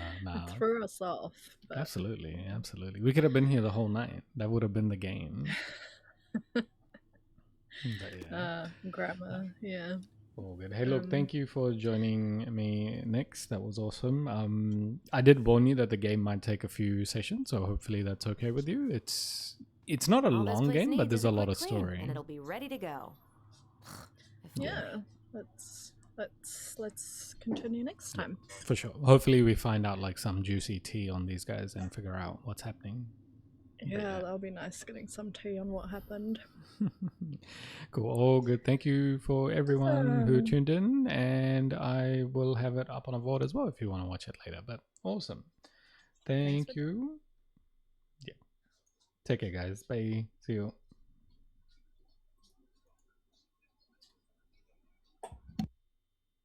It threw us off. But... Absolutely, absolutely. We could have been here the whole night. That would have been the game. But yeah. Grammar, yeah. All good. Hey, look, thank you for joining me next. That was awesome. I did warn you that the game might take a few sessions, so hopefully that's okay with you. It's not a All this long place game, but needs there's is a lot quick of clean, story. and it'll be ready to go. Yeah, let's continue next time. For sure. Hopefully we find out like some juicy tea on these guys and figure out what's happening. Yeah, that'll be nice getting some tea on what happened. Cool. All good. Thank you for everyone who Awesome. tuned in, and I will have it up on a VOD as well if you want to watch it later. But awesome. Thank you. Yeah. Take care, guys. Bye. See you.